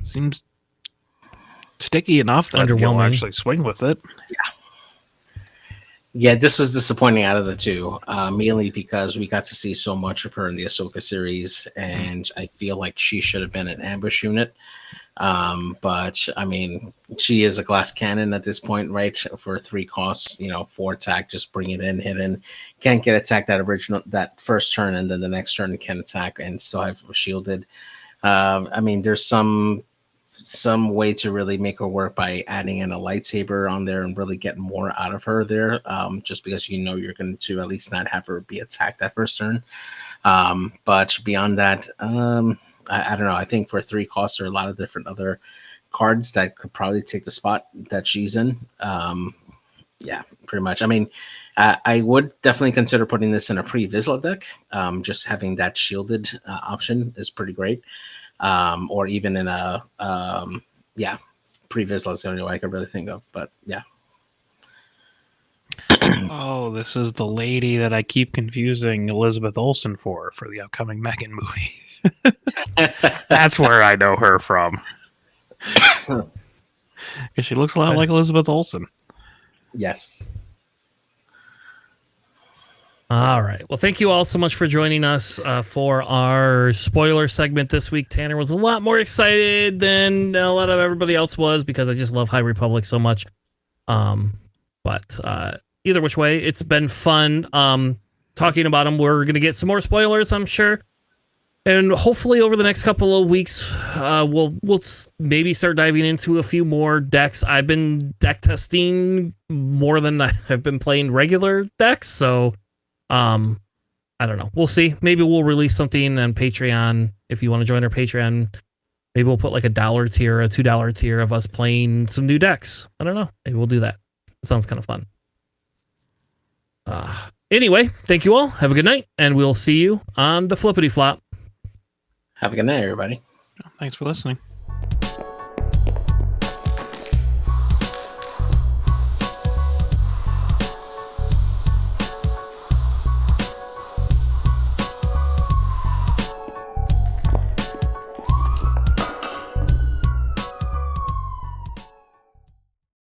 Seems sticky enough that you'll actually swing with it. Yeah, this was disappointing out of the two, mainly because we got to see so much of her in the Ahsoka series, and I feel like she should have been an ambush unit. But I mean, she is a glass cannon at this point, right? For 3 costs, 4 attack, just bring it in, hidden. Can't get attacked that first turn, and then the next turn can attack and still have shielded. I mean, there's some way to really make her work by adding in a lightsaber on there and really get more out of her there. Just because you're going to at least not have her be attacked that first turn. But beyond that, I don't know. I think for 3 costs, there are a lot of different other cards that could probably take the spot that she's in. Yeah, pretty much. I mean, I would definitely consider putting this in a pre-Vizsla deck. Just having that shielded option is pretty great. Or even in a pre-Vizsla is the only way I could really think of. But yeah. Oh, this is the lady that I keep confusing Elizabeth Olsen for the upcoming Megan movie. That's where I know her from. Because she looks a lot like Elizabeth Olsen. Yes. All right. Well, thank you all so much for joining us for our spoiler segment this week. Tanner was a lot more excited than a lot of everybody else was because I just love High Republic so much. But either which way, it's been fun talking about them. We're going to get some more spoilers, I'm sure. And hopefully over the next couple of weeks, we'll maybe start diving into a few more decks. I've been deck testing more than I've been playing regular decks, so I don't know. We'll see. Maybe we'll release something on Patreon. If you want to join our Patreon, maybe we'll put like $1 tier, a $2 tier of us playing some new decks. I don't know. Maybe we'll do that. It sounds kind of fun. Anyway, thank you all. Have a good night, and we'll see you on the flippity flop. Have a good night, everybody. Thanks for listening.